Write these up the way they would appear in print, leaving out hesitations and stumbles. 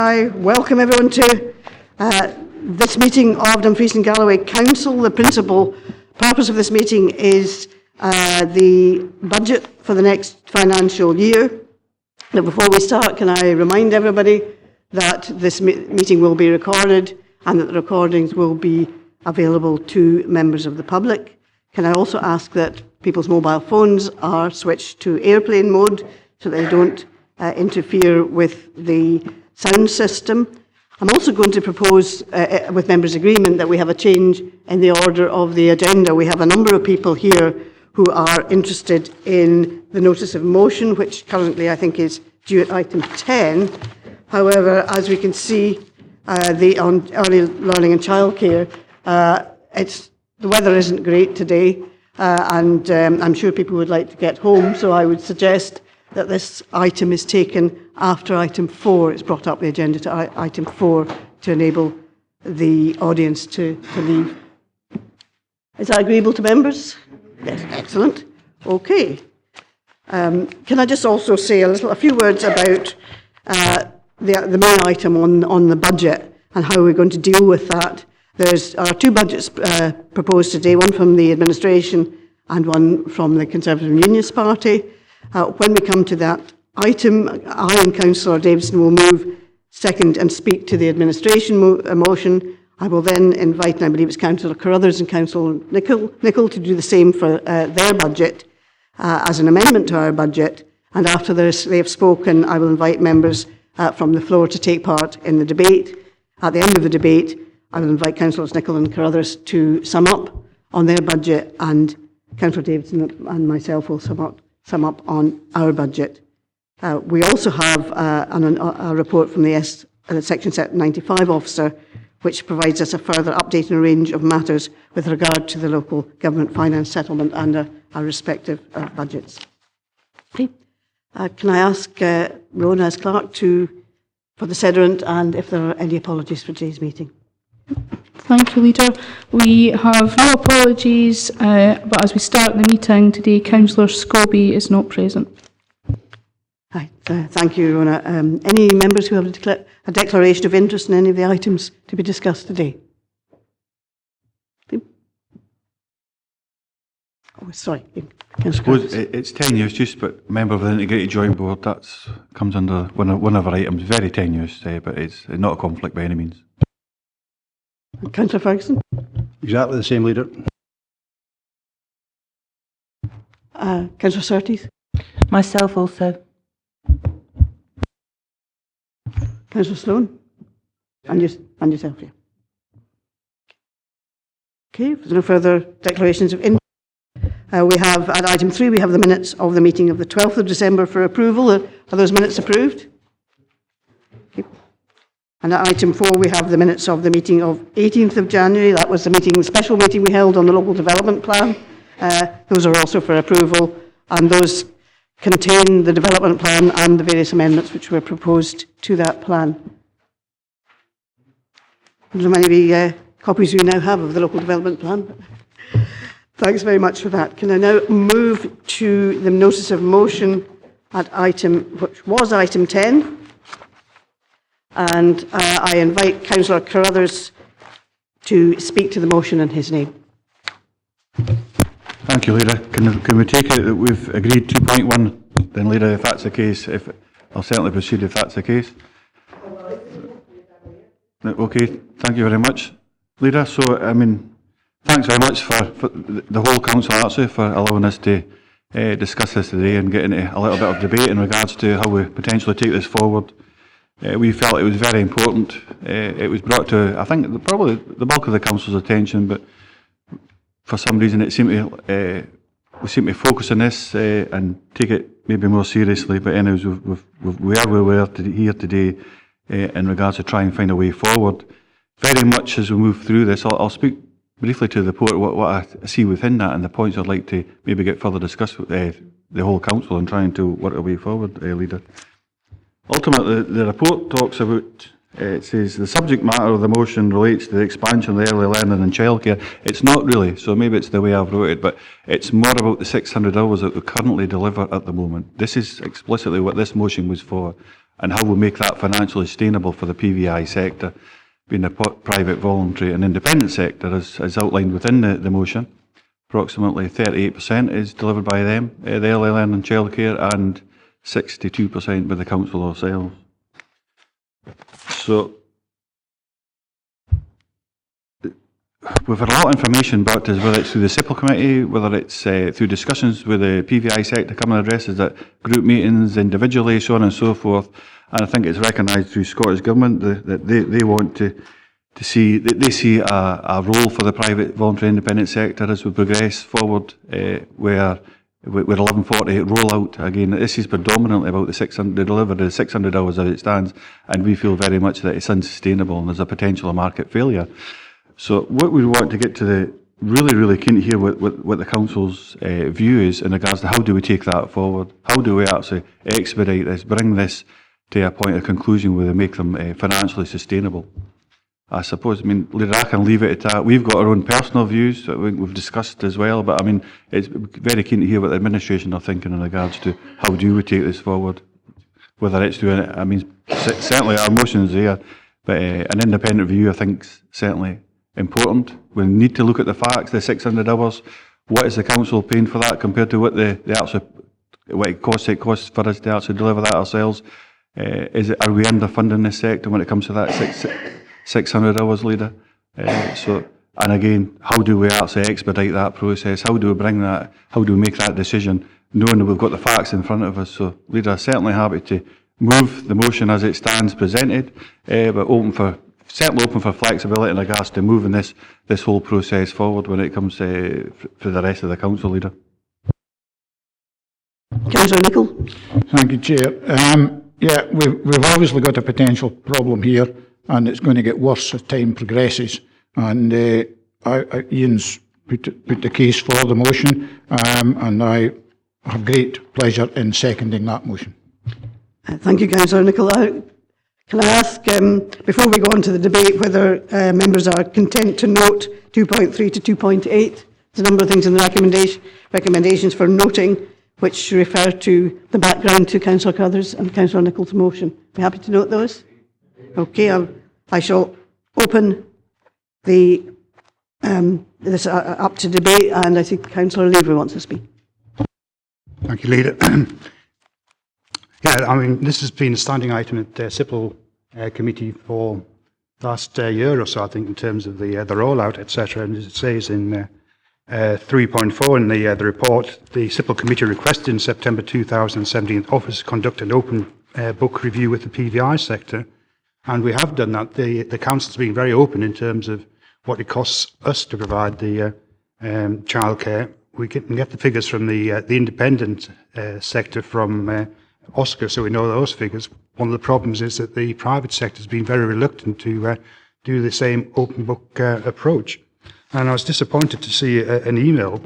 I welcome everyone to this meeting of Dumfries and Galloway Council. The principal purpose of this meeting is the budget for the next financial year. Now, before we start, can I remind everybody that this meeting will be recorded and that the recordings will be available to members of the public. Can I also ask that people's mobile phones are switched to airplane mode so they don't interfere with the sound system. I'm also going to propose, with members' agreement, that we have a change in the order of the agenda. We have a number of people here who are interested in the notice of motion, which currently I think is due at item 10. However, as we can see, on early learning and childcare, the weather isn't great today, and I'm sure people would like to get home, so I would suggest that this item is taken after item 4. It's brought up the agenda to item 4 to enable the audience to leave. Is that agreeable to members? Yes, excellent. Okay. Can I just also say a few words about the main item on the budget and how we're going to deal with that? There are two budgets proposed today, one from the administration and one from the Conservative and Unionist Party. When we come to that item, I and Councillor Davidson will move second and speak to the administration motion. I will then invite, and I believe it's Councillor Carruthers and Councillor Nicholl to do the same for their budget as an amendment to our budget. And after they have spoken, I will invite members from the floor to take part in the debate. At the end of the debate, I will invite Councillors Nicholl and Carruthers to sum up on their budget, and Councillor Davidson and myself will sum up on our budget. We also have a report from the Section 95 officer, which provides us a further update on a range of matters with regard to the local government finance settlement and our respective budgets. Okay. Can I ask Rona as clerk for the Sederunt, and if there are any apologies for today's meeting? Thank you, Leader. We have no apologies, but as we start the meeting today, Councillor Scobie is not present. Hi, thank you, Rona. Any members who have a declaration of interest in any of the items to be discussed today? Oh, sorry. I suppose it's 10 years just, but member of the Integrated Joint Board, that comes under one of our items, very tenuous, but it's not a conflict by any means. Councillor Ferguson? Exactly the same, Leader. Councillor Surtees? Myself also. Councillor Sloan? And yourself, yeah. Okay, if there's no further declarations of interest, we have, at item 3, we have the minutes of the meeting of the 12th of December for approval. Are those minutes approved? Okay. And at item 4, we have the minutes of the meeting of 18th of January. That was the special meeting we held on the local development plan. Those are also for approval, and those contain the development plan and the various amendments which were proposed to that plan. How many copies you now have of the local development plan? Thanks very much for that. Can I now move to the notice of motion at which was item 10? And I invite Councillor Carruthers to speak to the motion in his name. Thank you, Leader. Can we take it that we've agreed 2.1? Then, Leader, if that's the case, I'll certainly proceed if that's the case. Okay, thank you very much, Leader. So, thanks very much for the whole council actually for allowing us to discuss this today and get into a little bit of debate in regards to how we potentially take this forward. We felt it was very important. It was brought to, I think, probably the bulk of the council's attention, but for some reason we seem to focus on this and take it maybe more seriously. But anyways, we are where we are here today in regards to try and find a way forward. Very much as we move through this, I'll speak briefly to the report, what I see within that and the points I'd like to maybe get further discussed with the whole council and trying to work our way forward, Leader. Ultimately, the report talks about, it says, the subject matter of the motion relates to the expansion of the early learning and childcare. It's not really, so maybe it's the way I've wrote it, but it's more about the 600 hours that we currently deliver at the moment. This is explicitly what this motion was for. and how we make that financially sustainable for the PVI sector, being the private, voluntary and independent sector, as outlined within the motion. Approximately 38% is delivered by them, the early learning and childcare, and 62% by the council ourselves. So we've had a lot of information brought to us, whether it's through the SIPL committee, whether it's through discussions with the PVI sector coming addresses at group meetings, individually, so on and so forth. And I think it's recognised through Scottish Government that they want to see, that they see a role for the private, voluntary, independent sector as we progress forward, where with 1140 rollout, again, this is predominantly about the 600, the delivery of the 600 hours as it stands, and we feel very much that it's unsustainable and there's a potential of market failure. So what we want to get to the really keen to hear what the council's view is in regards to how do we take that forward, how do we actually expedite this, bring this to a point of conclusion where they make them financially sustainable. I suppose, I mean, Leader, I can leave it at that. We've got our own personal views that we've discussed as well, but I mean, it's very keen to hear what the administration are thinking in regards to how do we take this forward, whether it's doing it. I mean, certainly our motion is there, but an independent review, I think, is certainly important. We need to look at the facts, the 600 hours. What is the council paying for that compared to what what it costs for us to actually deliver that ourselves? Are we underfunding this sector when it comes to that 600 hours, Leader? And again, how do we actually expedite that process? How do we bring that? How do we make that decision, knowing that we've got the facts in front of us? So, Leader, certainly happy to move the motion as it stands presented, but certainly open for flexibility in regards to moving this whole process forward when it comes to for the rest of the council, Leader. Councillor Nicholl. Thank you, Chair. Yeah, we've obviously got a potential problem here, and it's going to get worse as time progresses. And Ian's put the case for the motion, and I have great pleasure in seconding that motion. Thank you, Councillor Nicholl. Can I ask, before we go on to the debate, whether members are content to note 2.3 to 2.8? There's a number of things in the recommendations for noting, which refer to the background to Councillor Carruthers and Councillor Nicholl's motion. Are you happy to note those? Okay, I shall open this up to debate, and I think Councillor Lever wants to speak. Thank you, Leader. Yeah, I mean, this has been a standing item at the SIPL committee for the last year or so, I think, in terms of the rollout, etc. And as it says in 3.4 in the report, the SIPL committee requested in September 2017 Office conduct an open book review with the PVI sector, and we have done that. The council's been very open in terms of what it costs us to provide the childcare. We can get the figures from the independent sector from Oscar, so we know those figures. One of the problems is that the private sector has been very reluctant to do the same open book approach. And I was disappointed to see an email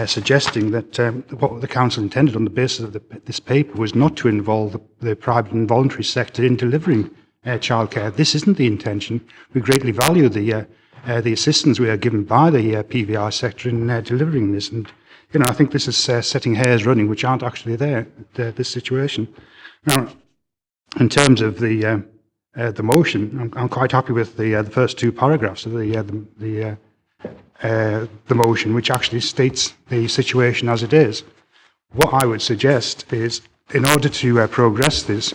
suggesting that what the council intended on the basis of this paper was not to involve the private and voluntary sector in delivering childcare. This isn't the intention. We greatly value the assistance we are given by the PVI sector in delivering this. And you know, I think this is setting hares running which aren't actually there, this situation. Now, in terms of the motion, I'm quite happy with the first two paragraphs of the motion, which actually states the situation as it is. What I would suggest is, in order to progress this,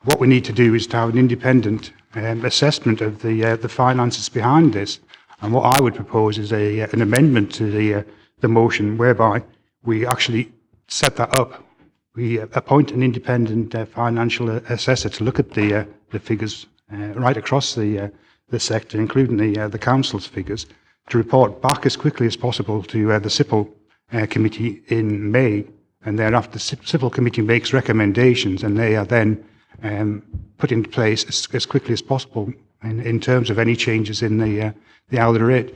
what we need to do is to have an independent assessment of the finances behind this. And what I would propose is an amendment to the motion whereby we actually set that up. We appoint an independent financial assessor to look at the figures right across the sector, including the council's figures, to report back as quickly as possible to the SIPL committee in May, and thereafter the SIPL committee makes recommendations, and they are then put into place as quickly as possible in terms of any changes in the hourly rate.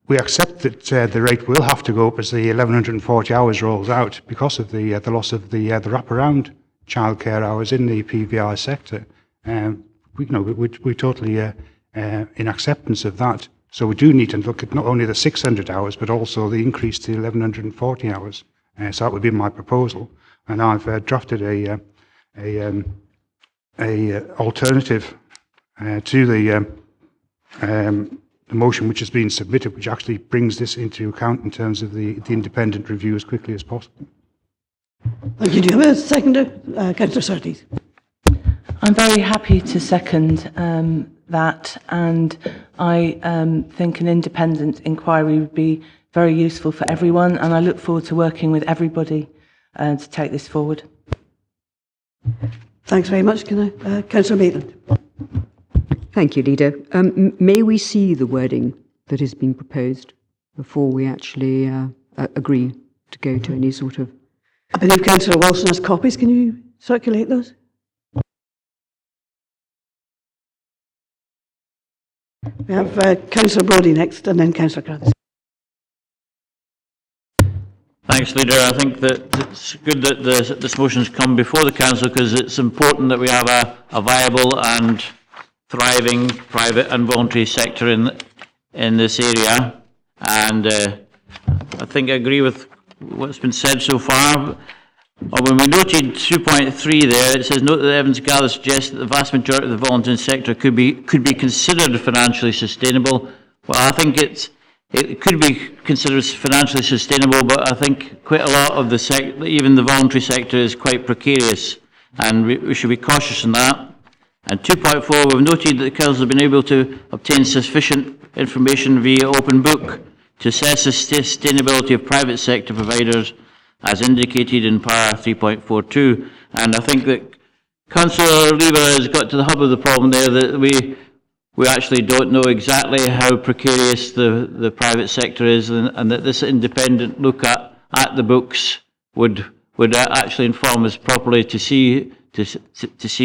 We accept that the rate will have to go up as the 1140 hours rolls out because of the loss of the wraparound childcare hours in the PVI sector. We're totally in acceptance of that. So we do need to look at not only the 600 hours, but also the increase to 1140 hours. So that would be my proposal. And I've drafted a alternative to the motion which has been submitted, which actually brings this into account in terms of the independent review as quickly as possible. Thank you. Do you have a seconder? Councillor Surtees. I'm very happy to second that, and I think an independent inquiry would be very useful for everyone, and I look forward to working with everybody to take this forward. Thanks very much. Can I, Councillor Maitland? Thank you, Leader. May we see the wording that has been proposed before we actually agree to go to any sort of... I believe Councillor Wilson has copies. Can you circulate those? We have Councillor Brodie next, and then Councillor Crowthers. Thanks, Leader. I think that it's good that this motion's come before the Council, because it's important that we have a viable and thriving private and voluntary sector in this area. And I think I agree with what's been said so far. When we noted 2.3 there, it says, note that the evidence gathered suggests that the vast majority of the voluntary sector could be considered financially sustainable. Well, I think it could be considered financially sustainable, but I think quite a lot of even the voluntary sector is quite precarious, and we should be cautious in that. And 2.4, we've noted that the Council has been able to obtain sufficient information via open book to assess the sustainability of private sector providers, as indicated in para 3.42. And I think that Councillor Lever has got to the hub of the problem there, that we actually don't know exactly how precarious the private sector is, and that this independent look at the books would actually inform us properly to see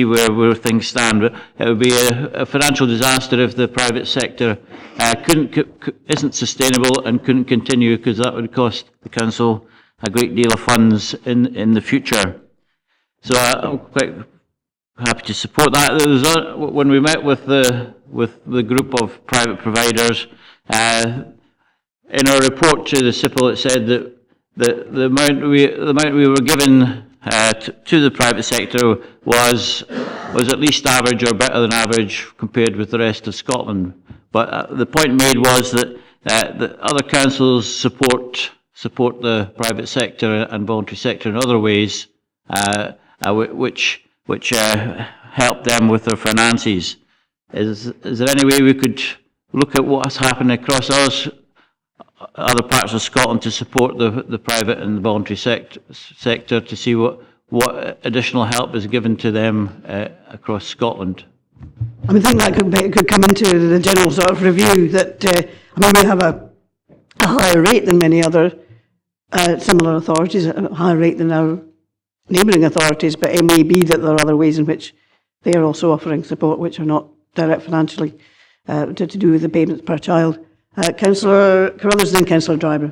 where things stand. But it would be a financial disaster if the private sector isn't sustainable and couldn't continue, because that would cost the Council a great deal of funds in the future. So I'm quite happy to support that. When we met with the group of private providers, in our report to the SIPL, it said that the amount we were given to the private sector was at least average or better than average compared with the rest of Scotland. But the point made was that the other councils support the private sector and voluntary sector in other ways, which help them with their finances. Is there any way we could look at what's happened across other parts of Scotland to support the private and the voluntary sector to see what additional help is given to them across Scotland? I mean, I think that could come into the general sort of review that, we have a higher rate than many other similar authorities, a higher rate than our neighbouring authorities, but it may be that there are other ways in which they are also offering support which are not direct financially to do with the payments per child. Councillor Carruthers, then Councillor Driver.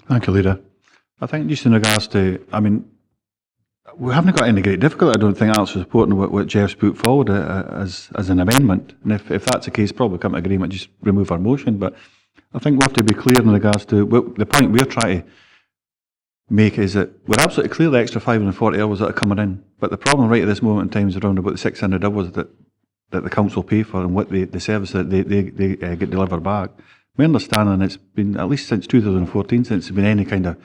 Thank you, Leader. I think just in regards to, we haven't got any great difficulty, I don't think, actually supporting what Jeff's put forward as an amendment. And if that's the case, probably come to agreement, just remove our motion. But I think we have to be clear in regards to the point we're trying to make is that we're absolutely clear the extra 540 hours that are coming in. But the problem right at this moment in time is around about the 600 hours that the council pay for and what the service that they get delivered back. My understanding, it's been at least since 2014 since there's been any kind of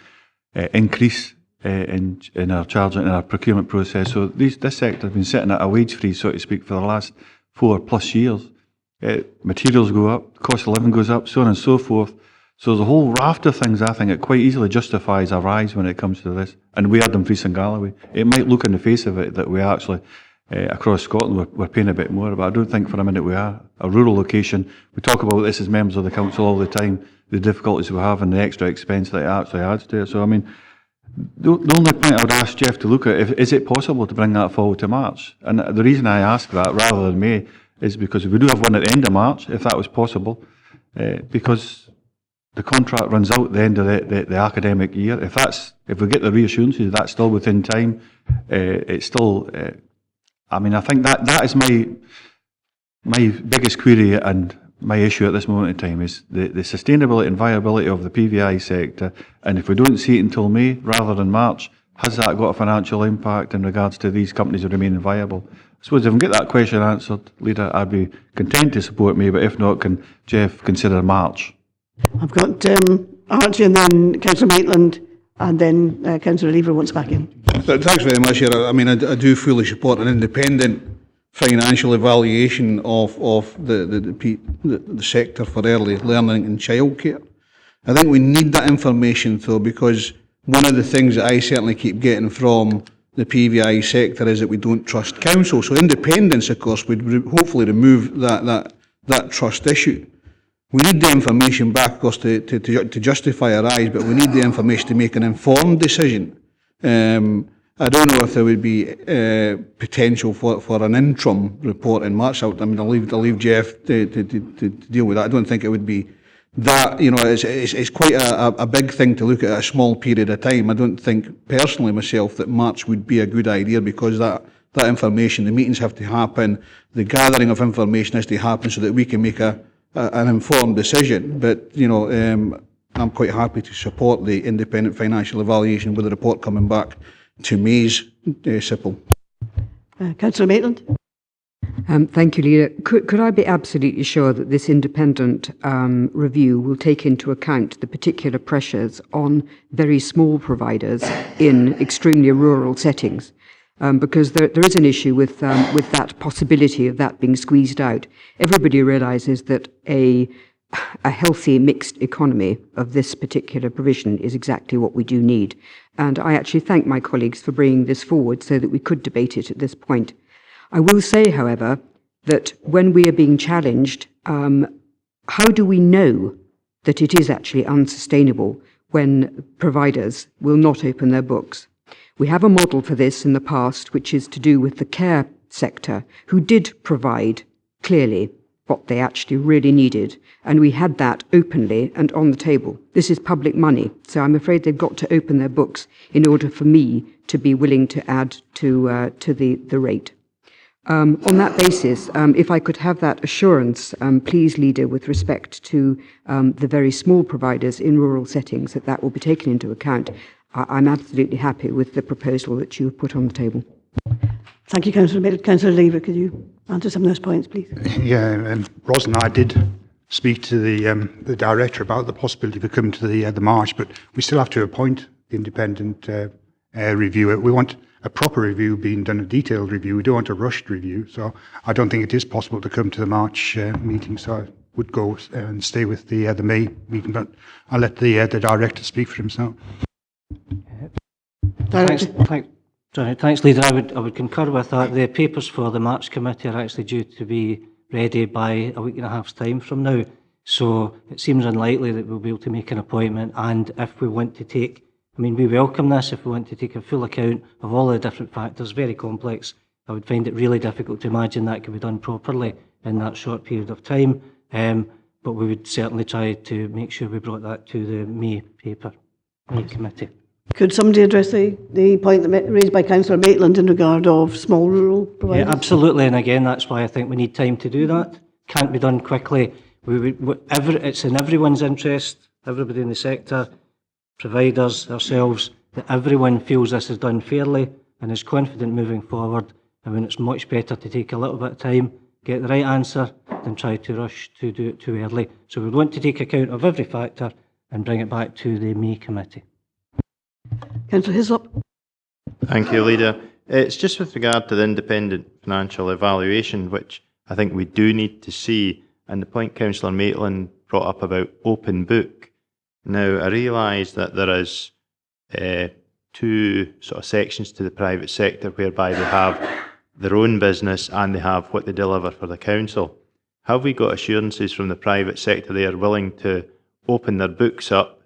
increase in our charging, in our procurement process. So this sector has been sitting at a wage freeze, so to speak, for the last 4+ years. Materials go up, cost of living goes up, so on and so forth. So there's a whole raft of things, I think, it quite easily justifies a rise when it comes to this. And we are Dumfries and Galloway. It might look in the face of it that we actually, across Scotland, we're paying a bit more, but I don't think for a minute we are. A rural location, we talk about this as members of the council all the time, the difficulties we have and the extra expense that it actually adds to it. So, the only point I would ask Jeff to look at, is it possible to bring that forward to March? And the reason I ask that rather than May is because we do have one at the end of March, if that was possible, because the contract runs out at the end of the academic year. If we get the reassurances that's still within time, it's still. I think that is my biggest query and my issue at this moment in time is the sustainability and viability of the PVI sector. And if we don't see it until May rather than March, has that got a financial impact in regards to these companies remaining viable? I suppose if I can get that question answered, Leader, I'd be content to support me, but if not, can Jeff consider March? I've got Archie and then Councillor Maitland, and then Councillor Lever wants back in. Thanks very much, Chair. I mean, I do fully support an independent financial evaluation of the sector for early learning and childcare. I think we need that information, though, because one of the things that I certainly keep getting from the PVI sector is that we don't trust council. So independence, of course, would hopefully remove that trust issue. We need the information back, of course, to justify our eyes, but we need the information to make an informed decision. I don't know if there would be potential for an interim report in March. I mean, I'll leave Jeff to deal with that. I don't think it would be that, you know, it's quite a big thing to look at a small period of time. I don't think personally myself that March would be a good idea, because that information, the meetings have to happen, the gathering of information has to happen so that we can make an informed decision. But, you know, I'm quite happy to support the independent financial evaluation with the report coming back to May's SIPL. Councillor Maitland. Thank you, Leader. Could I be absolutely sure that this independent review will take into account the particular pressures on very small providers in extremely rural settings? Because there is an issue with that possibility of that being squeezed out. Everybody realises that a healthy mixed economy of this particular provision is exactly what we do need. And I actually thank my colleagues for bringing this forward so that we could debate it at this point. I will say, however, that when we are being challenged, how do we know that it is actually unsustainable when providers will not open their books? We have a model for this in the past, which is to do with the care sector, who did provide clearly what they actually really needed, and we had that openly and on the table. This is public money, so I'm afraid they've got to open their books in order for me to be willing to add to the rate. On that basis, if I could have that assurance, please, Leader, with respect to the very small providers in rural settings, that will be taken into account, I'm absolutely happy with the proposal that you have put on the table. Thank you, Councillor Maitland. Councillor Lever, could you answer some of those points, please? Yeah, and Ros and I did speak to the director about the possibility of coming to the March, but we still have to appoint the independent reviewer. We want a proper review being done, a detailed review. We don't want a rushed review, so I don't think it is possible to come to the March meeting. So I would go and stay with the May meeting, but I'll let the director speak for himself. Thanks, Leader. I would concur with that. The papers for the March committee are actually due to be ready by a week and a half's time from now. So it seems unlikely that we'll be able to make an appointment. And if we want to take, I mean, we welcome this, if we want to take a full account of all the different factors, very complex, I would find it really difficult to imagine that could be done properly in that short period of time. But we would certainly try to make sure we brought that to the May committee. Could somebody address the point raised by Councillor Maitland in regard of small rural providers? Yeah, absolutely. And again, that's why I think we need time to do that. Can't be done quickly. It's in everyone's interest, everybody in the sector, providers, ourselves, that everyone feels this is done fairly and is confident moving forward. I mean, it's much better to take a little bit of time, get the right answer, than try to rush to do it too early. So we want to take account of every factor and bring it back to the May committee. Councillor Hislop. Thank you, Leader. It's just with regard to the independent financial evaluation, which I think we do need to see, and the point Councillor Maitland brought up about open book. Now, I realise that there is two sort of sections to the private sector whereby they have their own business and they have what they deliver for the council. Have we got assurances from the private sector they are willing to open their books up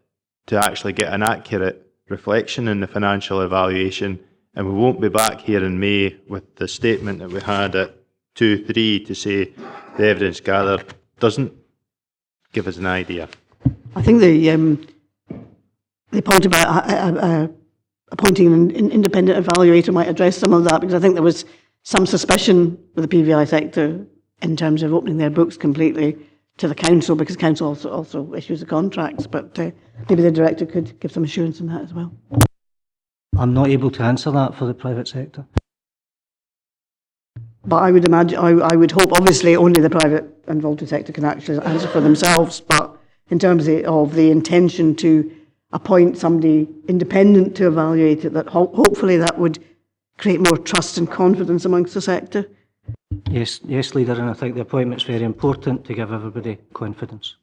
to actually get an accurate reflection in the financial evaluation, and we won't be back here in May with the statement that we had at 2-3 to say the evidence gathered doesn't give us an idea? I think the point about appointing an independent evaluator might address some of that, because I think there was some suspicion with the PVI sector in terms of opening their books completely to the council, because council also issues the contracts, but maybe the director could give some assurance on that as well. I'm not able to answer that for the private sector. But I would imagine, I would hope, obviously, only the private and voluntary sector can actually answer for themselves. But in terms of the intention to appoint somebody independent to evaluate it, that hopefully that would create more trust and confidence amongst the sector. Yes, Leader, and I think the appointment's very important to give everybody confidence.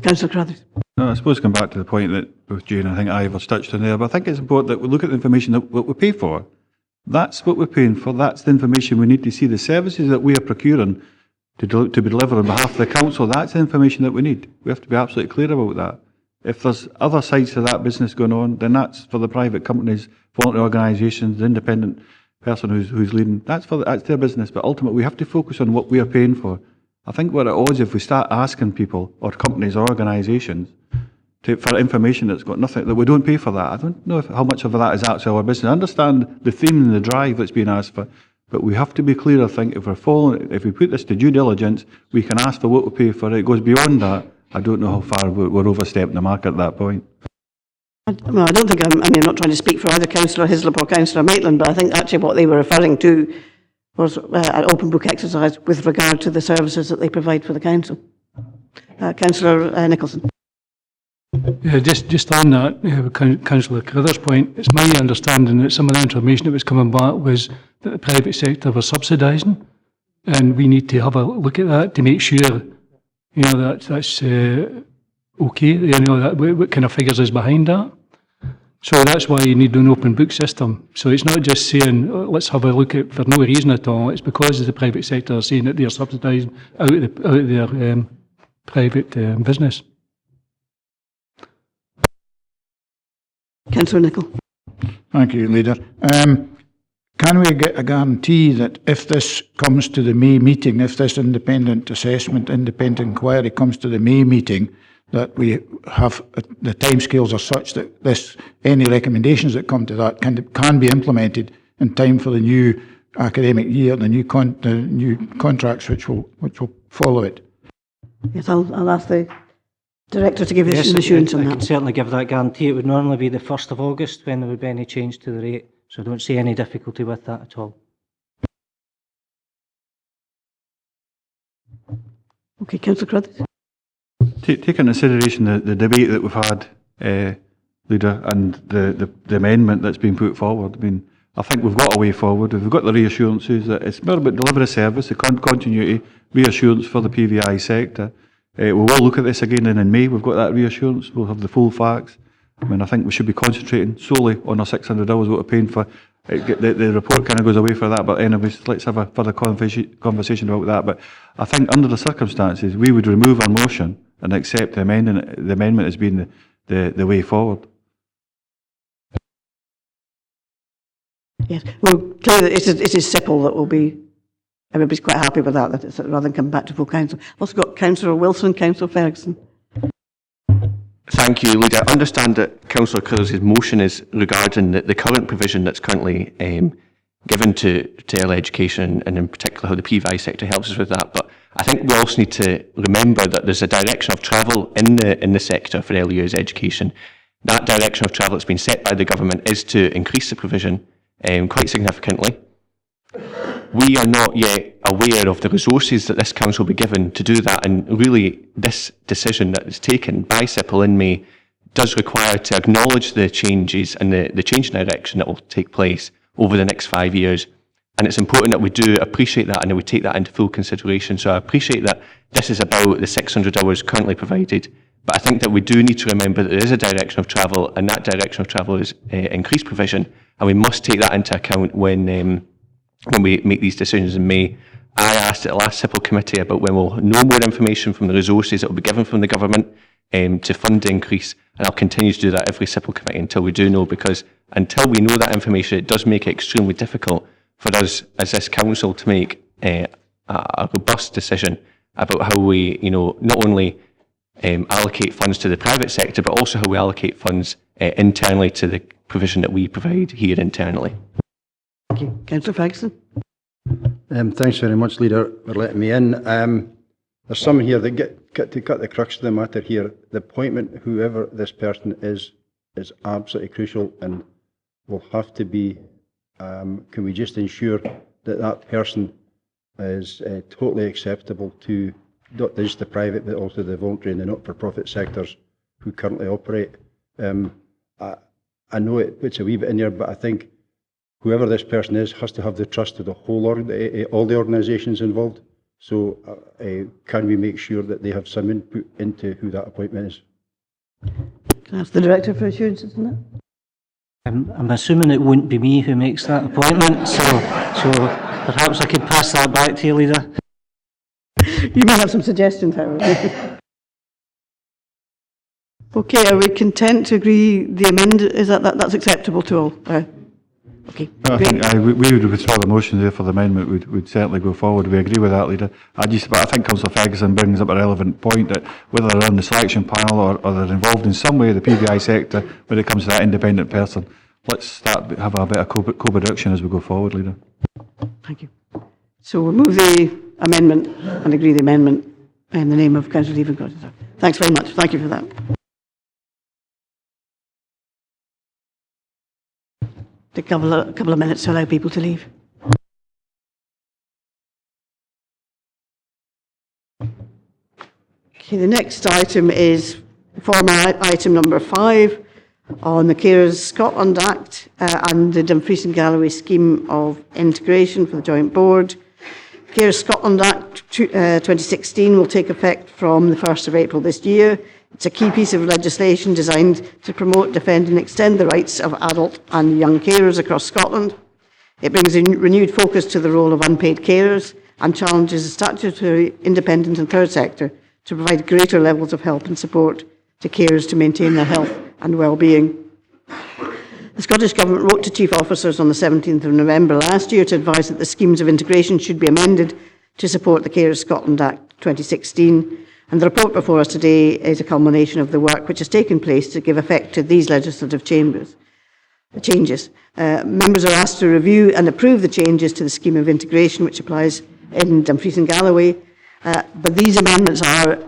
Councillor Carruthers. No, I suppose come back to the point that both Jane and I think Ivor's touched on there, but I think it's important that we look at the information that we pay for. That's what we're paying for. That's the information we need to see. The services that we are procuring to be delivered on behalf of the council, that's the information that we need. We have to be absolutely clear about that. If there's other sides to that business going on, then that's for the private companies, voluntary organisations, the independent person who's leading. That's their business. But ultimately, we have to focus on what we are paying for. I think we're at odds if we start asking people or companies or organisations for information that's got nothing, that we don't pay for that. I don't know how much of that is actually our business. I understand the theme and the drive that's being asked for, but we have to be clear, I think, if we put this to due diligence, we can ask for what we pay for it. It goes beyond that. I don't know how far we're overstepping the mark at that point. Well, I don't think I'm not trying to speak for either Councillor Hislop or Councillor Maitland, but I think actually what they were referring to was an open book exercise with regard to the services that they provide for the council. Councillor Nicholson. Yeah, just on that, Councillor Carruthers' point, it's my understanding that some of the information that was coming back was that the private sector was subsidising, and we need to have a look at that to make sure, that's okay. What kind of figures is behind that. So that's why you need an open book system. So it's not just saying, let's have a look at for no reason at all. It's because the private sector are saying that they're subsidising out of their private business. Councillor Nicholl. Thank you, Leader. Can we get a guarantee that if this comes to the May meeting, if this independent assessment, independent inquiry comes to the May meeting, that we have the timescales are such that any recommendations that come to that can be implemented in time for the new academic year, the new contracts which will follow it? Yes, I'll ask the Director to give us an assurance on that. I can certainly give that guarantee. It would normally be the 1st of August when there would be any change to the rate, so I don't see any difficulty with that at all. Okay, Councillor Carruthers. Take into consideration the debate that we've had, Leader, and the amendment that's been put forward. I mean, I think we've got a way forward. We've got the reassurances that it's more about delivery service, the continuity, reassurance for the PVI sector. We will look at this again in May. We've got that reassurance. We'll have the full facts. I mean, I think we should be concentrating solely on our 600 hours, what we're paying for. The report kind of goes away for that, but anyways, let's have a further conversation about that. But I think under the circumstances, we would remove our motion and accept the amendment as being the way forward. Yes, well, clearly it is simple that will be, everybody's quite happy with that it's, rather than come back to full council. I've also got Councillor Wilson, Councillor Ferguson. Thank you, Leader. I understand that Councillor Carruthers' motion is regarding the current provision that's currently given to early education, and in particular how the PVI sector helps us with that. But I think we also need to remember that there's a direction of travel in the sector for early years education. That direction of travel that's been set by the government is to increase the provision quite significantly. We are not yet aware of the resources that this council will be given to do that, and really this decision that is taken by SIPL in May does require to acknowledge the changes and the change in direction that will take place over the next 5 years. And it's important that we do appreciate that and that we take that into full consideration. So I appreciate that this is about the 600 hours currently provided, but I think that we do need to remember that there is a direction of travel, and that direction of travel is increased provision, and we must take that into account when we make these decisions in May. I asked at the last SIPL committee about when we'll know more information from the resources that will be given from the government to fund the increase, and I'll continue to do that every SIPL committee until we do know, because until we know that information, it does make it extremely difficult for us as this council to make a robust decision about how we, not only allocate funds to the private sector, but also how we allocate funds internally to the provision that we provide here internally. Thank you. Councillor Ferguson. Thanks very much, Leader, for letting me in. There's some here that get to cut the crux of the matter here. The appointment, whoever this person is absolutely crucial, and will have to be, can we just ensure that that person is totally acceptable to not just the private but also the voluntary and the not-for-profit sectors who currently operate? I know it puts a wee bit in there, but I think whoever this person is has to have the trust of the whole all the organisations involved. So can we make sure that they have some input into who that appointment is? Can I ask the Director for assurances on that? I'm assuming it wouldn't be me who makes that appointment, so perhaps I could pass that back to you, Leader. You may have some suggestions, however. Okay, are we content to agree the amend? Is that's acceptable to all? Okay. I think we would withdraw the motion there for the amendment. We'd certainly go forward. We agree with that, Leader. But I think Councillor Ferguson brings up a relevant point that whether they're on the selection panel or they're involved in some way in the PVI sector when it comes to that independent person, let's have a bit of co-production as we go forward, Leader. Thank you. So we'll move the amendment and agree the amendment in the name of Councillor Levengood. Thanks very much. Thank you for that. Take a couple of minutes to allow people to leave. Okay, the next item is formal item number 5 on the Carers Scotland Act and the Dumfries and Galloway Scheme of Integration for the Joint Board. Carers Scotland Act 2016 will take effect from the 1st of April this year. It's a key piece of legislation designed to promote, defend and extend the rights of adult and young carers across Scotland. It brings a renewed focus to the role of unpaid carers and challenges the statutory independent and third sector to provide greater levels of help and support to carers to maintain their health and well-being. The Scottish Government wrote to Chief Officers on the 17th of November last year to advise that the schemes of integration should be amended to support the Carers Scotland Act 2016. And the report before us today is a culmination of the work which has taken place to give effect to these legislative changes. Members are asked to review and approve the changes to the scheme of integration which applies in Dumfries and Galloway. But these amendments are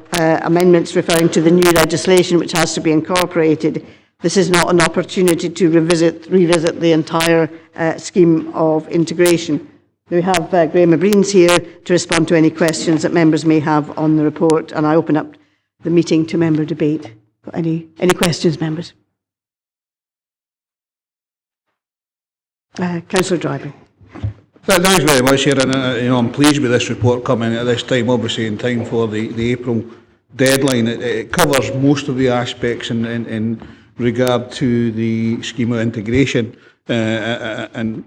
amendments referring to the new legislation which has to be incorporated. This is not an opportunity to revisit the entire scheme of integration. We have Graham Abreen's here to respond to any questions that members may have on the report, and I open up the meeting to member debate. Any questions, members? Councillor Drybling. Thanks very much, Chair, and I'm pleased with this report coming at this time, obviously in time for the April deadline. It covers most of the aspects in regard to the scheme of integration, and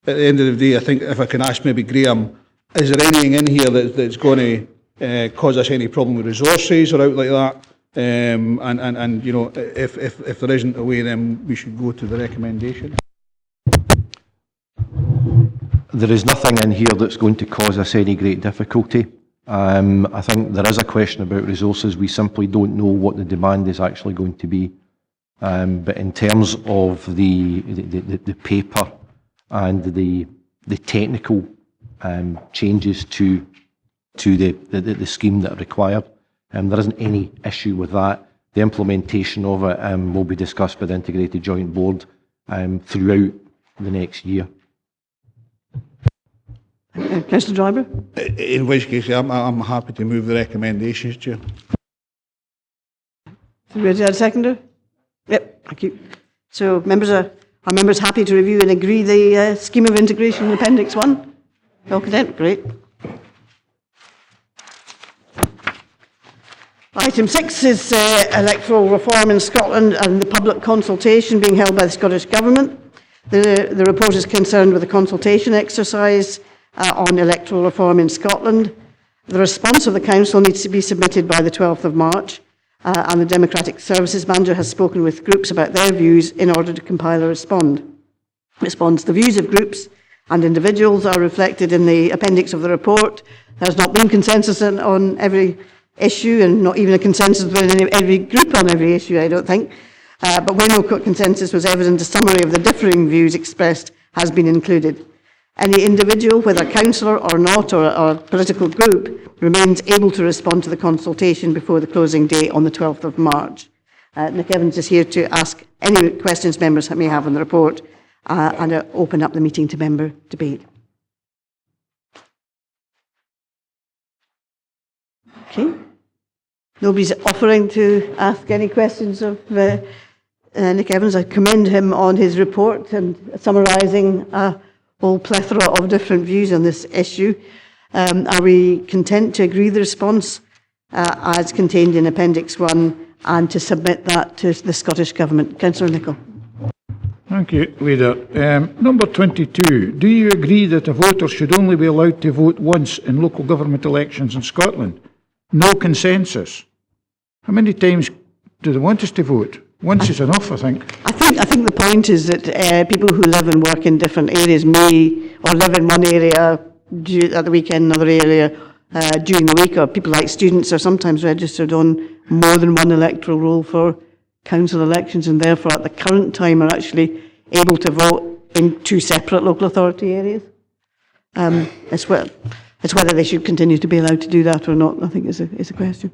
at the end of the day, I think if I can ask maybe Graham, is there anything in here that's going to cause us any problem with resources or out like that? And you know, if there isn't a way, then we should go to the recommendation. There is nothing in here that's going to cause us any great difficulty. I think there is a question about resources. We simply don't know what the demand is actually going to be. But in terms of the paper and the technical changes to the scheme that are required, there isn't any issue with that. The implementation of it will be discussed with the Integrated Joint Board throughout the next year. Councillor Driver? In which case, I'm happy to move the recommendations, Chair. Ready to add a seconder? Yep, thank you. So are members happy to review and agree the scheme of integration in Appendix 1? All content? Great. Item 6 is electoral reform in Scotland and the public consultation being held by the Scottish Government. The report is concerned with the consultation exercise on electoral reform in Scotland. The response of the Council needs to be submitted by the 12th of March, and the Democratic Services Manager has spoken with groups about their views in order to compile a response. The views of groups and individuals are reflected in the appendix of the report. There has not been consensus on every issue, and not even a consensus within every group on every issue, I don't think. But where no consensus was evident, a summary of the differing views expressed has been included. Any individual, whether councillor or not, or political group, remains able to respond to the consultation before the closing date on the 12th of March. Nick Evans is here to ask any questions members may have on the report, and I open up the meeting to member debate. Okay. Nobody's offering to ask any questions of Nick Evans. I commend him on his report and summarising a whole plethora of different views on this issue. Are we content to agree the response as contained in Appendix 1 and to submit that to the Scottish Government? Councillor Nicholl. Thank you, Leader. Number 22. Do you agree that a voter should only be allowed to vote once in local government elections in Scotland? No consensus. How many times do they want us to vote? Once is enough, I think. I think the point is that people who live and work in different areas may, or live in one area at the weekend, another area during the week, or people like students are sometimes registered on more than one electoral roll for council elections, and therefore at the current time are actually able to vote in two separate local authority areas. It's whether they should continue to be allowed to do that or not, I think is a question.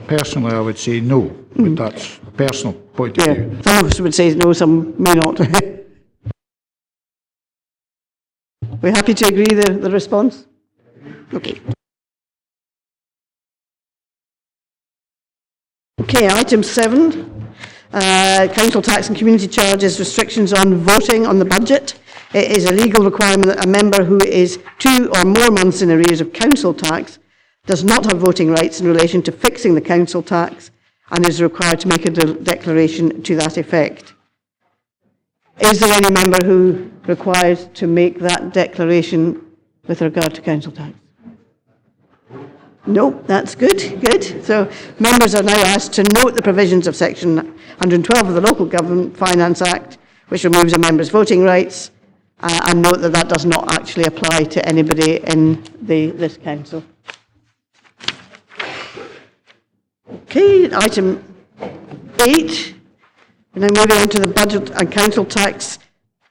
Personally, I would say no, but that's a personal point of view. Some of us would say no, some may not. We're happy to agree the response? Okay. Okay, item 7, council tax and community charges, restrictions on voting on the budget. It is a legal requirement that a member who is 2 or more months in arrears of council tax does not have voting rights in relation to fixing the council tax and is required to make a declaration to that effect. Is there any member who requires to make that declaration with regard to council tax? No, that's good. So members are now asked to note the provisions of Section 112 of the Local Government Finance Act, which removes a member's voting rights, and note that that does not actually apply to anybody in this council. Okay, item 8. And then moving on to the budget and council tax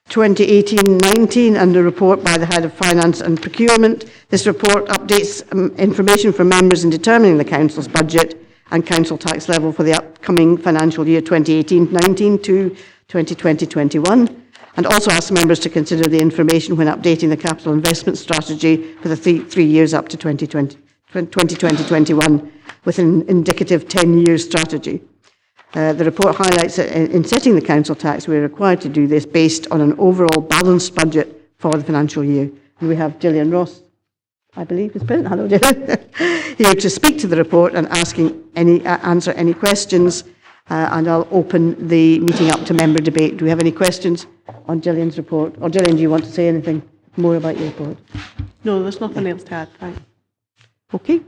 2018-19 and the report by the Head of Finance and Procurement. This report updates information for members in determining the council's budget and council tax level for the upcoming financial year 2018-19 to 2020-21, and also asks members to consider the information when updating the capital investment strategy for the three years up to 2020-21 with an indicative 10-year strategy. The report highlights that in setting the council tax, we are required to do this based on an overall balanced budget for the financial year. And we have Gillian Ross, I believe, is present. Hello, Gillian. Here to speak to the report and answer any questions. And I'll open the meeting up to member debate. Do we have any questions on Gillian's report? Or Gillian, do you want to say anything more about your report? No, there's nothing else to add. Thanks. Okay.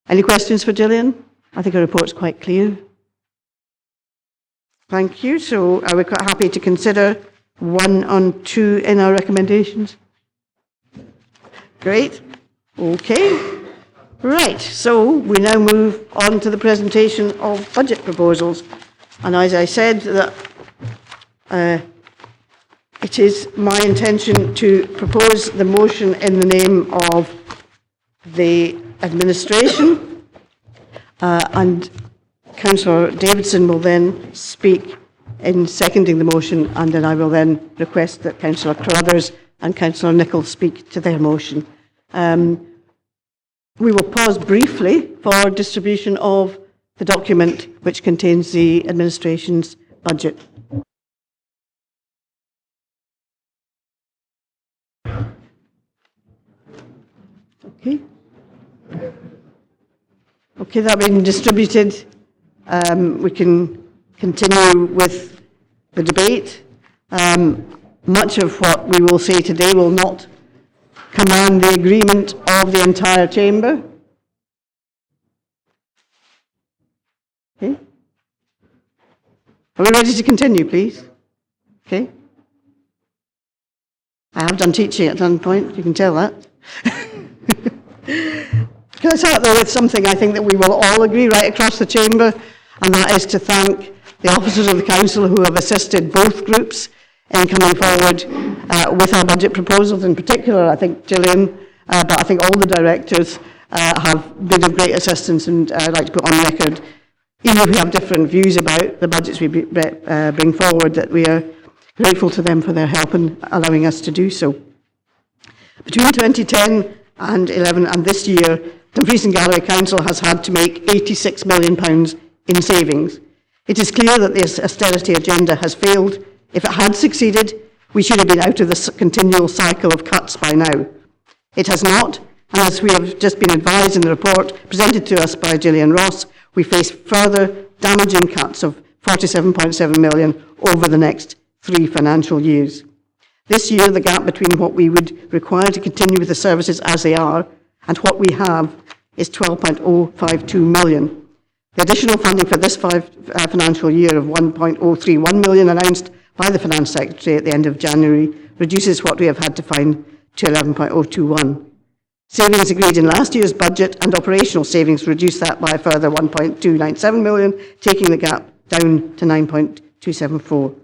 Any questions for Gillian? I think her report's quite clear. Thank you. So are we quite happy to consider 1 and 2 in our recommendations? Great. Okay. Right. So we now move on to the presentation of budget proposals. And as I said, that it is my intention to propose the motion in the name of the administration. And Councillor Davidson will then speak in seconding the motion, and then I will then request that Councillor Carruthers and Councillor Nicholl speak to their motion. We will pause briefly for distribution of the document which contains the administration's budget. Okay. Okay, that being distributed, we can continue with the debate. Much of what we will say today will not command the agreement of the entire chamber. Okay. Are we ready to continue, please? Okay. I have done teaching at some point, you can tell that. Can I start though with something I think that we will all agree right across the chamber, and that is to thank the officers of the council who have assisted both groups in coming forward with our budget proposals. In particular, I think Gillian, but I think all the directors have been of great assistance, and I'd like to put on record Even if we have different views about the budgets we bring forward, that we are grateful to them for their help in allowing us to do so. Between 2010 and 11 and this year, Dumfries and Galloway Council has had to make £86 million in savings. It is clear that this austerity agenda has failed. If it had succeeded, we should have been out of this continual cycle of cuts by now. It has not, and as we have just been advised in the report presented to us by Gillian Ross, we face further damaging cuts of £47.7 million over the next 3 financial years. This year, the gap between what we would require to continue with the services as they are and what we have is £12.052 million. The additional funding for this financial year of £1.031 million announced by the Finance Secretary at the end of January reduces what we have had to find to £11.021. Savings agreed in last year's budget and operational savings reduced that by a further £1.297 million, taking the gap down to £9.274.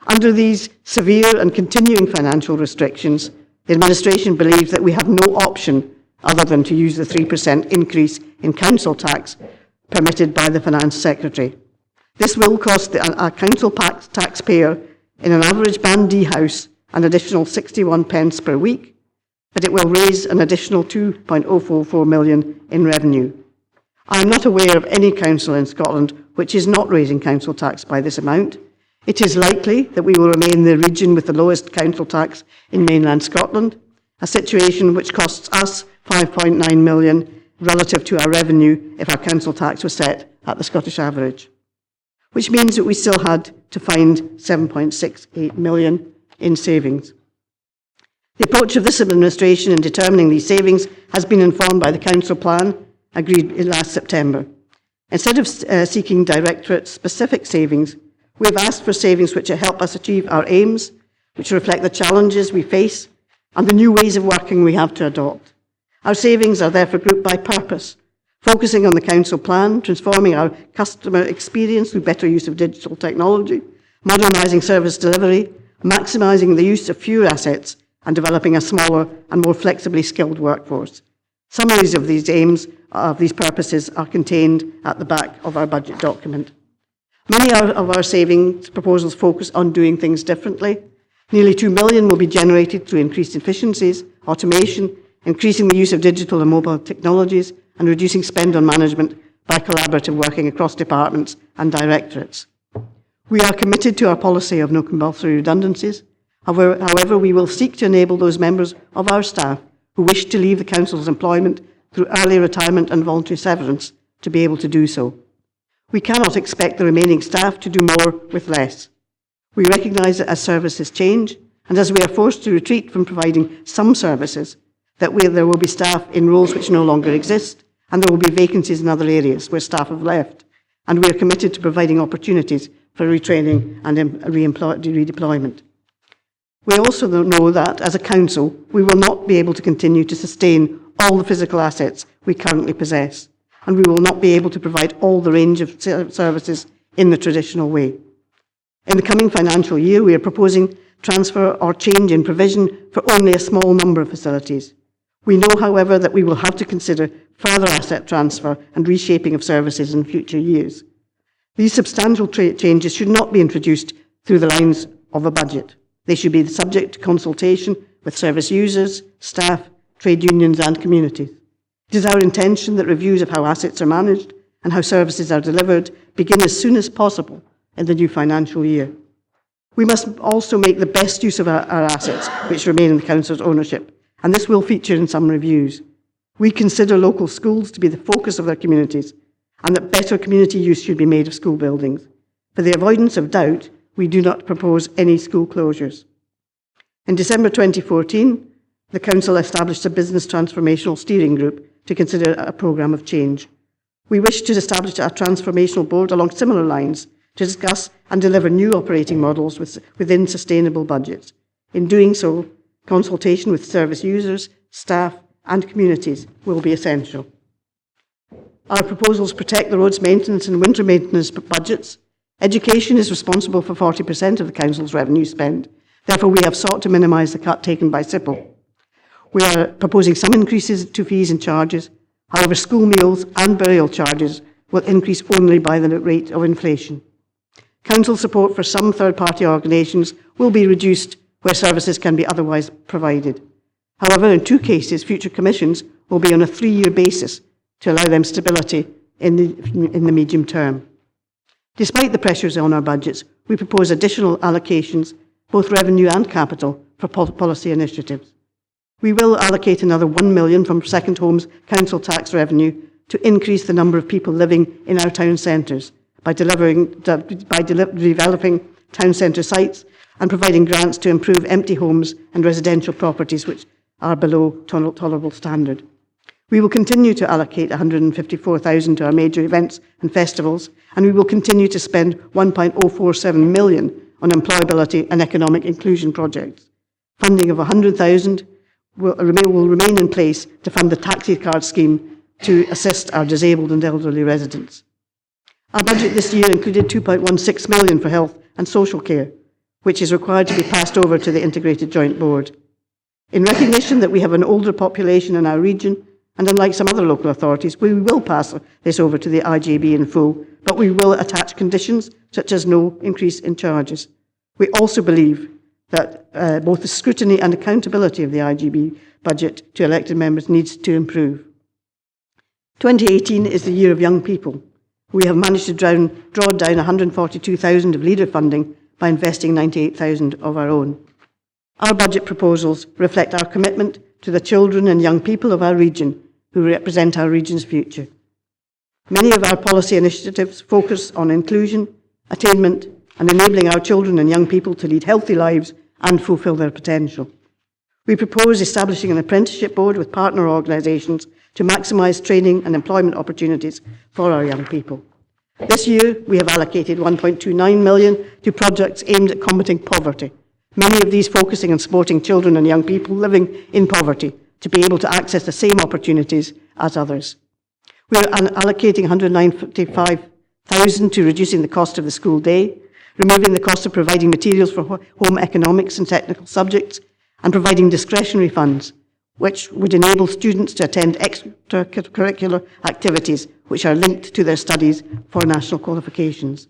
Under these severe and continuing financial restrictions, the administration believes that we have no option other than to use the 3% increase in council tax permitted by the Finance Secretary. This will cost a council taxpayer in an average Band D house an additional 61 pence per week, but it will raise an additional £2.044 million in revenue. I am not aware of any council in Scotland which is not raising council tax by this amount. It is likely that we will remain the region with the lowest council tax in mainland Scotland, a situation which costs us £5.9 million relative to our revenue if our council tax was set at the Scottish average, which means that we still had to find £7.68 million in savings. The approach of this administration in determining these savings has been informed by the council plan agreed last September. Instead of seeking directorate-specific savings, we have asked for savings which help us achieve our aims, which reflect the challenges we face and the new ways of working we have to adopt. Our savings are therefore grouped by purpose, focusing on the council plan, transforming our customer experience through better use of digital technology, modernising service delivery, maximising the use of fewer assets, and developing a smaller and more flexibly skilled workforce. Summaries of these aims, of these purposes, are contained at the back of our budget document. Many of our savings proposals focus on doing things differently. Nearly £2 million will be generated through increased efficiencies, automation, increasing the use of digital and mobile technologies, and reducing spend on management by collaborative working across departments and directorates. We are committed to our policy of no compulsory redundancies. However, we will seek to enable those members of our staff who wish to leave the council's employment through early retirement and voluntary severance to be able to do so. We cannot expect the remaining staff to do more with less. We recognise that as services change, and as we are forced to retreat from providing some services, that there will be staff in roles which no longer exist, and there will be vacancies in other areas where staff have left, and we are committed to providing opportunities for retraining and redeployment. We also know that, as a council, we will not be able to continue to sustain all the physical assets we currently possess, and we will not be able to provide all the range of services in the traditional way. In the coming financial year, we are proposing transfer or change in provision for only a small number of facilities. We know, however, that we will have to consider further asset transfer and reshaping of services in future years. These substantial changes should not be introduced through the lines of a budget. They should be subject to consultation with service users, staff, trade unions and communities. It is our intention that reviews of how assets are managed and how services are delivered begin as soon as possible in the new financial year. We must also make the best use of our assets which remain in the council's ownership, and this will feature in some reviews. We consider local schools to be the focus of their communities, and that better community use should be made of school buildings. For the avoidance of doubt, we do not propose any school closures. In December 2014, the Council established a business transformational steering group to consider a programme of change. We wish to establish a transformational board along similar lines to discuss and deliver new operating models within sustainable budgets. In doing so, consultation with service users, staff and communities will be essential. Our proposals protect the roads maintenance and winter maintenance budgets. Education is responsible for 40% of the Council's revenue spend. Therefore, we have sought to minimise the cut taken by SIPL. We are proposing some increases to fees and charges. However, school meals and burial charges will increase only by the rate of inflation. Council support for some third-party organisations will be reduced where services can be otherwise provided. However, in 2 cases, future commissions will be on a 3-year basis to allow them stability in the medium term. Despite the pressures on our budgets, we propose additional allocations, both revenue and capital, for policy initiatives. We will allocate another 1 million from second homes council tax revenue to increase the number of people living in our town centres by developing town centre sites and providing grants to improve empty homes and residential properties which are below tolerable standard. We will continue to allocate 154,000 to our major events and festivals, and we will continue to spend 1.047 million on employability and economic inclusion projects. Funding of 100,000 will remain in place to fund the taxi card scheme to assist our disabled and elderly residents. Our budget this year included 2.16 million for health and social care, which is required to be passed over to the Integrated Joint Board. In recognition that we have an older population in our region, and unlike some other local authorities, we will pass this over to the IJB in full, but we will attach conditions such as no increase in charges. We also believe that both the scrutiny and accountability of the IJB budget to elected members needs to improve. 2018 is the year of young people. We have managed to draw down 142,000 of leader funding by investing 98,000 of our own. Our budget proposals reflect our commitment to the children and young people of our region who represent our region's future. Many of our policy initiatives focus on inclusion, attainment, and enabling our children and young people to lead healthy lives and fulfil their potential. We propose establishing an apprenticeship board with partner organisations to maximise training and employment opportunities for our young people. This year, we have allocated 1.29 million to projects aimed at combating poverty, many of these focusing on supporting children and young people living in poverty to be able to access the same opportunities as others. We are allocating 195,000 to reducing the cost of the school day, removing the cost of providing materials for home economics and technical subjects, and providing discretionary funds, which would enable students to attend extracurricular activities which are linked to their studies for national qualifications.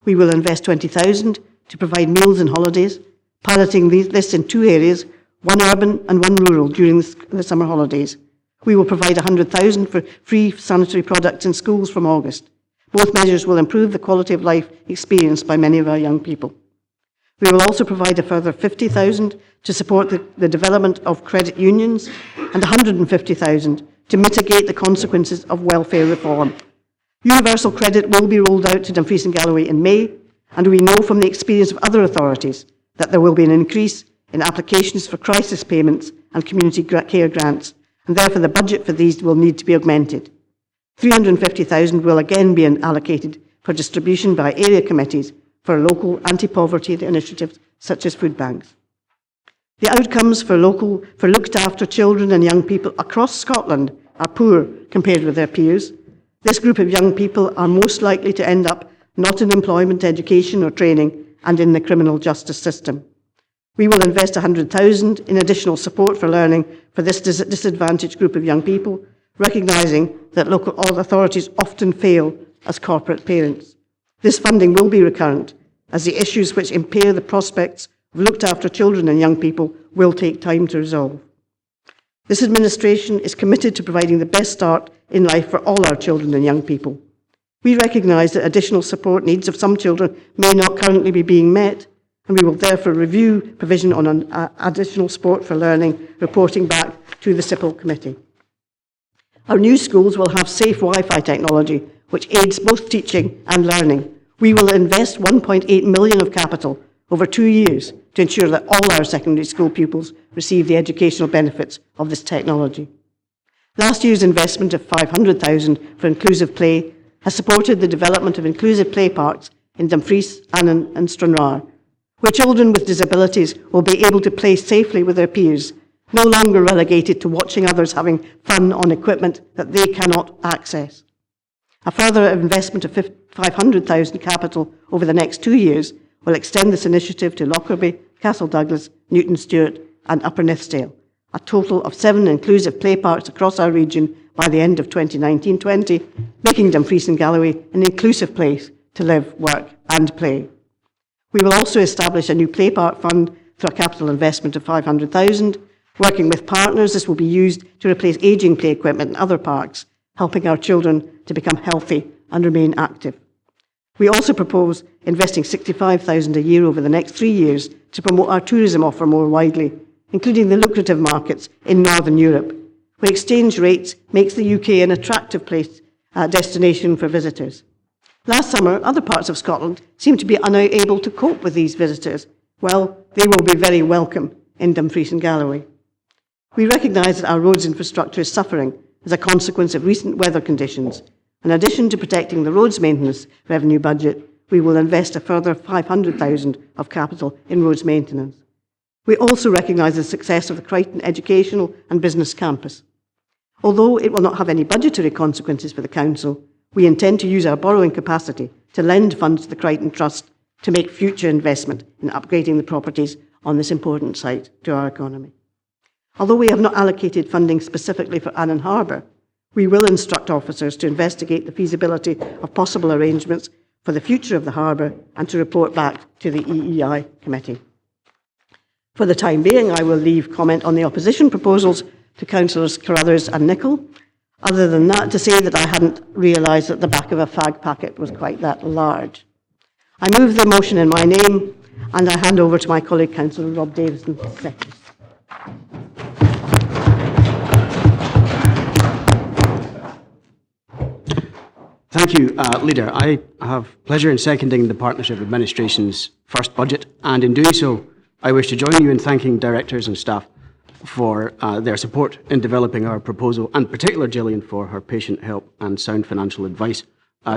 We will invest 20,000 to provide meals and holidays, piloting this in 2 areas, one urban and one rural during the summer holidays. We will provide 100,000 for free sanitary products in schools from August. Both measures will improve the quality of life experienced by many of our young people. We will also provide a further 50,000 to support the development of credit unions and 150,000 to mitigate the consequences of welfare reform. Universal credit will be rolled out to Dumfries and Galloway in May, and we know from the experience of other authorities that there will be an increase in applications for crisis payments and community care grants, and therefore the budget for these will need to be augmented. 350,000 will again be allocated for distribution by area committees for local anti-poverty initiatives such as food banks. The outcomes for looked after children and young people across Scotland are poor compared with their peers. This group of young people are most likely to end up not in employment, education or training and in the criminal justice system. We will invest 100,000 in additional support for learning for this disadvantaged group of young people, recognising that local authorities often fail as corporate parents. This funding will be recurrent, as the issues which impair the prospects of looked after children and young people will take time to resolve. This administration is committed to providing the best start in life for all our children and young people. We recognise that additional support needs of some children may not currently be being met, and we will therefore review provision on additional support for learning, reporting back to the SIPL committee. Our new schools will have safe Wi-Fi technology, which aids both teaching and learning. We will invest 1.8 million of capital over 2 years to ensure that all our secondary school pupils receive the educational benefits of this technology. Last year's investment of 500,000 for inclusive play has supported the development of inclusive play parks in Dumfries, Annan and Stranraer, where children with disabilities will be able to play safely with their peers, no longer relegated to watching others having fun on equipment that they cannot access. A further investment of 500,000 capital over the next 2 years will extend this initiative to Lockerbie, Castle Douglas, Newton Stewart and Upper Nithsdale, a total of 7 inclusive play parks across our region by the end of 2019-20, making Dumfries and Galloway an inclusive place to live, work and play. We will also establish a new play park fund through a capital investment of $500,000. Working with partners, this will be used to replace ageing play equipment in other parks, helping our children to become healthy and remain active. We also propose investing $65,000 a year over the next 3 years to promote our tourism offer more widely, including the lucrative markets in Northern Europe, where exchange rates makes the UK an attractive place, destination for visitors. Last summer, other parts of Scotland seemed to be unable to cope with these visitors. Well, they will be very welcome in Dumfries and Galloway. We recognise that our roads infrastructure is suffering as a consequence of recent weather conditions. In addition to protecting the roads maintenance revenue budget, we will invest a further $500,000 of capital in roads maintenance. We also recognise the success of the Crichton Educational and Business Campus. Although it will not have any budgetary consequences for the Council, we intend to use our borrowing capacity to lend funds to the Crichton Trust to make future investment in upgrading the properties on this important site to our economy. Although we have not allocated funding specifically for Annan Harbour, we will instruct officers to investigate the feasibility of possible arrangements for the future of the harbour and to report back to the EEI committee. For the time being, I will leave comment on the opposition proposals to Councillors Carruthers and Nicholl, other than that to say that I hadn't realised that the back of a fag packet was quite that large. I move the motion in my name and I hand over to my colleague Councillor Rob Davison to second. Thank you, Leader. I have pleasure in seconding the Partnership Administration's first budget, and in doing so, I wish to join you in thanking directors and staff for their support in developing our proposal, and particularly Gillian for her patient help and sound financial advice.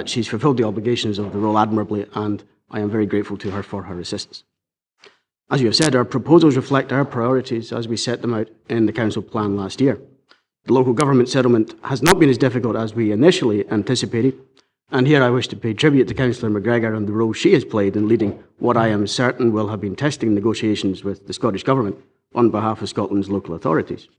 She's fulfilled the obligations of the role admirably, and I am very grateful to her for her assistance. As you have said, our proposals reflect our priorities as we set them out in the Council plan last year. The local government settlement has not been as difficult as we initially anticipated, and here I wish to pay tribute to Councillor McGregor and the role she has played in leading what I am certain will have been testing negotiations with the Scottish Government on behalf of Scotland's local authorities.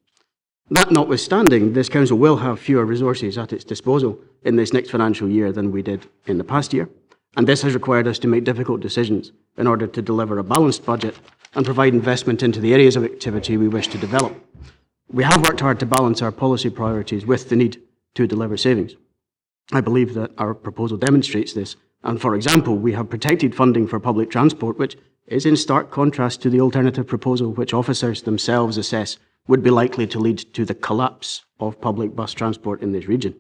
That notwithstanding, this Council will have fewer resources at its disposal in this next financial year than we did in the past year, and this has required us to make difficult decisions in order to deliver a balanced budget and provide investment into the areas of activity we wish to develop. We have worked hard to balance our policy priorities with the need to deliver savings. I believe that our proposal demonstrates this, and for example, we have protected funding for public transport, which is in stark contrast to the alternative proposal which officers themselves assess would be likely to lead to the collapse of public bus transport in this region.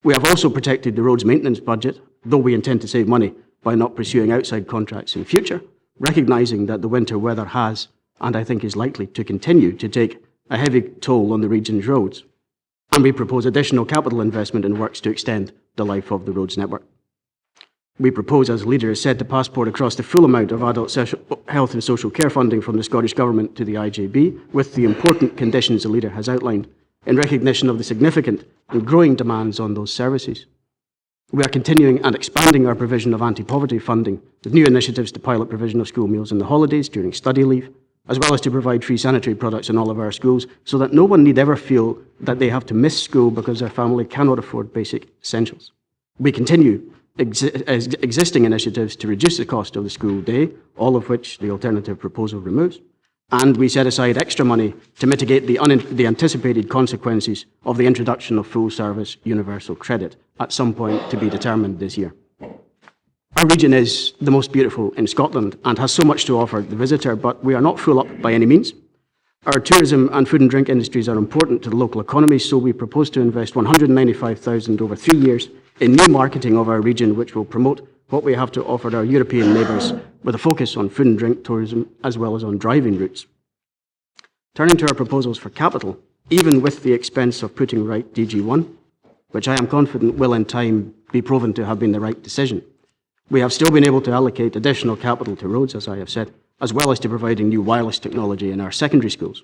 We have also protected the roads maintenance budget, though we intend to save money by not pursuing outside contracts in future, recognising that the winter weather has, and I think is likely to continue to take a heavy toll on the region's roads. And we propose additional capital investment in works to extend the life of the roads network. We propose, as Leader has said, to passport across the full amount of adult health and social care funding from the Scottish Government to the IJB, with the important conditions the Leader has outlined, in recognition of the significant and growing demands on those services. We are continuing and expanding our provision of anti-poverty funding, with new initiatives to pilot provision of school meals in the holidays during study leave, as well as to provide free sanitary products in all of our schools, so that no one need ever feel that they have to miss school because their family cannot afford basic essentials. We continue existing initiatives to reduce the cost of the school day, all of which the alternative proposal removes, and we set aside extra money to mitigate the anticipated consequences of the introduction of full-service universal credit at some point to be determined this year. Our region is the most beautiful in Scotland and has so much to offer the visitor, but we are not full up by any means. Our tourism and food and drink industries are important to the local economy, so we propose to invest $195,000 over 3 years in new marketing of our region, which will promote what we have to offer our European neighbours, with a focus on food and drink tourism as well as on driving routes. Turning to our proposals for capital, even with the expense of putting right DG1, which I am confident will in time be proven to have been the right decision, we have still been able to allocate additional capital to roads, as I have said, as well as to providing new wireless technology in our secondary schools.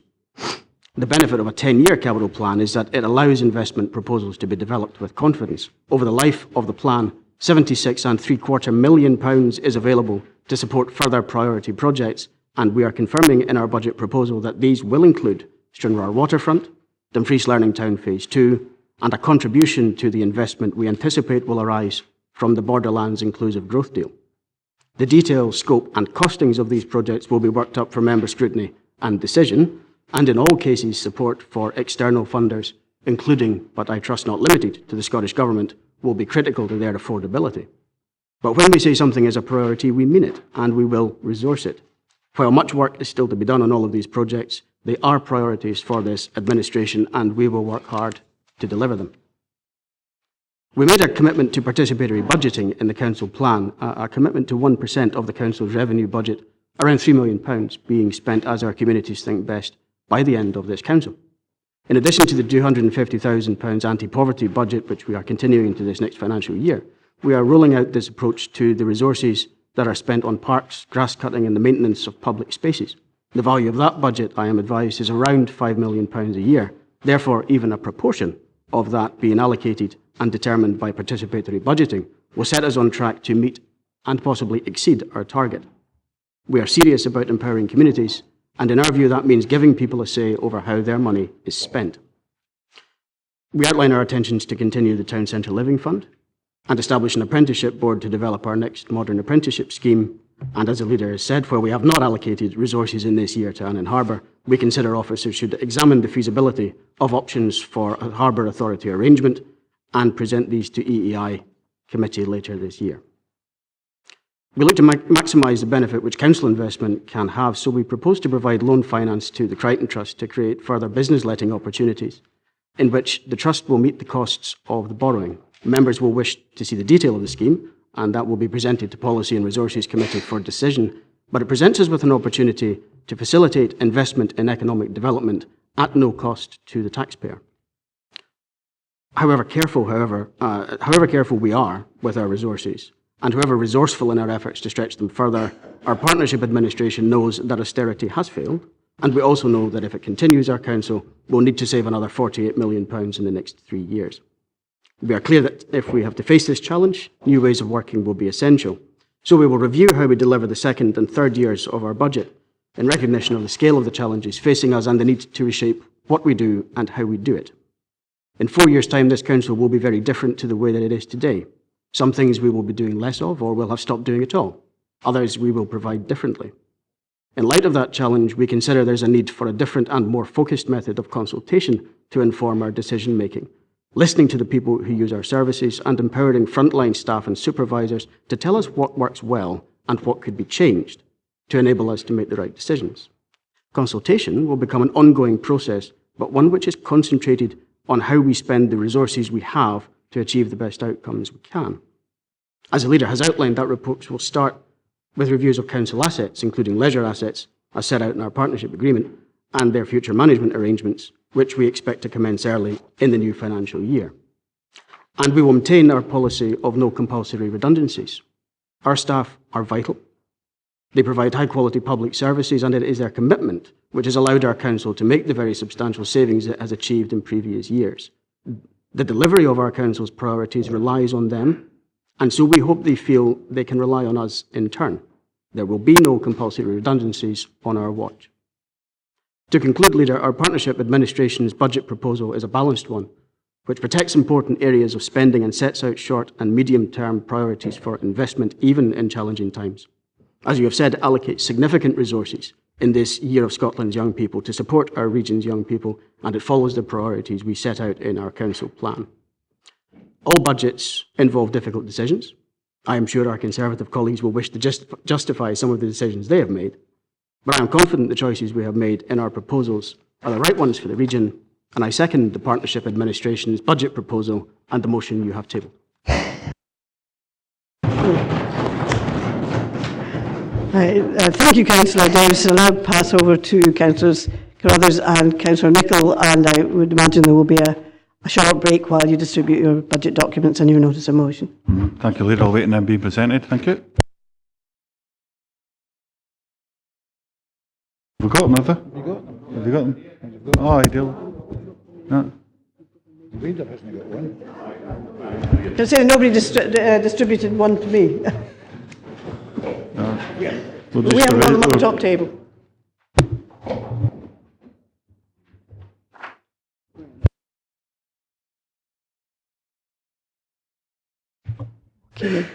The benefit of a 10-year capital plan is that it allows investment proposals to be developed with confidence. Over the life of the plan, £76.75 million is available to support further priority projects, and we are confirming in our budget proposal that these will include Stranraer Waterfront, Dumfries Learning Town Phase 2, and a contribution to the investment we anticipate will arise from the Borderlands Inclusive Growth Deal. The detail, scope and costings of these projects will be worked up for member scrutiny and decision, and in all cases support for external funders, including, but I trust not limited to, the Scottish Government, will be critical to their affordability. But when we say something is a priority, we mean it, and we will resource it. While much work is still to be done on all of these projects, they are priorities for this administration, and we will work hard to deliver them. We made a commitment to participatory budgeting in the Council plan, a commitment to 1% of the Council's revenue budget, around £3 million being spent as our communities think best by the end of this Council. In addition to the £250,000 anti-poverty budget, which we are continuing into this next financial year, we are rolling out this approach to the resources that are spent on parks, grass cutting and the maintenance of public spaces. The value of that budget, I am advised, is around £5 million a year. Therefore, even a proportion of that being allocated and determined by participatory budgeting will set us on track to meet and possibly exceed our target. We are serious about empowering communities, and in our view that means giving people a say over how their money is spent. We outline our intentions to continue the Town Centre Living Fund and establish an apprenticeship board to develop our next modern apprenticeship scheme. And as the leader has said, where we have not allocated resources in this year to Annan Harbour, we consider officers should examine the feasibility of options for a Harbour Authority arrangement and present these to EEI committee later this year. We look to maximise the benefit which council investment can have, so we propose to provide loan finance to the Crichton Trust to create further business letting opportunities, in which the Trust will meet the costs of the borrowing. Members will wish to see the detail of the scheme, and that will be presented to Policy and Resources Committee for decision, but it presents us with an opportunity to facilitate investment in economic development at no cost to the taxpayer. However careful we are with our resources, and however resourceful in our efforts to stretch them further, our partnership administration knows that austerity has failed, and we also know that if it continues, our council will need to save another £48 million in the next 3 years. We are clear that if we have to face this challenge, new ways of working will be essential. So we will review how we deliver the second and third years of our budget in recognition of the scale of the challenges facing us and the need to reshape what we do and how we do it. In 4 years' time, this council will be very different to the way that it is today. Some things we will be doing less of or will have stopped doing at all. Others we will provide differently. In light of that challenge, we consider there's a need for a different and more focused method of consultation to inform our decision-making, listening to the people who use our services and empowering frontline staff and supervisors to tell us what works well and what could be changed to enable us to make the right decisions. Consultation will become an ongoing process, but one which is concentrated on how we spend the resources we have to achieve the best outcomes we can. As the leader has outlined, that report will start with reviews of council assets, including leisure assets, as set out in our partnership agreement, and their future management arrangements, which we expect to commence early in the new financial year. And we will maintain our policy of no compulsory redundancies. Our staff are vital. They provide high-quality public services, and it is their commitment which has allowed our council to make the very substantial savings it has achieved in previous years. The delivery of our council's priorities relies on them, and so we hope they feel they can rely on us in turn. There will be no compulsory redundancies on our watch. To conclude, Leader, our partnership administration's budget proposal is a balanced one, which protects important areas of spending and sets out short and medium-term priorities for investment, even in challenging times. As you have said, it allocates significant resources in this Year of Scotland's Young People to support our region's young people, and it follows the priorities we set out in our council plan. All budgets involve difficult decisions. I am sure our Conservative colleagues will wish to justify some of the decisions they have made, but I am confident the choices we have made in our proposals are the right ones for the region, and I second the Partnership Administration's budget proposal and the motion you have tabled. Thank you, Councillor Davis. I'll now pass over to Councillors Carruthers and Councillor Nicholl, and I would imagine there will be a short break while you distribute your budget documents and your notice of motion. Thank you, Leader. I'll wait and then be presented. Thank you. Have we got them, have they? Have you got them? Oh, ideal. No. The leader hasn't got one. Just say nobody distributed one to me. We have one on the top table. Okay.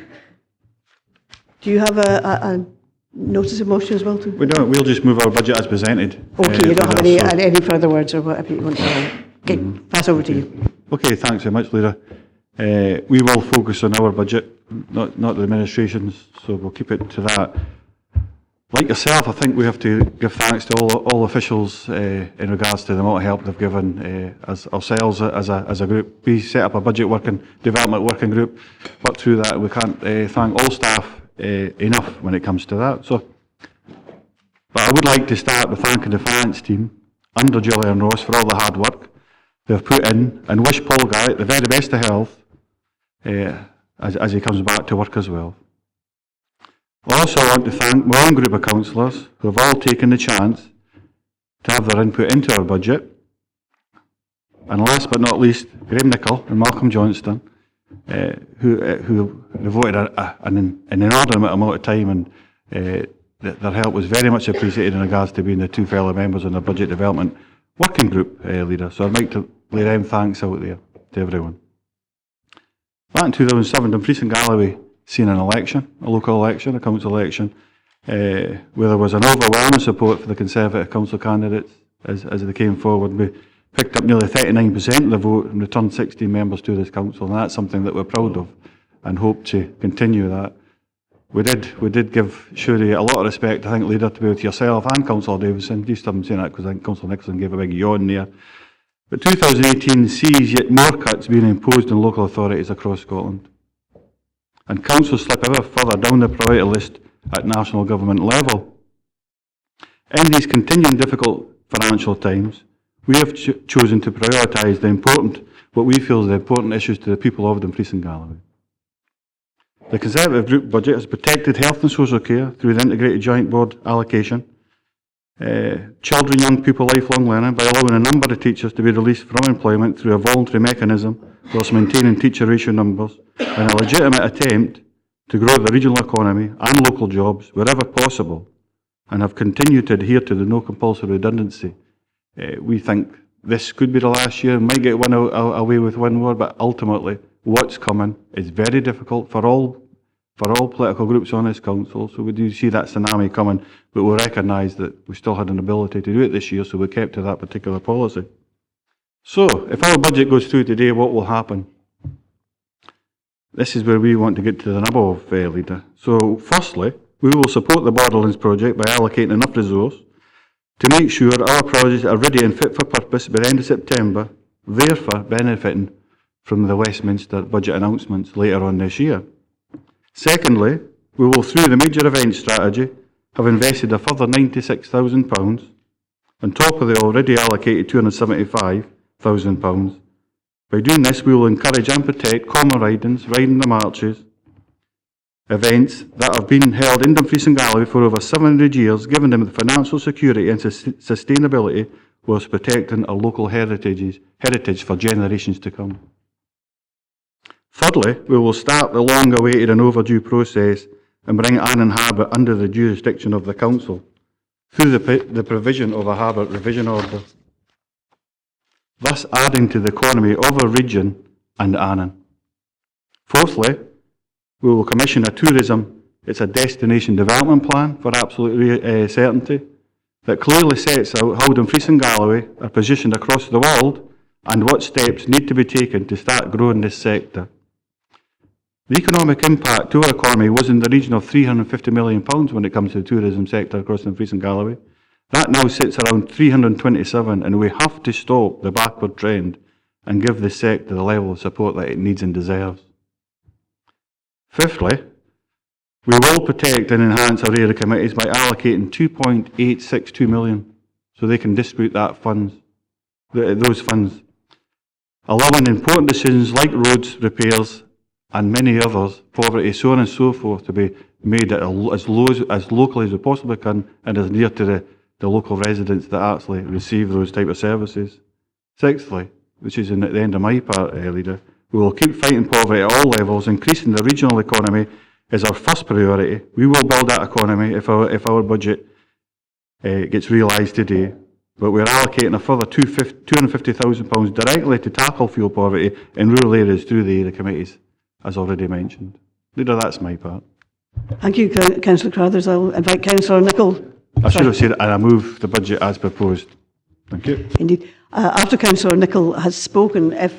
Do you have a notice of motion as well? We don't. We'll just move our budget as presented. Okay, you don't have any further words or whatever you want to pass over to you. Okay, thanks very much, Leader. We will focus on our budget, not the administration's, so we'll keep it to that. Like yourself, I think we have to give thanks to all officials in regards to the amount of help they've given as ourselves as a group. We set up a budget development working group, worked through that. We can't thank all staff enough when it comes to that. So, but I would like to start with thanking the finance team under Julian Ross for all the hard work they've put in, and wish Paul Garrett the very best of health as he comes back to work as well. I also want to thank my own group of councillors who have all taken the chance to have their input into our budget. And last but not least, Graham Nicholl and Malcolm Johnston, who devoted an inordinate amount of time, and their help was very much appreciated in regards to being the two fellow members on the budget development working group leader. So I'd like to lay down thanks out there to everyone. Back in 2007, Dumfries and Galloway seen an election, a local election, a council election, where there was an overwhelming support for the Conservative council candidates as they came forward. We picked up nearly 39% of the vote and returned 16 members to this council, and that's something that we're proud of and hope to continue that. We did give Shuri a lot of respect, I think, Leader, to be with yourself and Councillor Davison. Just haven't seen that because I think Councillor Nicholson gave a big yawn there. But 2018 sees yet more cuts being imposed on local authorities across Scotland. And councils slip ever further down the priority list at national government level. In these continuing difficult financial times, we have chosen to prioritise what we feel is the important issues to the people of Dumfries and Galloway. The Conservative Group budget has protected health and social care through the integrated joint board allocation, children, young people, lifelong learning by allowing a number of teachers to be released from employment through a voluntary mechanism whilst maintaining teacher ratio numbers, and a legitimate attempt to grow the regional economy and local jobs wherever possible, and have continued to adhere to the no compulsory redundancy. We think this could be the last year, might get one away with one more, but ultimately what's coming is very difficult for all political groups on this council. So we do see that tsunami coming, but we recognise that we still had an ability to do it this year, so we kept to that particular policy. So, if our budget goes through today, what will happen? This is where we want to get to the nub of, Leader. So, firstly, we will support the Borderlands project by allocating enough resource to make sure our projects are ready and fit for purpose by the end of September, therefore benefiting from the Westminster budget announcements later on this year. Secondly, we will, through the major event strategy, have invested a further £96,000 on top of the already allocated £275,000. By doing this, we will encourage and protect common ridings, riding the marches, events that have been held in Dumfries and Galloway for over 700 years, giving them the financial security and sustainability whilst protecting our local heritage for generations to come. Thirdly, we will start the long-awaited and overdue process and bring Annan Harbour under the jurisdiction of the Council through the provision of a Harbour Revision Order, thus adding to the economy of our region and Annan. Fourthly, we will commission a destination development plan for absolute certainty that clearly sets out how Dumfries and Galloway are positioned across the world and what steps need to be taken to start growing this sector. The economic impact to our economy was in the region of £350 million when it comes to the tourism sector across Dumfries and Galloway. That now sits around 327, and we have to stop the backward trend and give this sector the level of support that it needs and deserves. Fifthly, we will protect and enhance our area committees by allocating £2.862 million so they can distribute those funds, allowing important decisions like roads, repairs, and many others, poverty, so on and so forth, to be made as locally as we possibly can and as near to the local residents that actually receive those type of services. Sixthly, which is at the end of my part, Leader, we will keep fighting poverty at all levels. Increasing the regional economy is our first priority. We will build that economy if our budget gets realised today. But we're allocating a further £250,000 directly to tackle fuel poverty in rural areas through the area committees, as already mentioned. Leader, that's my part. Thank you, Councillor Carruthers. I'll invite Councillor Nicholl. I should have said, and I move the budget as proposed. Thank you. Indeed. After Councillor Nicholl has spoken, if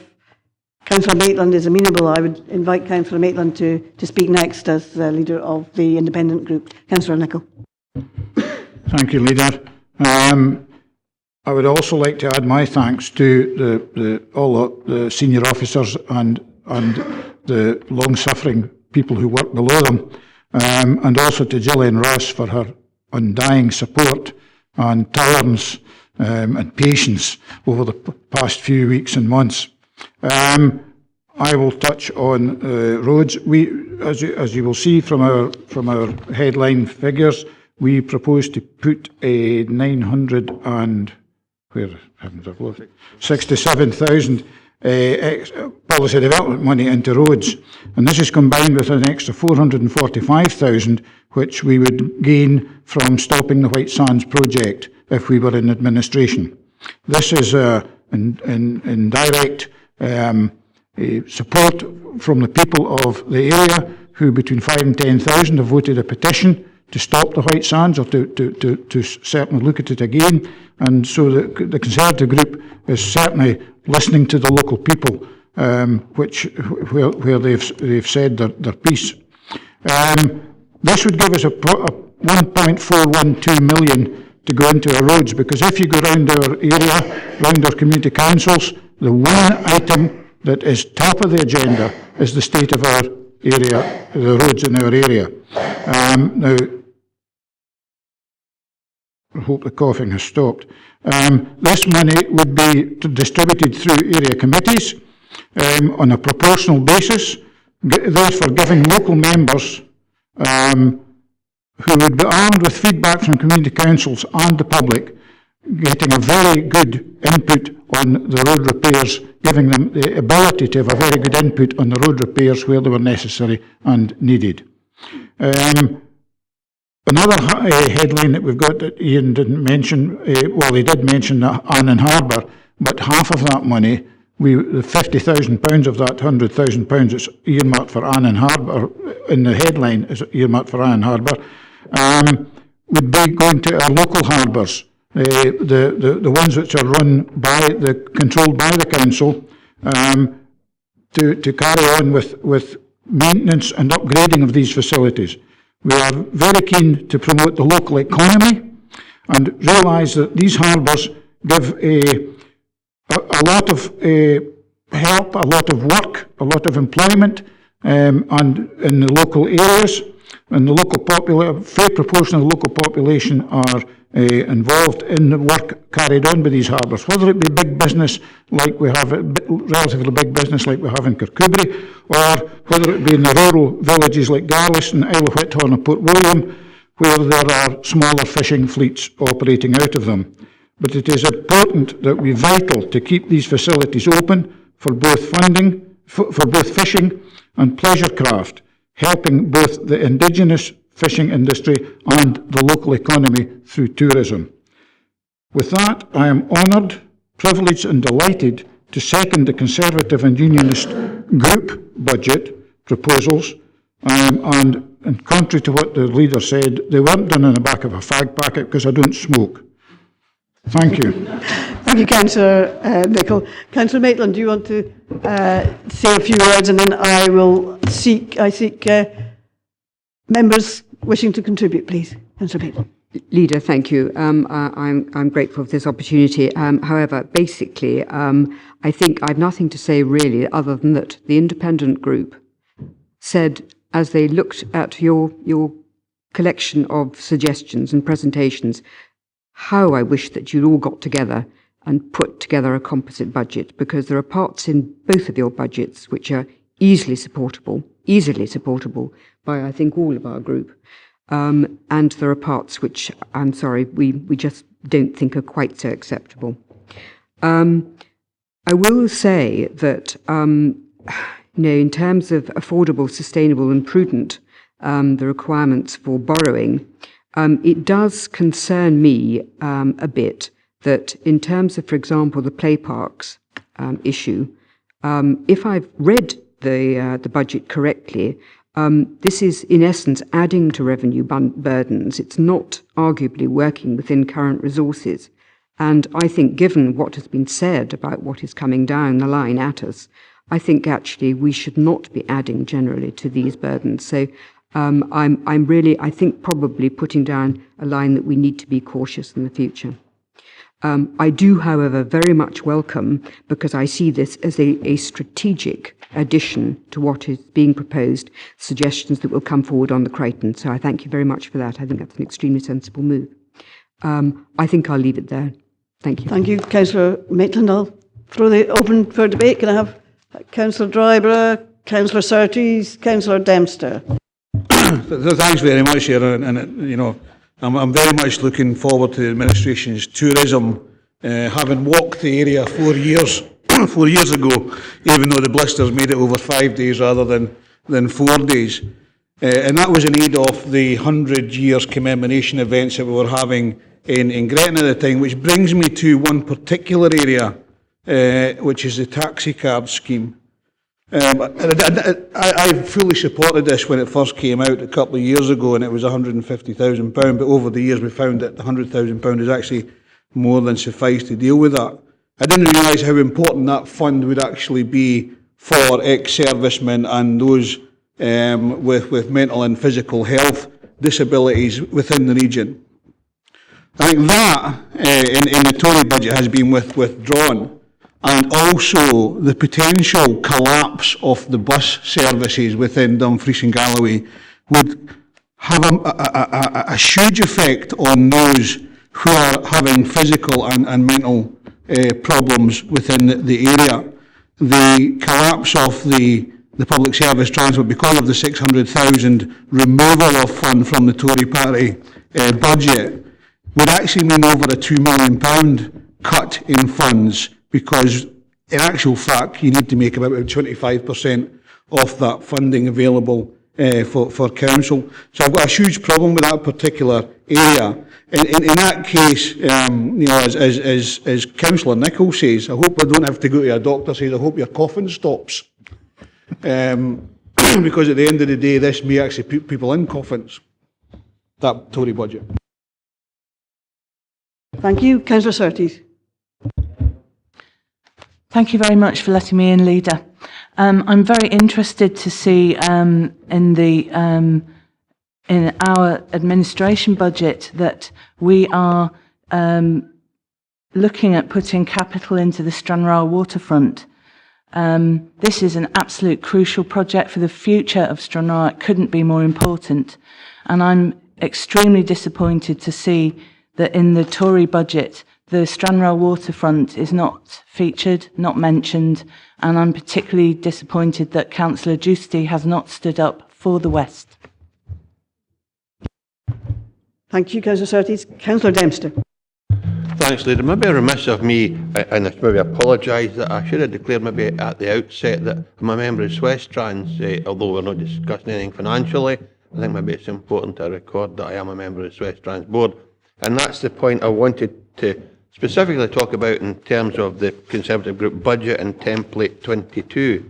Councillor Maitland is amenable, I would invite Councillor Maitland to speak next as the leader of the independent group. Councillor Nicholl. Thank you, Leader. I would also like to add my thanks to all the senior officers and the long-suffering people who work below them, and also to Gillian Ross for her undying support and tolerance and patience over the past few weeks and months. I will touch on roads. As you will see from our headline figures, we propose to put a 967,000 policy development money into roads, and this is combined with an extra 445,000 which we would gain from stopping the White Sands project if we were in administration. This is in direct support from the people of the area who between 5,000 and 10,000 have voted a petition to stop the White Sands, or to certainly look at it again. And so the Conservative group is certainly listening to the local people, where they've said their piece. This would give us a 1.412 million to go into our roads, because if you go round our area, round our community councils, the one item that is top of the agenda is the state of our area, the roads in our area. Now, I hope the coughing has stopped. This money would be distributed through area committees on a proportional basis, therefore giving local members who would be armed with feedback from community councils and the public, getting a very good input on the road repairs, giving them the ability to have a very good input on the road repairs where they were necessary and needed. Another headline that we've got that Ian didn't mention, well, he did mention Annan Harbour, but half of that money, the £50,000 of that £100,000 that's earmarked for Annan Harbour, in the headline is earmarked for Annan Harbour, would be going to our local harbours, the ones which are controlled by the council, to carry on with maintenance and upgrading of these facilities. We are very keen to promote the local economy and realise that these harbours give a lot of help, a lot of work, a lot of employment, and in the local areas, and the local fair proportion of the local population are involved in the work carried on by these harbours, whether it be big business like we have, relatively big business like we have in Kirkcudbright, or whether it be in the rural villages like Garliston, Isle of Whithorn and Port William, where there are smaller fishing fleets operating out of them. But it is important that we're vital to keep these facilities open for both funding, for both fishing and pleasure craft, helping both the indigenous fishing industry and the local economy through tourism. With that, I am honoured, privileged and delighted to second the Conservative and Unionist group budget proposals, and contrary to what the leader said, they weren't done in the back of a fag packet because I don't smoke. Thank you. Thank you, Councillor Nicholl. Councillor Maitland, do you want to say a few words, and then I seek members wishing to contribute, please. Councillor Maitland. Leader, thank you. I'm grateful for this opportunity. However, basically, I think I've nothing to say really other than that the independent group said, as they looked at your collection of suggestions and presentations, how I wish that you'd all got together and put together a composite budget, because there are parts in both of your budgets which are easily supportable by, I think, all of our group. And there are parts which, I'm sorry, we just don't think are quite so acceptable. I will say that, in terms of affordable, sustainable and prudent, the requirements for borrowing, it does concern me a bit that in terms of, for example, the play parks issue, if I've read the budget correctly, This is, in essence, adding to revenue burdens. It's not arguably working within current resources. And I think, given what has been said about what is coming down the line at us, I think actually we should not be adding generally to these burdens. So I'm really, I think, probably putting down a line that we need to be cautious in the future. I do, however, very much welcome, because I see this as a strategic addition to what is being proposed, suggestions that will come forward on the Crichton. So I thank you very much for that. I think that's an extremely sensible move. I think I'll leave it there. Thank you. Thank you, Councillor Maitland. I'll throw the open for debate. Can I have Councillor Dryborough, Councillor Surtees, Councillor Dempster? Thanks very much, Chair. And you know, I'm very much looking forward to the administration's tourism. Having walked the area 4 years, 4 years ago, even though the blisters made it over 5 days rather than 4 days. And that was in aid of the 100 years commemoration events that we were having in Gretna at the time, which brings me to one particular area, which is the taxi card scheme. I fully supported this when it first came out a couple of years ago, and it was £150,000, but over the years we found that £100,000 is actually more than suffice to deal with that. I didn't realise how important that fund would actually be for ex-servicemen and those with mental and physical health disabilities within the region. I think that in the Tory budget has been withdrawn, and also the potential collapse of the bus services within Dumfries and Galloway would have a huge effect on those who are having physical and mental problems within the area. The collapse of the public service transport, because of the 600,000 removal of fund from the Tory party budget, would actually mean over a £2 million cut in funds, because in actual fact you need to make about 25% of that funding available for council. So I've got a huge problem with that particular area. In that case, you know, as Councillor Nicholl says, I hope I don't have to go to a doctor, says I hope your coughing stops. Because at the end of the day, this may actually put people in coffins, that Tory budget. Thank you. Councillor Surtees. Thank you very much for letting me in, Leader. I'm very interested to see in our administration budget that we are looking at putting capital into the Stranraer waterfront. This is an absolute crucial project for the future of Stranraer. It couldn't be more important. And I'm extremely disappointed to see that in the Tory budget, the Stranraer waterfront is not featured, not mentioned, and I'm particularly disappointed that Councillor Giusti has not stood up for the West. Thank you, Councillor Surtees. Councillor Dempster. Thanks, Leader. Maybe remiss of me, and I maybe apologise that I should have declared maybe at the outset that I'm a member of Swestrans, although we're not discussing anything financially. I think maybe it's important to record that I am a member of the Swestrans board. And that's the point I wanted to specifically talk about in terms of the Conservative Group budget and template 22.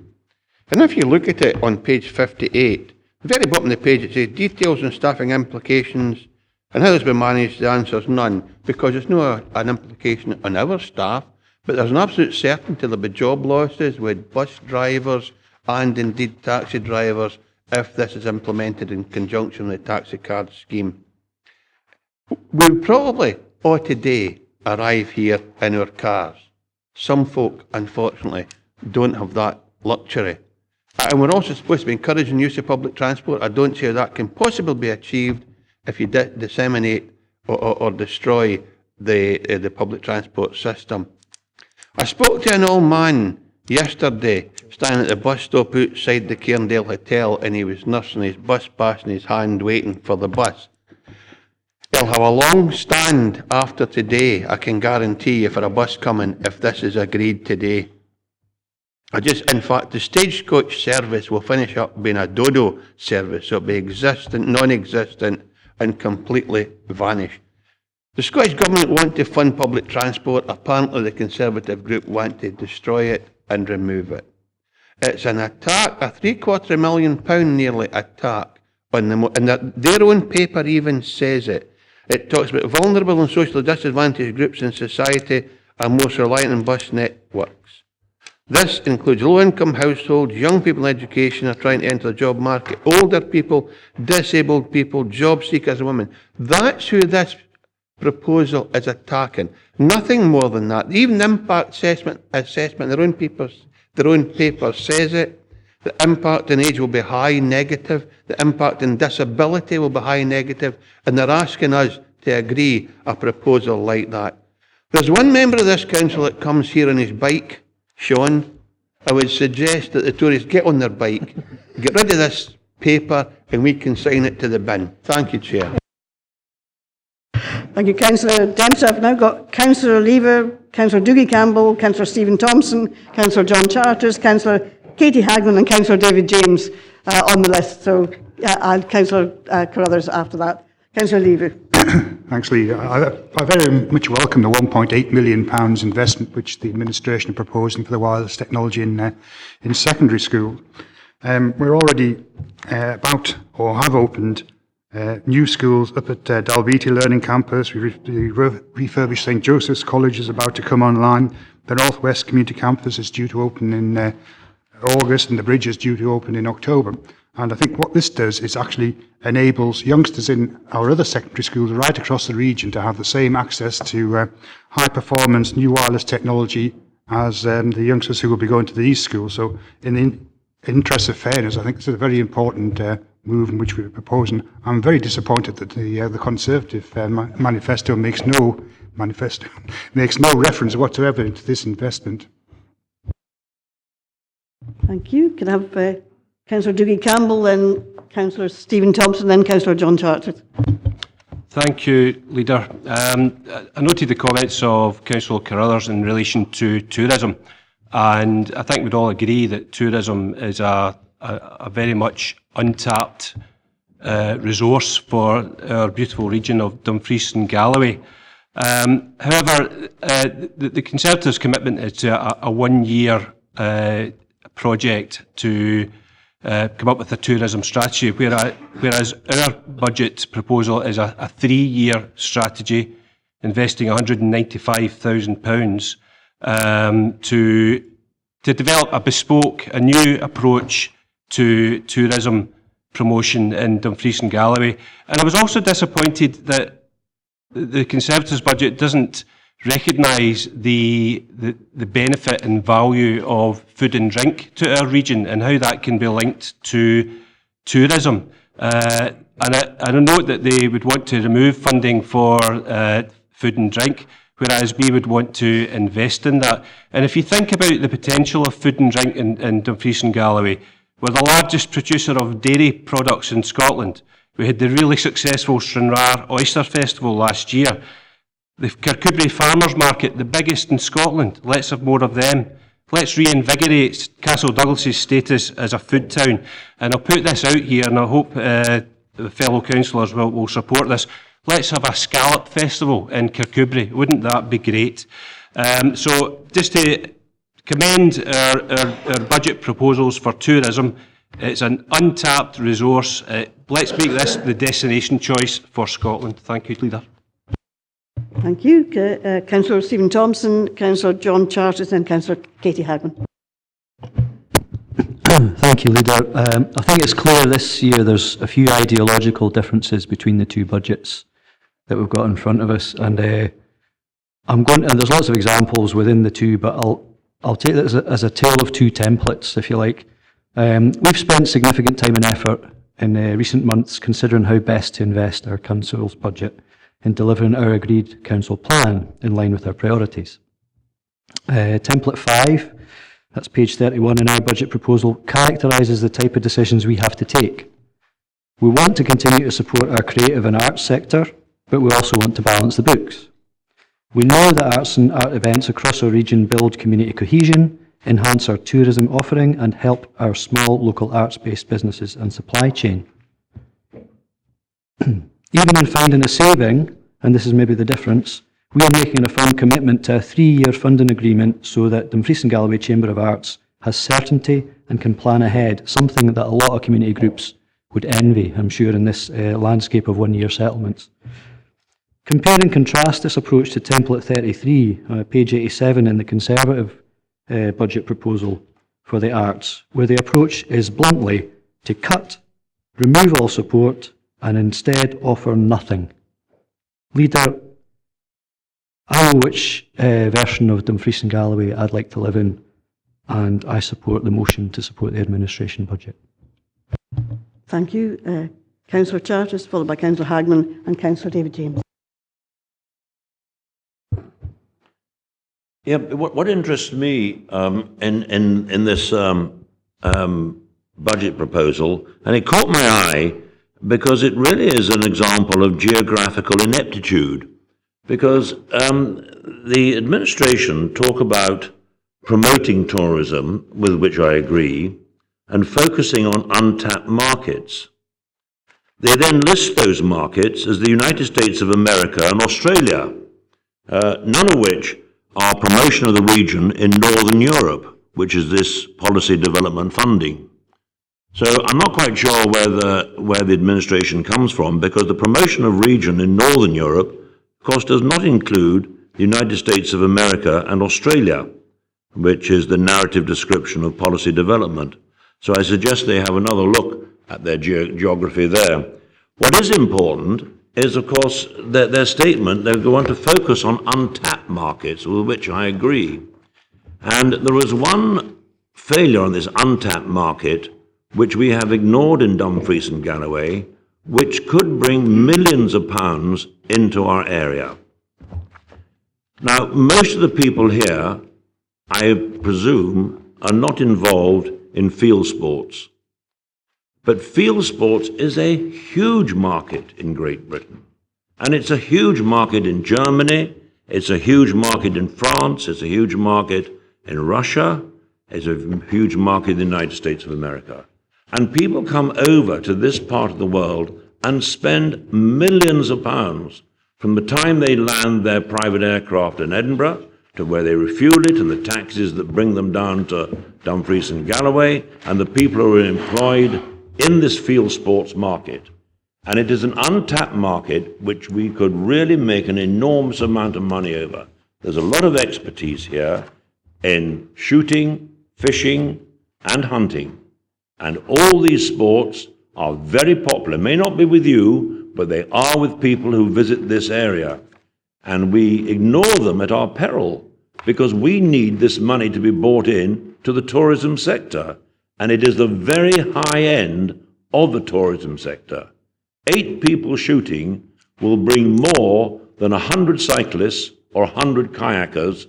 And if you look at it on page 58, the very bottom of the page it says details and staffing implications, and how it's been managed. The answer is none, because it's not an implication on our staff, but there's an absolute certainty there'll be job losses with bus drivers and indeed taxi drivers if this is implemented in conjunction with the taxi card scheme. We probably ought today arrive here in our cars. Some folk, unfortunately, don't have that luxury. And we're also supposed to be encouraging use of public transport. I don't see how that can possibly be achieved if you disseminate or destroy the public transport system. I spoke to an old man yesterday standing at the bus stop outside the Cairndale Hotel, and he was nursing his bus pass in his hand waiting for the bus. He'll have a long stand after today, I can guarantee you, for a bus coming if this is agreed today. In fact, the stagecoach service will finish up being a dodo service, so it'll be existent, non-existent, and completely vanish. The Scottish Government want to fund public transport. Apparently the Conservative Group want to destroy it and remove it. It's an attack, a £750,000 nearly attack on them, and their own paper even says it. It talks about vulnerable and socially disadvantaged groups in society are most reliant on bus networks. This includes low-income households, young people in education are trying to enter the job market, older people, disabled people, job seekers and women. That's who this proposal is attacking. Nothing more than that. Even the impact assessment, their own paper says it. The impact on age will be high negative. The impact on disability will be high negative. And they're asking us to agree a proposal like that. There's one member of this council that comes here on his bike, Sean. I would suggest that the Tories get on their bike, get rid of this paper, and we can sign it to the bin. Thank you, Chair. Thank you, Councillor Dempsey. I've now got Councillor Lever, Councillor Dougie Campbell, Councillor Stephen Thompson, Councillor John Charters, Councillor Katie Hagman and Councillor David James on the list. So and Councillor Carruthers after that. Councillor Lever. Thanks, Leader. I very much welcome the £1.8 million investment which the administration are proposing for the wireless technology in secondary school. We're already about or have opened new schools up at Dalbeattie Learning Campus. The refurbished St Joseph's College is about to come online. The North West Community Campus is due to open in August, and the bridge is due to open in October. And I think what this does is actually enables youngsters in our other secondary schools right across the region to have the same access to high performance new wireless technology as the youngsters who will be going to these schools. So in the interest of fairness, I think this is a very important move in which we're proposing. I'm very disappointed that the Conservative manifesto makes no reference whatsoever to this investment. Thank you. Can I have Councillor Dougie Campbell, then Councillor Stephen Thompson, then Councillor John Charters. Thank you, Leader. I noted the comments of Councillor Carruthers in relation to tourism, and I think we'd all agree that tourism is a very much untapped resource for our beautiful region of Dumfries and Galloway. However, the Conservatives' commitment is to a one-year project to come up with a tourism strategy, whereas our budget proposal is a 3-year strategy, investing £195,000 to develop a bespoke, a new approach to tourism promotion in Dumfries and Galloway. And I was also disappointed that the Conservatives' budget doesn't recognise the benefit and value of food and drink to our region and how that can be linked to tourism. And I note that they would want to remove funding for food and drink, whereas we would want to invest in that. And if you think about the potential of food and drink in Dumfries and Galloway, we're the largest producer of dairy products in Scotland. We had the really successful Stranraer Oyster Festival last year. The Kirkcudbright Farmers Market, the biggest in Scotland. Let's have more of them. Let's reinvigorate Castle Douglas's status as a food town. And I'll put this out here, and I hope the fellow councillors will support this. Let's have a scallop festival in Kirkcudbright. Wouldn't that be great? So just to commend our budget proposals for tourism. It's an untapped resource. Let's make this the destination choice for Scotland. Thank you, Leader. Thank you. Councillor Stephen Thompson, Councillor John Charters and Councillor Katie Hagman. Thank you, Leader. I think it's clear this year there's a few ideological differences between the two budgets that we've got in front of us, and there's lots of examples within the two, but I'll take this as a tale of two templates, if you like. We've spent significant time and effort in recent months considering how best to invest our council's budget in delivering our agreed council plan in line with our priorities. Template 5, that's page 31 in our budget proposal, characterises the type of decisions we have to take. We want to continue to support our creative and arts sector, but we also want to balance the books. We know that arts and art events across our region build community cohesion, enhance our tourism offering and help our small local arts-based businesses and supply chain. Even in finding a saving, and this is maybe the difference, we are making a firm commitment to a 3-year funding agreement so that Dumfries and Galloway Chamber of Arts has certainty and can plan ahead, something that a lot of community groups would envy, I'm sure, in this landscape of one-year settlements. Compare and contrast this approach to template 33, page 87 in the Conservative budget proposal for the arts, where the approach is bluntly to cut, remove all support, and instead offer nothing. Leader, I know which version of Dumfries and Galloway I'd like to live in, and I support the motion to support the administration budget. Thank you. Councillor Charters, followed by Councillor Hagman and Councillor David James. Yeah, what interests me in this budget proposal, and it caught my eye because it really is an example of geographical ineptitude, because the administration talk about promoting tourism, with which I agree, and focusing on untapped markets. They then list those markets as the United States of America and Australia, none of which are promotion of the region in Northern Europe, which is this policy development funding. So I'm not quite sure where the administration comes from, because the promotion of region in Northern Europe, of course, does not include the United States of America and Australia, which is the narrative description of policy development. So I suggest they have another look at their geography there. What is important is, of course, their statement. They go on to focus on untapped markets, with which I agree. And there is one failure on this untapped market, which we have ignored in Dumfries and Galloway, which could bring millions of pounds into our area. Now, most of the people here, I presume, are not involved in field sports. But field sports is a huge market in Great Britain. And it's a huge market in Germany, it's a huge market in France, it's a huge market in Russia, it's a huge market in the United States of America. And people come over to this part of the world and spend millions of pounds from the time they land their private aircraft in Edinburgh to where they refuel it and the taxis that bring them down to Dumfries and Galloway, and the people who are employed in this field sports market. And it is an untapped market which we could really make an enormous amount of money over. There's a lot of expertise here in shooting, fishing, and hunting. And all these sports are very popular. May not be with you, but they are with people who visit this area. And we ignore them at our peril, because we need this money to be brought in to the tourism sector. And it is the very high end of the tourism sector. 8 people shooting will bring more than 100 cyclists or 100 kayakers,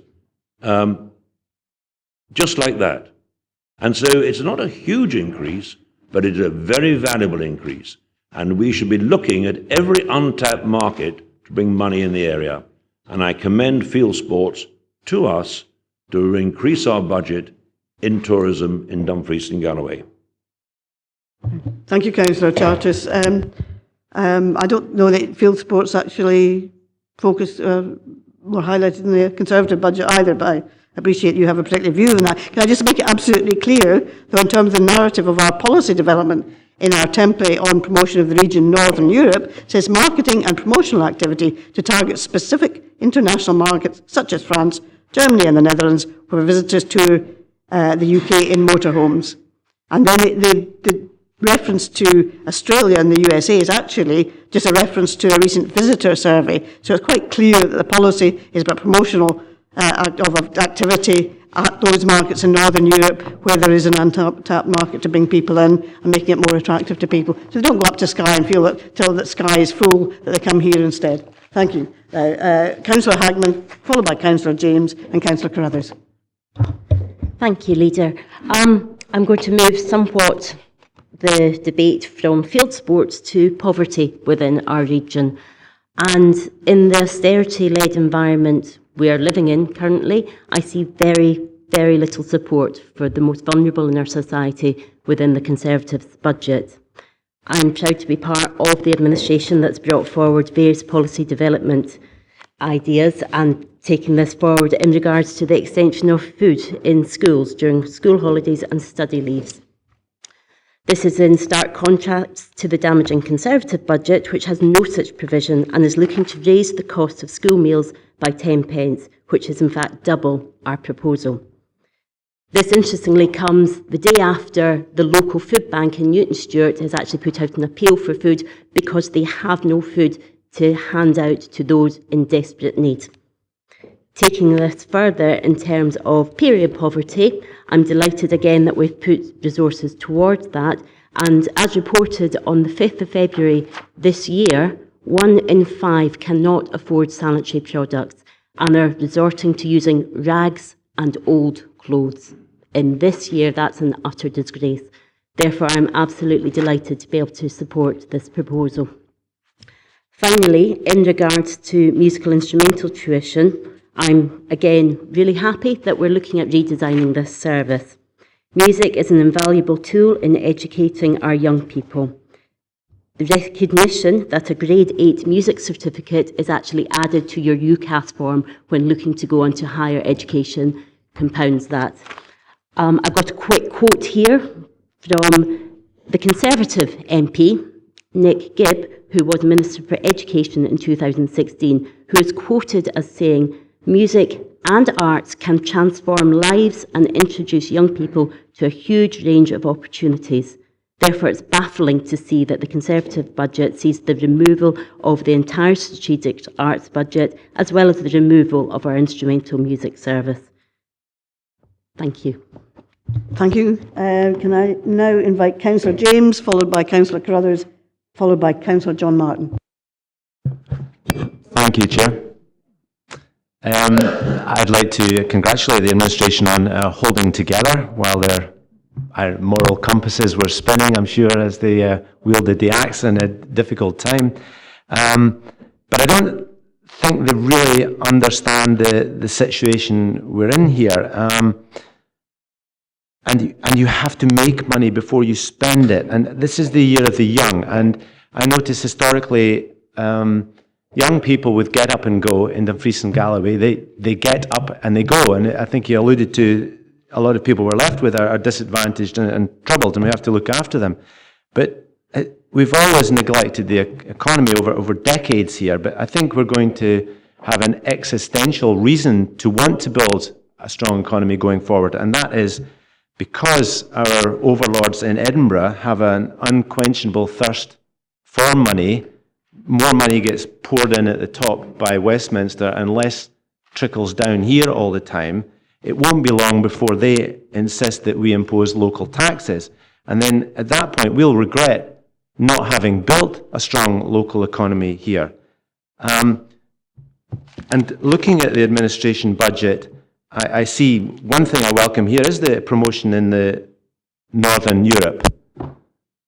just like that. And so it's not a huge increase, but it's a very valuable increase. And we should be looking at every untapped market to bring money in the area. And I commend field sports to us to increase our budget in tourism in Dumfries and Galloway. Thank you, Councillor Charters. I don't know that field sports actually focused were highlighted in the Conservative budget either, but I appreciate you have a particular view on that. Can I just make it absolutely clear that in terms of the narrative of our policy development in our template on promotion of the region Northern Europe, it says marketing and promotional activity to target specific international markets such as France, Germany and the Netherlands, where visitors tour the UK in motorhomes. And then the reference to Australia and the USA is actually just a reference to a recent visitor survey. So it's quite clear that the policy is about promotional of activity at those markets in Northern Europe where there is an untapped market to bring people in and making it more attractive to people. So they don't go up to Skye and feel that till that Skye is full that they come here instead. Thank you. Councillor Hagman, followed by Councillor James and Councillor Carruthers. Thank you, Leader. I'm going to move somewhat the debate from field sports to poverty within our region. And in the austerity-led environment we are living in currently, I see very, very little support for the most vulnerable in our society within the Conservatives' budget. I'm proud to be part of the administration that's brought forward various policy development ideas and taking this forward in regards to the extension of food in schools during school holidays and study leaves. This is in stark contrast to the damaging Conservative budget, which has no such provision and is looking to raise the cost of school meals by 10 pence, which is in fact double our proposal. This interestingly comes the day after the local food bank in Newton Stewart has actually put out an appeal for food because they have no food to hand out to those in desperate need. Taking this further in terms of period poverty, I'm delighted again that we've put resources towards that, and as reported on the 5th of February this year, 1 in 5 cannot afford sanitary products and are resorting to using rags and old clothes. In this year, that's an utter disgrace. Therefore, I'm absolutely delighted to be able to support this proposal. Finally, in regards to musical instrumental tuition, I'm again really happy that we're looking at redesigning this service. Music is an invaluable tool in educating our young people. The recognition that a grade 8 music certificate is actually added to your UCAS form when looking to go on to higher education compounds that. I've got a quick quote here from the Conservative MP, Nick Gibb, who was Minister for Education in 2016, who is quoted as saying, "Music and arts can transform lives and introduce young people to a huge range of opportunities. Therefore, it's baffling to see that the Conservative budget sees the removal of the entire strategic arts budget, as well as the removal of our instrumental music service." Thank you. Thank you. Can I now invite Councillor James, followed by Councillor Carruthers, followed by Councillor John Martin. Thank you, Chair. I'd like to congratulate the administration on holding together while their moral compasses were spinning, I'm sure, as they wielded the axe in a difficult time. But I don't think they really understand the situation we're in here. And you have to make money before you spend it. And this is the year of the young. And I notice historically, young people would get up and go in Dumfries and Galloway. They get up and they go. And I think you alluded to a lot of people we're left with are disadvantaged and troubled, and we have to look after them. But we've always neglected the economy over decades here. But I think we're going to have an existential reason to want to build a strong economy going forward. And that is because our overlords in Edinburgh have an unquenchable thirst for money. More money gets poured in at the top by Westminster and less trickles down here all the time. It won't be long before they insist that we impose local taxes. And then at that point, we'll regret not having built a strong local economy here. And looking at the administration budget, I see one thing I welcome here is the promotion in the Northern Europe.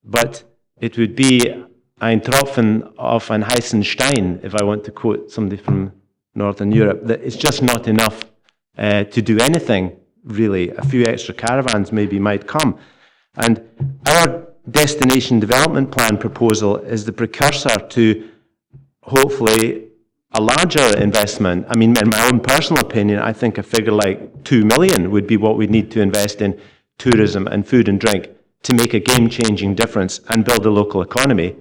But it would be ein Tropfen auf einen heißen Stein, if I want to quote somebody from Northern Europe, that it's just not enough to do anything, really. A few extra caravans maybe might come. And our Destination Development Plan proposal is the precursor to hopefully a larger investment. I mean, in my own personal opinion, I think a figure like 2 million would be what we need to invest in tourism and food and drink to make a game-changing difference and build a local economy.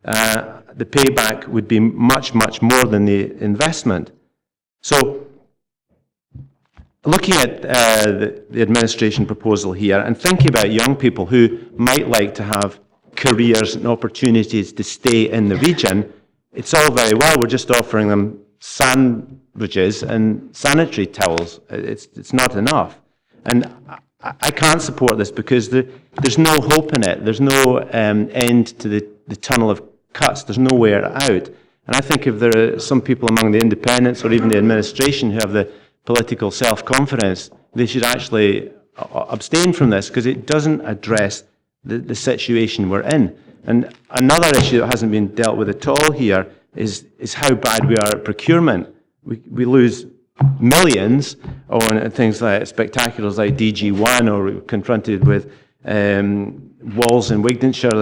The payback would be much, much more than the investment. So, looking at the administration proposal here and thinking about young people who might like to have careers and opportunities to stay in the region, it's all very well, we're just offering them sandwiches and sanitary towels. It's not enough. And I can't support this because there's no hope in it. There's no end to the tunnel of cuts. There's nowhere out. And I think if there are some people among the independents or even the administration who have the political self-confidence, they should actually abstain from this because it doesn't address the situation we're in. And another issue that hasn't been dealt with at all here is how bad we are at procurement. We lose millions on things like spectaculars like DG1, or we're confronted with walls in Wigtonshire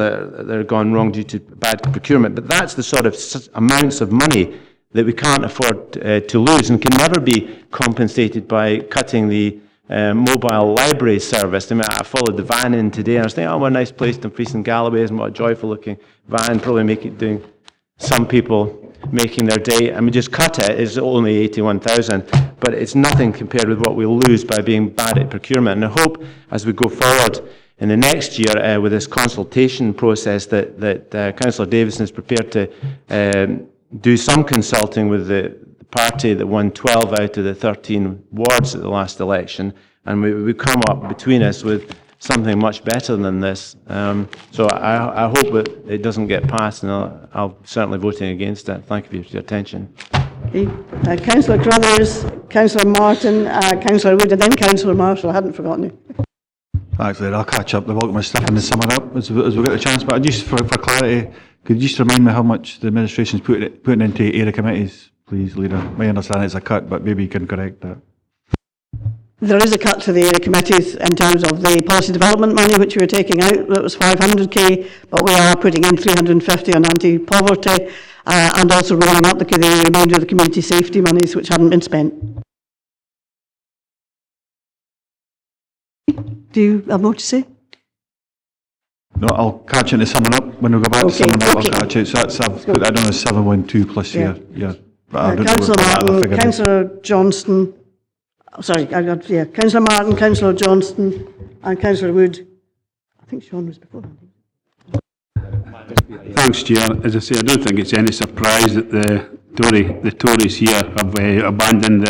that are gone wrong due to bad procurement. But that's the sort of amounts of money that we can't afford to lose and can never be compensated by cutting the mobile library service. I mean, I followed the van in today and I was thinking, oh, what a nice place, Dumfries and Galloway, isn't what a joyful looking van, probably doing some people making their day. I mean, just cut it is only 81,000, but it's nothing compared with what we'll lose by being bad at procurement. And I hope as we go forward in the next year with this consultation process that Councillor Davison is prepared to do some consulting with the party that won 12 out of the 13 wards at the last election, and we come up between us with something much better than this. So I hope that it doesn't get passed, and I'll certainly voting against it. Thank you for your attention. Okay. Councillor Crothers, Councillor Martin, Councillor Wood, and then Councillor Marshall. I hadn't forgotten you. Actually, I'll catch up the bulk of my stuff and then sum it up as we get the chance. But just for clarity, could you just remind me how much the administration's putting into area committees, please, Leader? My understanding it's a cut, but maybe you can correct that. There is a cut to the area committees in terms of the policy development money, which we were taking out. That was 500k, but we are putting in 350 on anti-poverty, and also rolling up the remainder of the community safety monies, which hadn't been spent. Do you have more to say? No, I'll catch it in the summing up. When we go back to summing up, I'll catch it. So that's, I've put that on as 712 plus Yeah. yeah. But I don't know Councillor what that Martin, figure is. Councillor Johnston, sorry, Councillor Martin, Councillor Johnston, and Councillor Wood. I think Sean was before. Thanks, Chair. As I say, I don't think it's any surprise that the Tories here have abandoned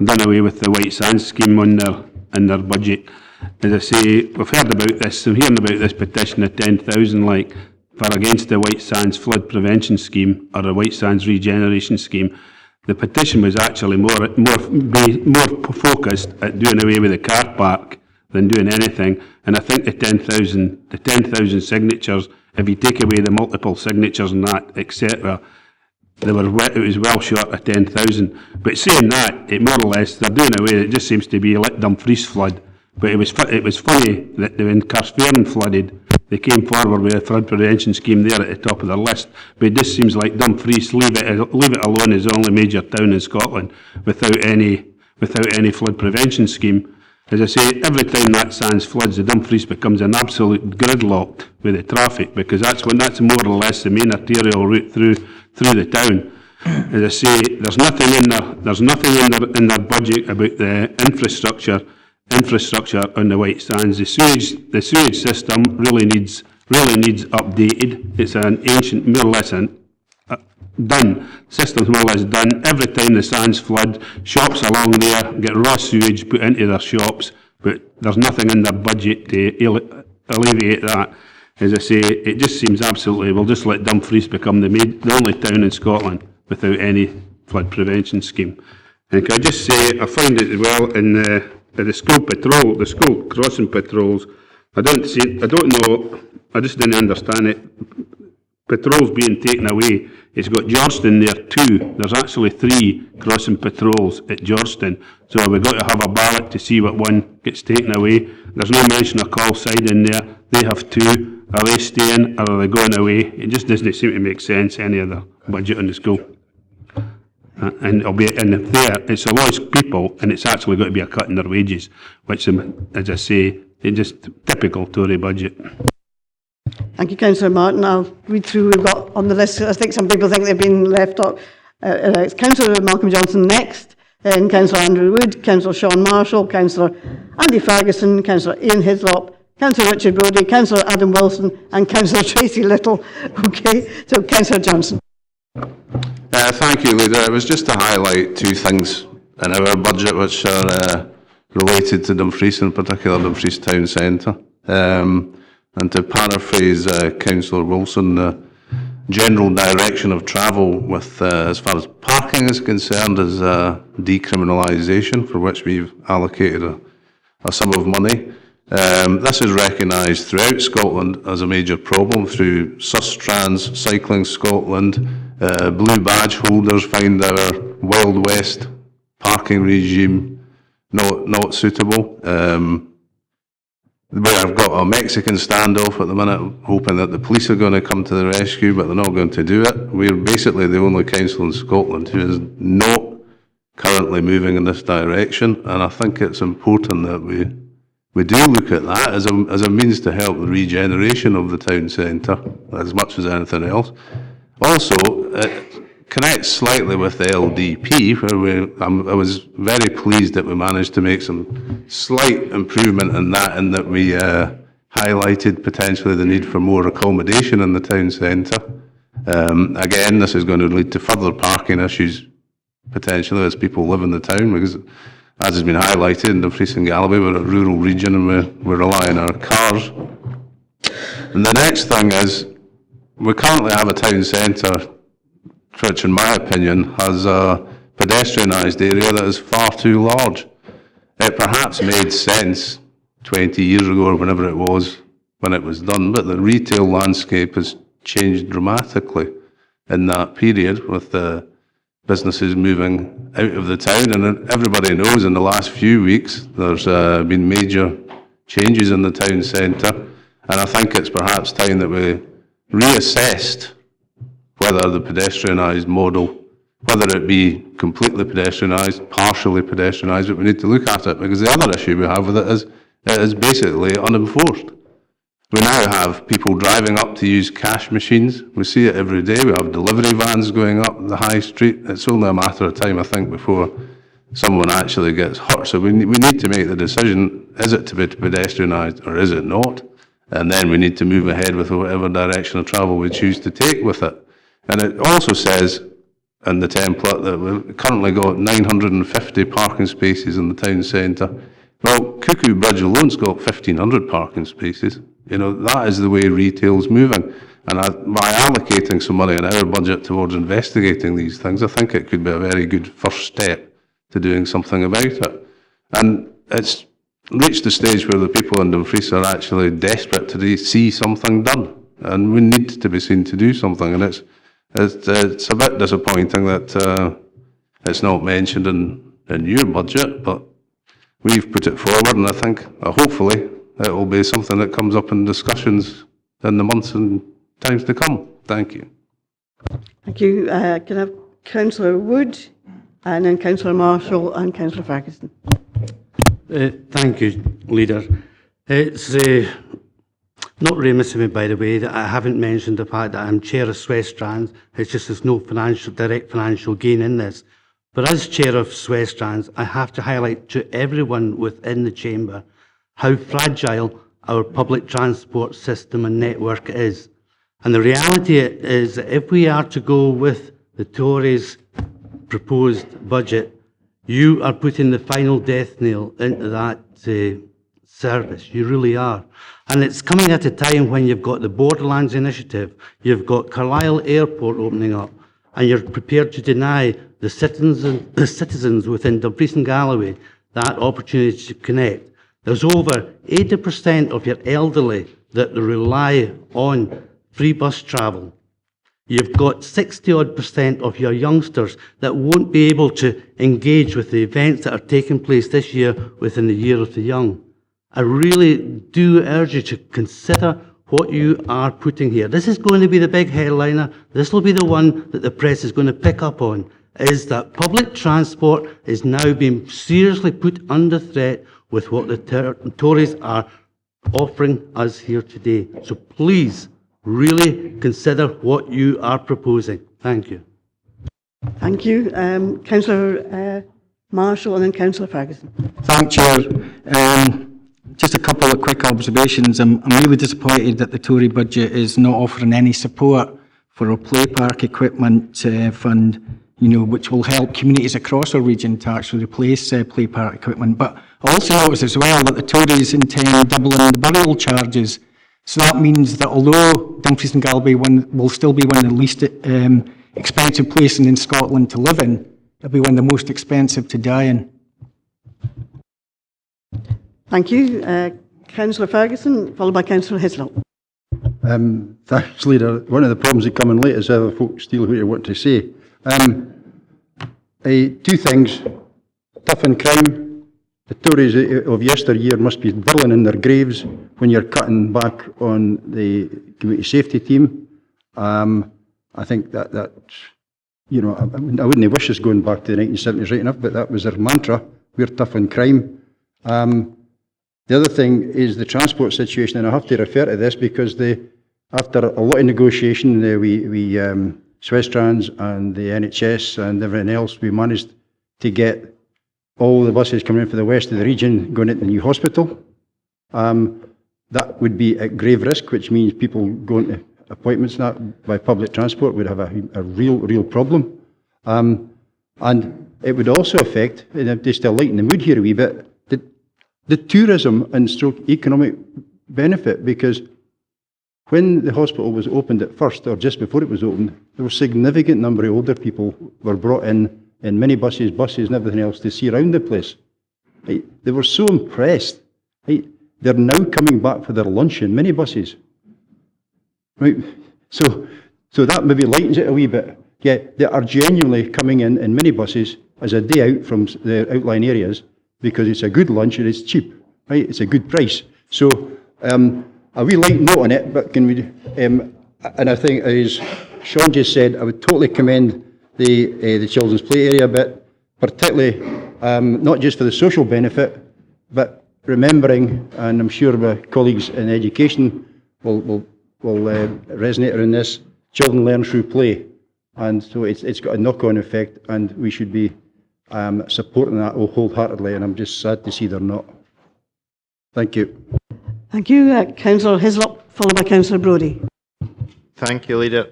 done away with the White Sands scheme in their budget. As I say, we've heard about this, I'm hearing about this petition of 10,000 for against the White Sands flood prevention scheme or the White Sands regeneration scheme. The petition was actually more focused at doing away with the car park than doing anything. And I think the 10,000 signatures, if you take away the multiple signatures and that, etc., it was well short of 10,000. But saying that, it more or less, they're doing away, it just seems to be like Dumfries flood. But it was funny that when Carsfairn flooded, they came forward with a flood prevention scheme there at the top of their list. But it just seems like Dumfries, leave it alone, is the only major town in Scotland without any flood prevention scheme. As I say, every time that Sands floods, the Dumfries becomes an absolute gridlock with the traffic, because that's more or less the main arterial route through the town. As I say, there's nothing in their budget about the infrastructure on the White Sands. The sewage system really needs updated. It's an ancient, more or less done. System's more or less done. Every time the sands flood, shops along there get raw sewage put into their shops, but there's nothing in their budget to alleviate that. As I say, it just seems absolutely, we'll just let Dumfries become the only town in Scotland without any flood prevention scheme. And can I just say, I find it as well in the school patrol, the school crossing patrols, I don't know, I just didn't understand it. Patrols being taken away, it's got Georgeston there too. There's actually 3 crossing patrols at Georgeston. So we've got to have a ballot to see what one gets taken away. There's no mention of Callside in there. They have 2. Are they staying or are they going away? It just doesn't seem to make sense, any other budget on the school. And it'll be in there, it's a lot of people, and it's actually got to be a cut in their wages, which, as I say, it's just typical Tory budget. Thank you, Councillor Martin. I'll read through we've got on the list. I think some people think they've been left off. It's Councillor Malcolm Johnson next, then Councillor Andrew Wood, Councillor Sean Marshall, Councillor Andy Ferguson, Councillor Ian Hislop, Councillor Richard Brodie, Councillor Adam Wilson, and Councillor Tracy Little. Okay, so Councillor Johnson. Thank you, Leader. It was just to highlight 2 things in our budget which are related to Dumfries, in particular Dumfries Town Centre. And to paraphrase Councillor Wilson, the general direction of travel with, as far as parking is concerned, is decriminalisation, for which we've allocated a sum of money. This is recognised throughout Scotland as a major problem through Sustrans, Cycling Scotland. Blue badge holders find our Wild West parking regime not suitable. where I've got a Mexican standoff at the minute, hoping that the police are going to come to the rescue, but they're not going to do it. We're basically the only council in Scotland who is not currently moving in this direction, and I think it's important that we do look at that as a means to help the regeneration of the town centre as much as anything else. Also, it connects slightly with the LDP, where I was very pleased that we managed to make some slight improvement in that we highlighted potentially the need for more accommodation in the town centre. Again, this is going to lead to further parking issues potentially as people live in the town, because as has been highlighted in Dumfries and Galloway, we're a rural region and we rely on our cars. And the next thing is, we currently have a town centre which in my opinion has a pedestrianised area that is far too large. It perhaps made sense 20 years ago or whenever it was when it was done, but the retail landscape has changed dramatically in that period with the businesses moving out of the town, and everybody knows in the last few weeks there's been major changes in the town centre, and I think it's perhaps time that we reassessed whether the pedestrianised model, whether it be completely pedestrianised, partially pedestrianised, but we need to look at it, because the other issue we have with it is basically unenforced. We now have people driving up to use cash machines. We see it every day. We have delivery vans going up the high street. It's only a matter of time, I think, before someone actually gets hurt. So we need to make the decision, is it to be pedestrianised or is it not? And then we need to move ahead with whatever direction of travel we choose to take with it. And it also says in the template that we've currently got 950 parking spaces in the town centre. Well, Cuckoo Bridge alone's got 1,500 parking spaces. You know, that is the way retail's moving. And by allocating some money in our budget towards investigating these things, I think it could be a very good first step to doing something about it. And it's reached the stage where the people in Dumfries are actually desperate to see something done. And we need to be seen to do something. And it's a bit disappointing that it's not mentioned in your budget, but we've put it forward, and I think hopefully it will be something that comes up in discussions in the months and times to come. Thank you. Thank you. Can I have Councillor Wood, and then Councillor Marshall and Councillor Ferguson? Thank you, Leader. It's not remiss of me, by the way, that I haven't mentioned the fact that I'm Chair of Swestrans. It's just there's no direct financial gain in this. But as Chair of Swestrans, I have to highlight to everyone within the Chamber how fragile our public transport system and network is. And the reality is that if we are to go with the Tories' proposed budget, you are putting the final death nail into that service. You really are. And it's coming at a time when you've got the Borderlands Initiative, you've got Carlisle Airport opening up, and you're prepared to deny the citizens within Dumfries and Galloway that opportunity to connect. There's over 80% of your elderly that rely on free bus travel. You've got 60-odd% of your youngsters that won't be able to engage with the events that are taking place this year within the Year of the Young. I really do urge you to consider what you are putting here. This is going to be the big headliner. This will be the one that the press is going to pick up on, is that public transport is now being seriously put under threat with what the Tories are offering us here today. So please, really consider what you are proposing. Thank you. Thank you. Councillor Marshall and then Councillor Ferguson. Thank you, Chair. Just a couple of quick observations. I'm really disappointed that the Tory budget is not offering any support for a play park equipment fund, which will help communities across our region to actually replace play park equipment. But I also notice as well that the Tories intend doubling the burial charges. So that means that although Dumfries and Galloway will still be one of the least expensive places in Scotland to live in, it'll be one of the most expensive to die in. Thank you. Councillor Ferguson, followed by Councillor Hislop. Thanks, Leader. One of the problems of coming late is other folks steal what you want to say. Two things. Toughen crime, the Tories of yesteryear must be whirling in their graves when you're cutting back on the community safety team. I think that you know, I wouldn't wish us going back to the 1970s right enough, but that was their mantra. We're tough on crime. The other thing is the transport situation, and I have to refer to this because after a lot of negotiation, Swestrans and the NHS and everything else, we managed to get all the buses coming in for the west of the region going into the new hospital. That would be at grave risk, which means people going to appointments by public transport would have a real problem. And it would also affect, just to lighten the mood here a wee bit, the tourism and stroke economic benefit, because when the hospital was opened at first, or just before it was opened, there was a significant number of older people were brought in minibuses, buses and everything else to see around the place. Right? They were so impressed. Right? They're now coming back for their lunch in minibuses. Right? So that maybe lightens it a wee bit. Yeah, they are genuinely coming in minibuses as a day out from the outlying areas because it's a good lunch and it's cheap, right? It's a good price. So a wee light note on it, but can we? And I think, as Sean just said, I would totally commend the children's play area bit, particularly not just for the social benefit, but remembering, and I'm sure my colleagues in education will resonate around this. Children learn through play, and so it's got a knock-on effect, and we should be supporting that wholeheartedly. And I'm just sad to see they're not. Thank you. Thank you, Councillor Hislop, followed by Councillor Brodie. Thank you, Leader.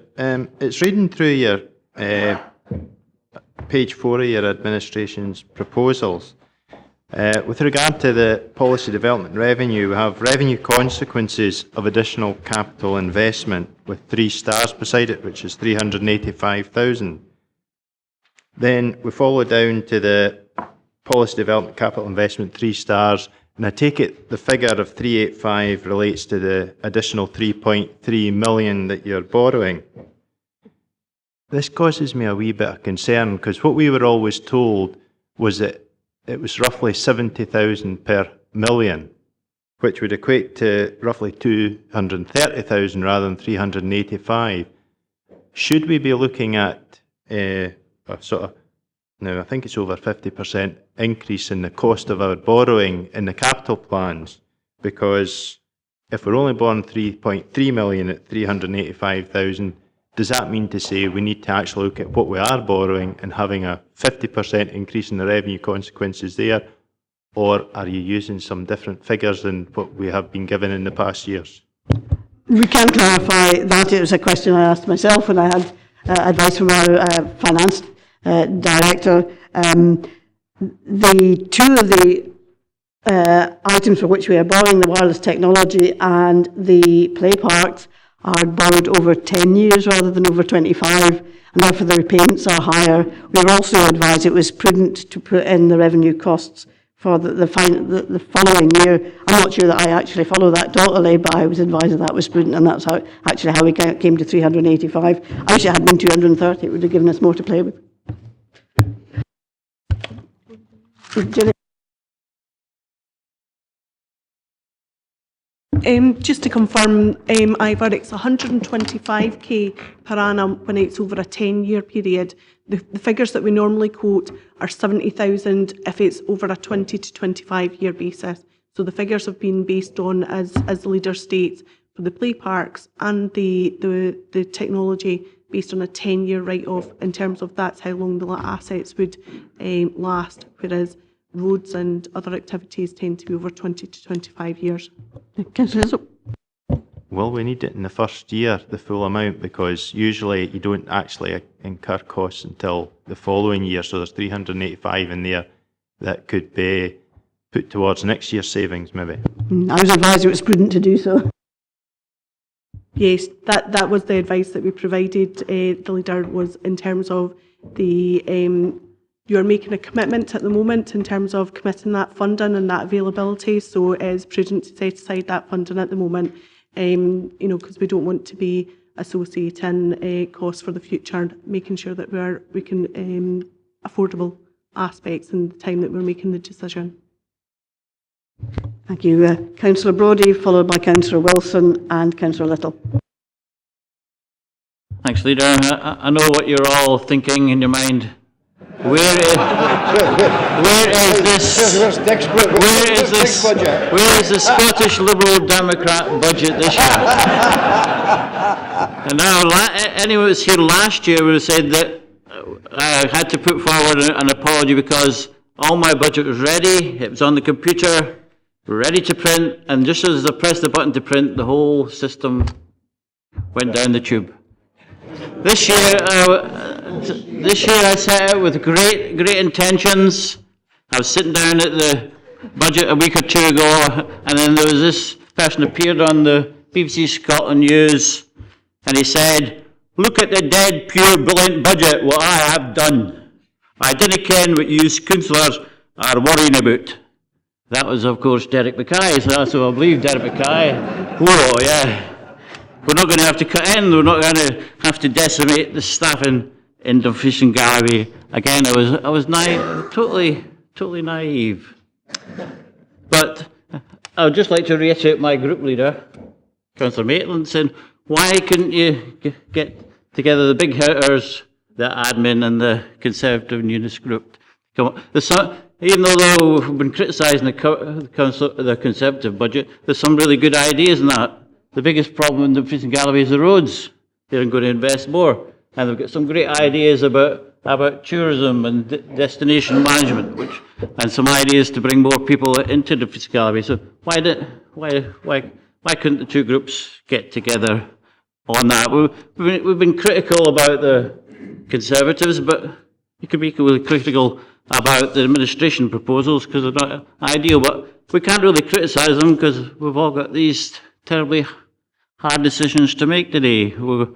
It's reading through your page 4 of your administration's proposals. With regard to the policy development revenue, we have revenue consequences of additional capital investment with 3 stars beside it, which is 385,000. Then we follow down to the policy development capital investment 3 stars, and I take it the figure of 385 relates to the additional 3.3 million that you're borrowing. This causes me a wee bit of concern because what we were always told was that it was roughly 70,000 per million, which would equate to roughly 230,000 rather than 385. Should we be looking at a sort of, now I think it's over 50% increase in the cost of our borrowing in the capital plans? Because if we're only borrowing 3.3 million at 385,000, does that mean to say we need to actually look at what we are borrowing and having a 50% increase in the revenue consequences there? Or are you using some different figures than what we have been given in the past years? We can clarify that. It was a question I asked myself when I had advice from our finance director. The two of the items for which we are borrowing, the wireless technology and the play parks, are borrowed over 10 years rather than over 25, and therefore the repayments are higher. We were also advised it was prudent to put in the revenue costs for the following year. I'm not sure that I actually follow that totally, but I was advised that was prudent, and that's how we came to 385. I wish it had been 230. It would have given us more to play with. Just to confirm, Ivor, it's 125k per annum when it's over a 10-year period. The figures that we normally quote are 70,000 if it's over a 20 to 25-year basis. So the figures have been based on, as the leader states, for the play parks and the technology based on a 10-year write-off in terms of that's how long the assets would last, whereas roads and other activities tend to be over 20 to 25 years. Well, we need it in the first year, the full amount, because usually you don't actually incur costs until the following year. So there's 385 in there that could be put towards next year's savings, maybe. I was advised it was prudent to do so. Yes, that was the advice that we provided. The leader was in terms of the you're making a commitment at the moment in terms of committing that funding and that availability, so it is prudent to set aside that funding at the moment, because we don't want to be associating costs for the future, making sure that we can affordable aspects in the time that we're making the decision. Thank you. Councillor Brodie, followed by Councillor Wilson and Councillor Little. Thanks, Leader. I know what you're all thinking in your mind. Where is the Scottish Liberal Democrat budget this year? And now, anyone who was here last year would have said that I had to put forward an apology because all my budget was ready, it was on the computer, ready to print, and just as I pressed the button to print, the whole system went down the tube. This year I set out with great intentions. I was sitting down at the budget a week or two ago, and then there was this person appeared on the BBC Scotland News, and he said, "Look at the dead, pure, brilliant budget, what I have done. I didn't ken what you councillors are worrying about." That was, of course, Derek Mackay, so I believe Derek Mackay. Whoa, yeah. We're not going to have to cut in, we're not going to have to decimate the staff in Dumfries and Galloway. Again, I was naive, totally naive. But I would just like to reiterate my group leader, Councillor Maitland, saying, why couldn't you get together the big hitters, the admin and the Conservative and Unionist group? Even though we've been criticising the Conservative budget, there's some really good ideas in that. The biggest problem in Dumfries and Galloway is the roads. They're going to invest more. And they've got some great ideas about tourism and destination management, and some ideas to bring more people into Dumfries and Galloway. So why couldn't the two groups get together on that? We've been critical about the Conservatives, but you could be equally critical about the administration proposals because they're not ideal. But we can't really criticise them because we've all got these terribly hard decisions to make today. We're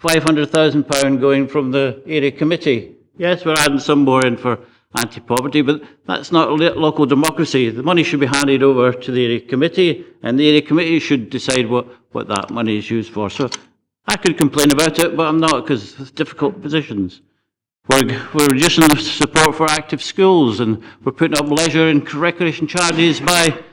£500,000 going from the area committee. Yes, we're adding some more in for anti-poverty, but that's not local democracy. The money should be handed over to the area committee, and the area committee should decide what that money is used for. So I could complain about it, but I'm not, because it's difficult positions. We're reducing the support for active schools, and we're putting up leisure and recreation charities by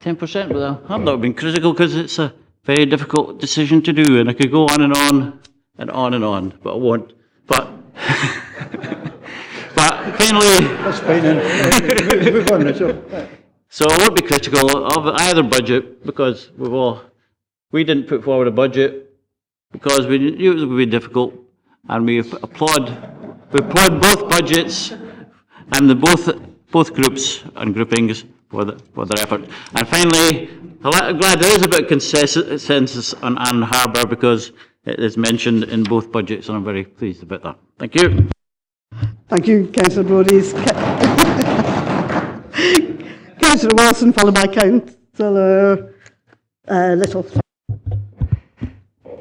10%. But I'm not being critical because it's a very difficult decision to do, and I could go on and on and on and on, but I won't. But finally, that's fine. Move on. So I won't be critical of either budget because we didn't put forward a budget because we knew it was going to be difficult, and we applaud both budgets and both groups and groupings for their effort. And finally, I'm glad there is a bit of consensus on Ann Harbour because it is mentioned in both budgets, and I'm very pleased about that. Thank you. Thank you, Councillor Brodie. Councillor Wilson, followed by Councillor Little.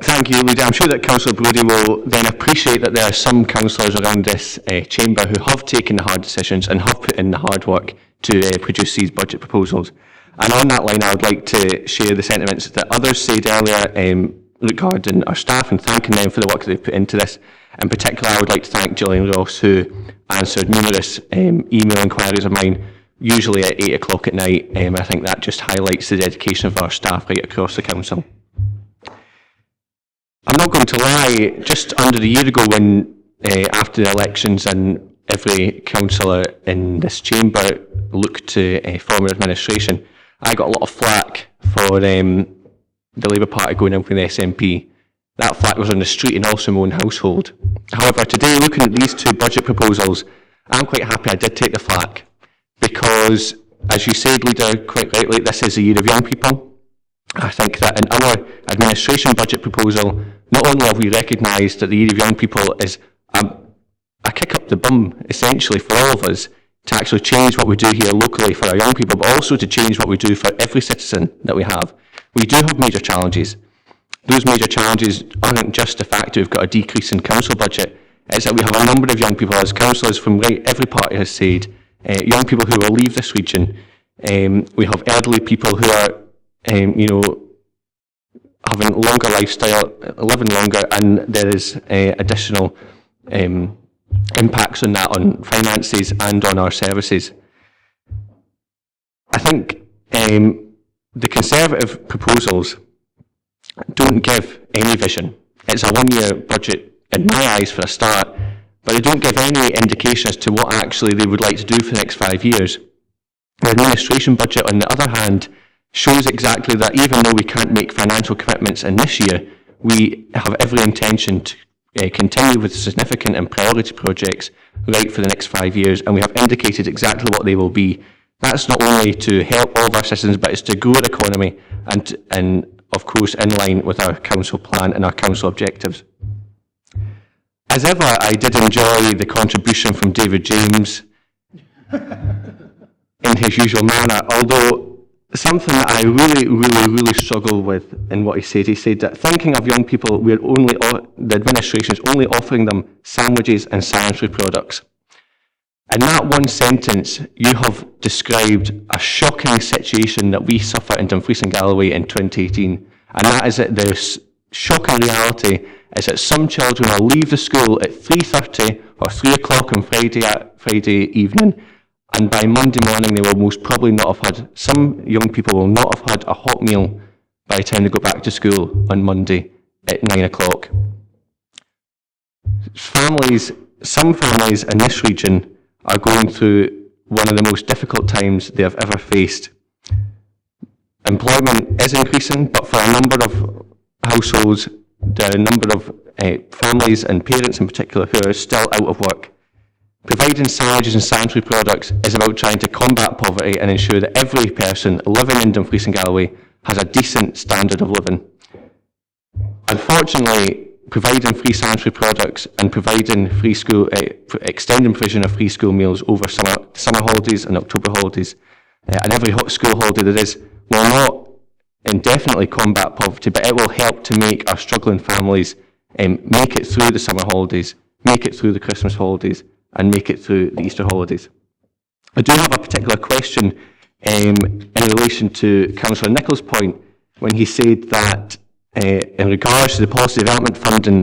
Thank you, Leader. I'm sure that Councillor Brodie will then appreciate that there are some councillors around this chamber who have taken the hard decisions and have put in the hard work to produce these budget proposals. And on that line, I would like to share the sentiments that others said earlier regarding our staff and thanking them for the work they've put into this. In particular, I would like to thank Gillian Ross, who answered numerous email inquiries of mine, usually at 8 o'clock at night. I think that just highlights the dedication of our staff right across the council. I'm not going to lie, just under a year ago when, after the elections and every councillor in this chamber looked to former administration, I got a lot of flack for the Labour Party going in for the SNP. That flack was on the street and also in my own household. However, today, looking at these two budget proposals, I'm quite happy I did take the flack because, as you said, Leader, quite rightly, this is a year of young people. I think that in our administration budget proposal, not only have we recognised that the year of young people is a kick up the bum, essentially, for all of us, to actually change what we do here locally for our young people, but also to change what we do for every citizen that we have. We do have major challenges. Those major challenges aren't just the fact that we've got a decrease in council budget, it's that we have a number of young people, as councillors from every party has said, young people who will leave this region. We have elderly people who are, having longer lifestyle, living longer, and there is additional impacts on that, on finances and on our services. I think think the Conservative proposals don't give any vision. It's a one-year budget, in my eyes, for a start, but they don't give any indication as to what actually they would like to do for the next 5 years. The administration budget, on the other hand, shows exactly that even though we can't make financial commitments in this year, we have every intention to continue with significant and priority projects right for the next 5 years, and we have indicated exactly what they will be. That's not only to help all of our citizens, but it's to grow our economy and of course, in line with our council plan and our council objectives. As ever, I did enjoy the contribution from David James in his usual manner, although something that I really struggle with in what he said that thinking of young people, the administration is only offering them sandwiches and sanitary products. In that one sentence, you have described a shocking situation that we suffer in Dumfries and Galloway in 2018, and that is that the shocking reality is that some children will leave the school at 3:30 or 3 o'clock on Friday evening, and by Monday morning they will most probably not have had, some young people will not have had a hot meal by the time they go back to school on Monday at 9 o'clock. Some families in this region are going through one of the most difficult times they have ever faced. Employment is increasing, but for a number of households, there are a number of families and parents in particular who are still out of work. Providing sandwiches and sanitary products is about trying to combat poverty and ensure that every person living in Dumfries and Galloway has a decent standard of living. Unfortunately, providing free sanitary products and providing free school, extending provision of free school meals over summer holidays and October holidays, and every school holiday there is, will not indefinitely combat poverty, but it will help to make our struggling families make it through the summer holidays, make it through the Christmas holidays, and make it through the Easter holidays. I do have a particular question in relation to Councillor Nicholl's point when he said that in regards to the policy development funding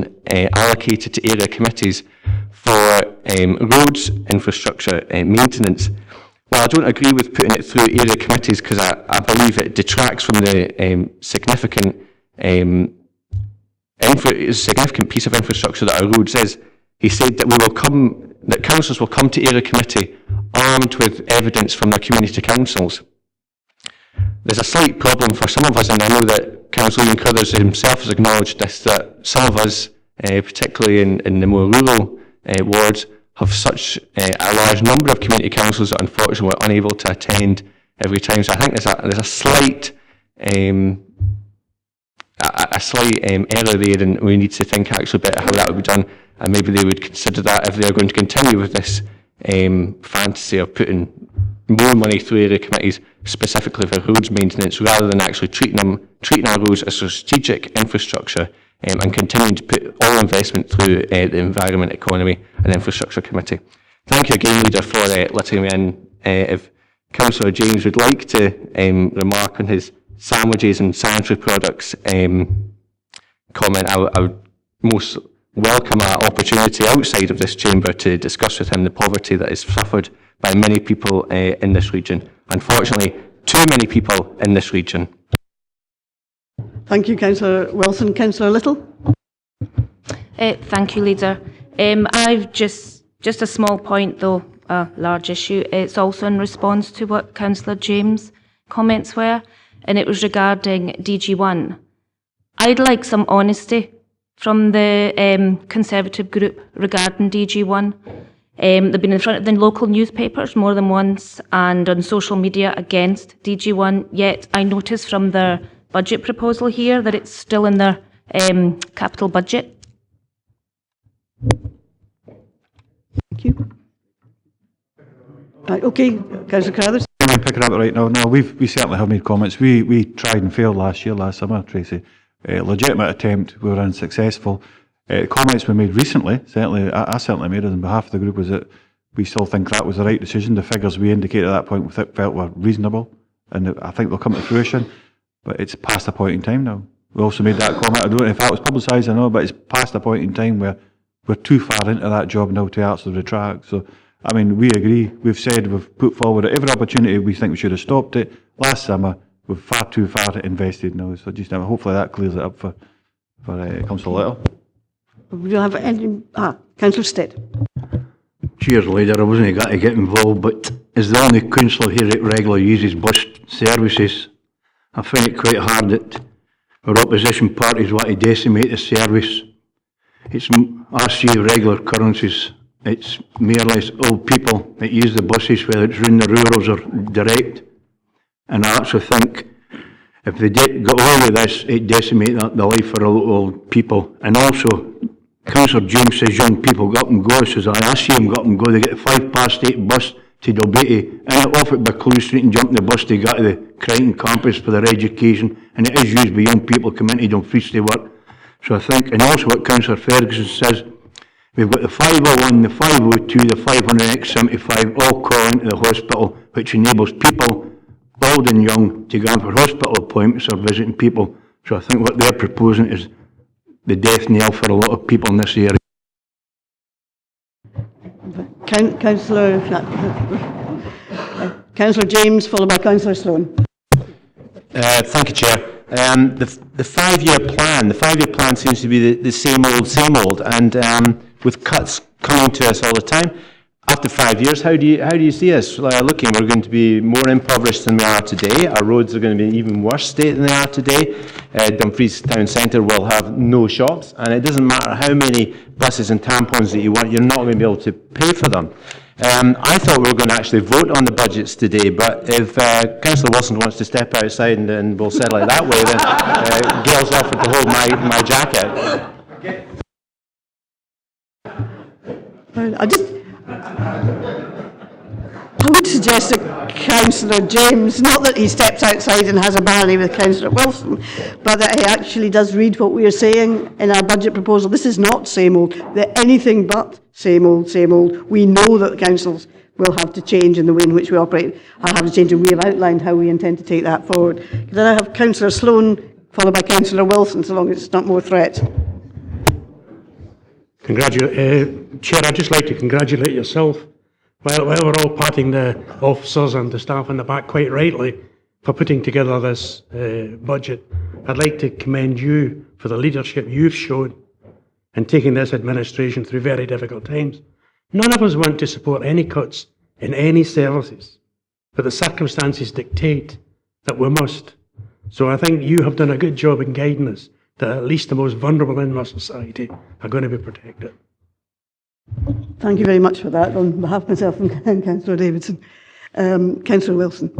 allocated to area committees for roads infrastructure maintenance. Well, I don't agree with putting it through area committees because I believe it detracts from the significant piece of infrastructure that our roads is. He said that councillors will come to area committee armed with evidence from their community councils. There's a slight problem for some of us, and I know that Councillor Ian Crothers himself has acknowledged this, that some of us, particularly in the more rural wards, have such a large number of community councils that unfortunately we're unable to attend every time. So I think there's a slight error there, and we need to think actually about how that would be done, and maybe they would consider that if they're going to continue with this fantasy of putting more money through area committees specifically for roads maintenance, rather than actually treating our roads as strategic infrastructure and continuing to put all investment through the Environment, Economy and Infrastructure Committee. Thank you again, Leader, for letting me in. If Councillor James would like to remark on his sandwiches and sanitary products comment, I would most welcome an opportunity outside of this chamber to discuss with him the poverty that is suffered by many people in this region. Unfortunately, too many people in this region. Thank you, Councillor Wilson. Councillor Little. Thank you, Leader. I've just a small point, though a large issue. It's also in response to what Councillor James' comments were, and it was regarding DG1. I'd like some honesty from the Conservative group regarding DG1. They've been in front of the local newspapers more than once and on social media against DG1, yet I notice from their budget proposal here that it's still in their capital budget. Thank you. Okay, Councillor Carruthers. I'm picking up right now. No, we certainly have made comments. We tried and failed last summer, Tracy. Legitimate attempt, we were unsuccessful. Comments we made recently, certainly I certainly made it on behalf of the group, was that we still think that was the right decision. The figures we indicated at that point we felt were reasonable, and I think they'll come to fruition. But it's past a point in time now. We also made that comment. I don't know if that was publicised or not, but it's past a point in time where we're too far into that job now to actually retract. So I mean, we agree. We've said, we've put forward at every opportunity we think we should have stopped it. Last summer, we've far too far invested now. So just hopefully that clears it up for Councillor Little. We'll have any, Councillor Stead. Cheers, Leader. I wasn't going to get involved, but as the only councillor here that regularly uses bus services, I find it quite hard that our opposition parties want to decimate the service. I see regular occurrences. It's more or less old people that use the buses, whether it's round the rurals or direct. And I actually think if they got away with this, it'd decimate the life for a lot of old people. And also, Councillor James says young people go up and go. Says I see them go up and go. They get a 8:05 bus to Dalbeattie, and off at Buccleuch Street and jump the bus to go to the Crichton campus for their education. And it is used by young people coming into Dumfries to work. So I think, and also what Councillor Ferguson says, we've got the 501, the 502, the 500X75 all calling to the hospital, which enables people, old and young, to go in for hospital appointments or visiting people. So I think what they're proposing is the death knell for a lot of people in this area. Councillor James, followed by Councillor Sloan. Thank you, Chair. The five-year plan seems to be the same old, and with cuts coming to us all the time. After 5 years, how do you see us looking? We're going to be more impoverished than we are today. Our roads are going to be in even worse state than they are today. Dumfries Town Centre will have no shops, and it doesn't matter how many buses and tampons that you want, you're not going to be able to pay for them. I thought we were going to actually vote on the budgets today, but if Councillor Wilson wants to step outside and we'll settle it that way, then Gail's offered to hold my jacket. I would suggest that Councillor James, not that he steps outside and has a barney with Councillor Wilson, but that he actually does read what we are saying in our budget proposal. This is not same old. They're anything but same old, same old. We know that the councils will have to change in the way in which we operate. I'll have to change, and we have outlined how we intend to take that forward. Then I have Councillor Sloan, followed by Councillor Wilson, so long as it's not more threat. Chair, I'd just like to congratulate yourself. While we're all patting the officers and the staff on the back quite rightly for putting together this budget, I'd like to commend you for the leadership you've shown in taking this administration through very difficult times. None of us want to support any cuts in any services, but the circumstances dictate that we must. So I think you have done a good job in guiding us that at least the most vulnerable in our society are going to be protected. Thank you very much for that on behalf of myself and Councillor Davidson. Councillor Wilson.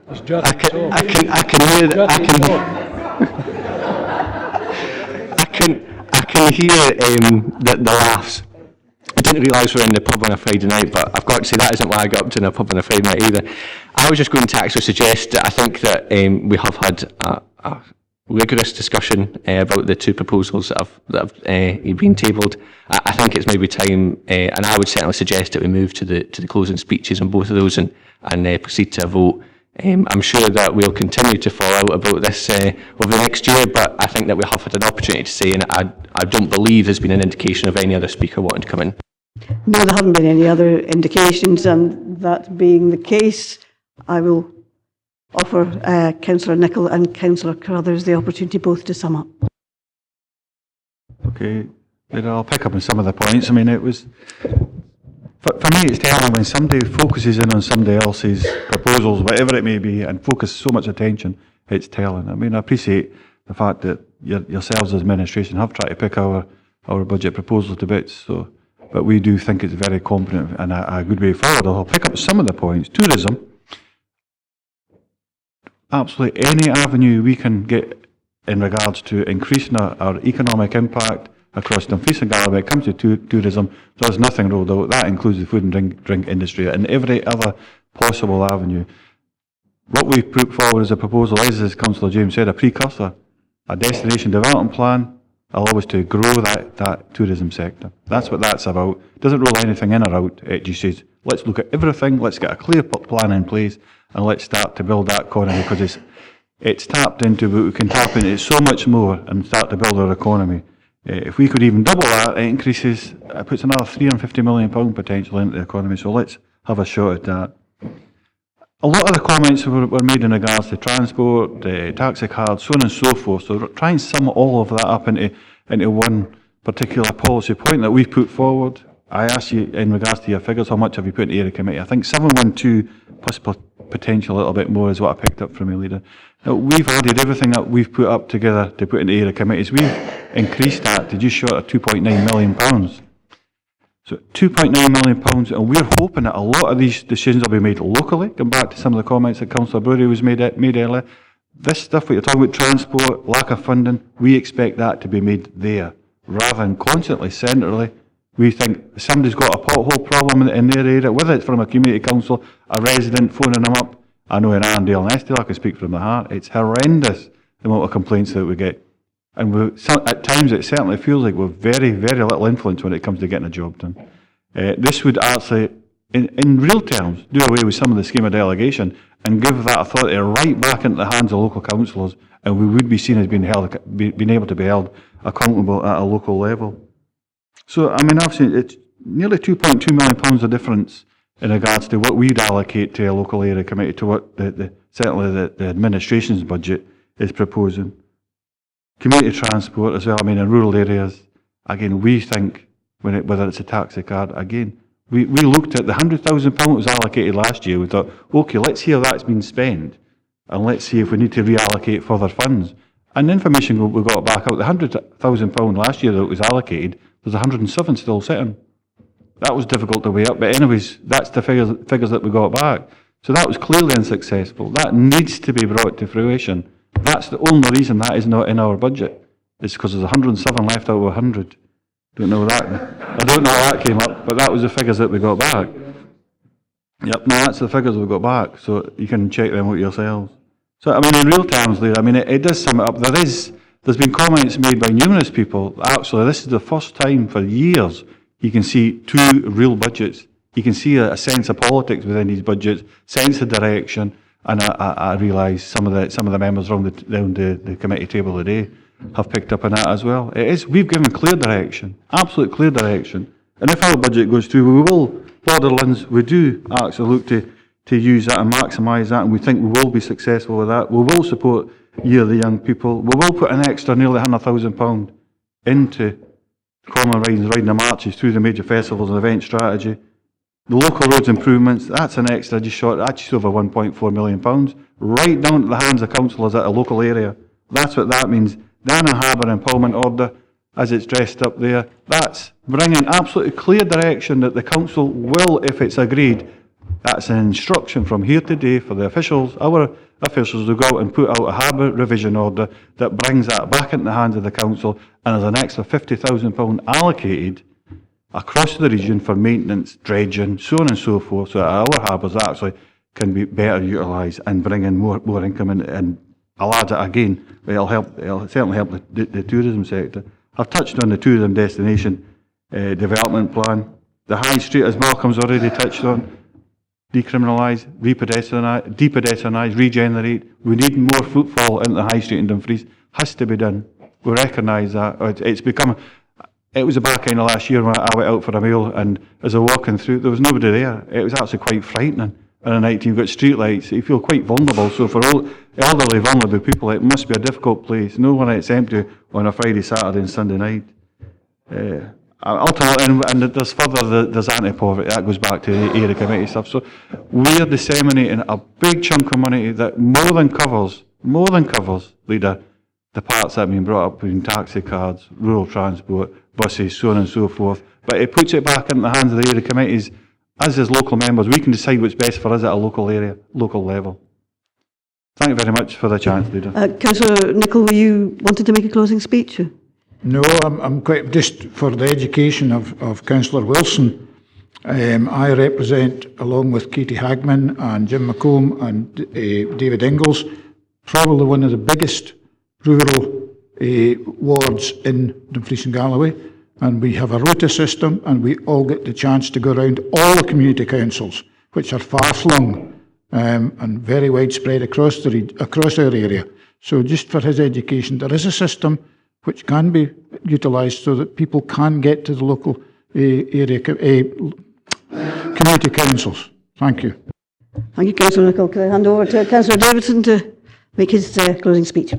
I can hear the laughs. I didn't realise we were in the pub on a Friday night, but I've got to say that isn't why I got up to in a pub on a Friday night either. I was just going to actually suggest that I think that we have had a rigorous discussion about the two proposals that have been tabled. I think it's maybe time, and I would certainly suggest that we move to the closing speeches on both of those and proceed to a vote. I'm sure that we'll continue to fall out about this over the next year, but I think that we have had an opportunity to say, and I don't believe there's been an indication of any other speaker wanting to come in. No, there haven't been any other indications, and that being the case, I will offer Councillor Nicholl and Councillor Carruthers the opportunity both to sum up. Okay, I'll pick up on some of the points. I mean, it was, for me, it's telling when somebody focuses in on somebody else's proposals, whatever it may be, and focus so much attention, it's telling. I mean, I appreciate the fact that yourselves as administration have tried to pick our budget proposals to bits, so, but we do think it's very competent and a good way forward. I'll pick up some of the points. Tourism. Absolutely any avenue we can get in regards to increasing our economic impact across Dumfries and Galloway when it comes to tourism, there's nothing ruled out. That includes the food and drink industry and every other possible avenue. What we've put forward as a proposal is, as Councillor James said, a precursor, a destination development plan, allows to grow that tourism sector. That's what that's about. It doesn't rule anything in or out. It just says, let's look at everything, let's get a clear plan in place, and let's start to build that economy, because it's tapped into, but we can tap into it so much more and start to build our economy. If we could even double that, it increases, it puts another £350 million potential into the economy. So let's have a shot at that. A lot of the comments were made in regards to transport, taxi cards, so on and so forth. So try and sum all of that up into one particular policy point that we've put forward. I asked you in regards to your figures, how much have you put into area committee? I think 712 plus potential a little bit more is what I picked up from you, Leader. Now, we've added everything that we've put up together to put into area committees. We've increased that to just short of £2.9 million. So £2.9 million, and we're hoping that a lot of these decisions will be made locally. Come back to some of the comments that Councillor Brody was made earlier. This stuff, what you're talking about, transport, lack of funding, we expect that to be made there, rather than constantly centrally. We think somebody's got a pothole problem in their area, whether it's from a community council, a resident phoning them up. I know in Arndale and Estill, I can speak from the heart, it's horrendous the amount of complaints that we get. And at times it certainly feels like we've very, very little influence when it comes to getting a job done. This would actually, in real terms, do away with some of the scheme of delegation and give that authority right back into the hands of local councillors, and we would be seen as being able to be held accountable at a local level. So, I mean, obviously, it's nearly £2.2 million of difference in regards to what we'd allocate to a local area committee to what certainly the administration's budget is proposing. Community transport as well, I mean, in rural areas, again, we think, whether it's a taxi card, again, we looked at the £100,000 that was allocated last year. We thought, okay, let's see how that's been spent, and let's see if we need to reallocate further funds. And the information we got back out, the £100,000 last year that was allocated, there's 107 still sitting. That was difficult to weigh up, but anyways, that's the figures that we got back. So that was clearly unsuccessful. That needs to be brought to fruition. That's the only reason that is not in our budget. It's because there's 107 left out of 100. Don't know that. I don't know how that came up, but that was the figures that we got back. Yep, no, that's the figures we got back. So you can check them out yourselves. So I mean, in real terms, Leah, I mean, it does sum it up. There's been comments made by numerous people. Actually, this is the first time for years you can see two real budgets. You can see a sense of politics within these budgets, sense of direction, and I realise some of the members around the committee table today have picked up on that as well. We've given clear direction, absolute clear direction. And if our budget goes through, we will, Borderlands, we do actually look to use that and maximise that, and we think we will be successful with that. We will support Year of the Young People. We will put an extra nearly £100,000 into common ridings, riding the marches through the major festivals and event strategy. The local roads improvements, that's an extra just over £1.4 million, right down to the hands of councillors at a local area. That's what that means. The Anna Harbour Empowerment Order, as it's dressed up there, that's bringing absolutely clear direction that the council will, if it's agreed, that's an instruction from here today for the officials, our officials, to go out and put out a harbour revision order that brings that back into the hands of the council, and there's an extra £50,000 allocated across the region for maintenance, dredging, so on and so forth, so that our harbours actually can be better utilised and bring in more income and I'll add it again, it'll certainly help the tourism sector. I've touched on the tourism destination development plan. The High Street, as Malcolm's already touched on, decriminalise, depedestrianise, regenerate. We need more footfall into the High Street in Dumfries. Has to be done. We recognise that. It was the back end of last year when I went out for a meal, and as I was walking through, there was nobody there. It was actually quite frightening. And at night, you've got street lights, you feel quite vulnerable. So for all elderly, vulnerable people, it must be a difficult place. No one, it's empty on a Friday, Saturday and Sunday night. Ultimately, and there's anti-poverty, that goes back to the area committee stuff. So we're disseminating a big chunk of money that more than covers, Leader, the parts that have been brought up between taxi cards, rural transport, buses, so on and so forth. But it puts it back into the hands of the area committees. As local members, we can decide what's best for us at a local level. Thank you very much for the chance, Leader. Councillor Nicholl, were you wanted to make a closing speech? No, I'm quite, just for the education of Councillor Wilson. I represent, along with Katie Hagman and Jim McComb and David Ingalls, probably one of the biggest rural wards in Dumfries and Galloway. And we have a rota system, and we all get the chance to go around all the community councils, which are far-flung and very widespread across our area. So just for his education, there is a system. which can be utilised so that people can get to the local community councils. Thank you. Thank you, Councillor Nicol. Can I hand over to Councillor Davidson to make his closing speech?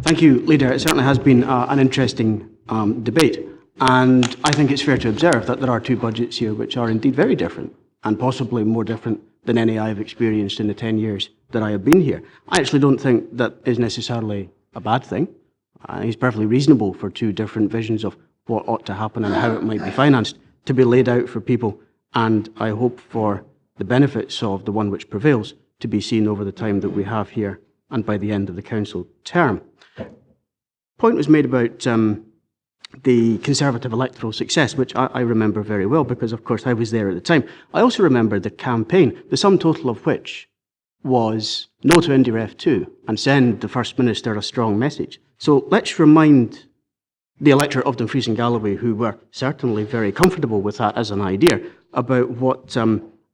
Thank you, Leader. It certainly has been an interesting debate, and I think it's fair to observe that there are two budgets here which are indeed very different, and possibly more different than any I've experienced in the 10 years that I have been here. I actually don't think that is necessarily a bad thing. I think it's perfectly reasonable for two different visions of what ought to happen and how it might be financed to be laid out for people, and I hope for the benefits of the one which prevails to be seen over the time that we have here and by the end of the council term. Point was made about the Conservative electoral success, which I remember very well because, of course, I was there at the time. I also remember the campaign, the sum total of which was no to IndyRef 2 and send the First Minister a strong message. So let's remind the electorate of Dumfries and Galloway, who were certainly very comfortable with that as an idea, about what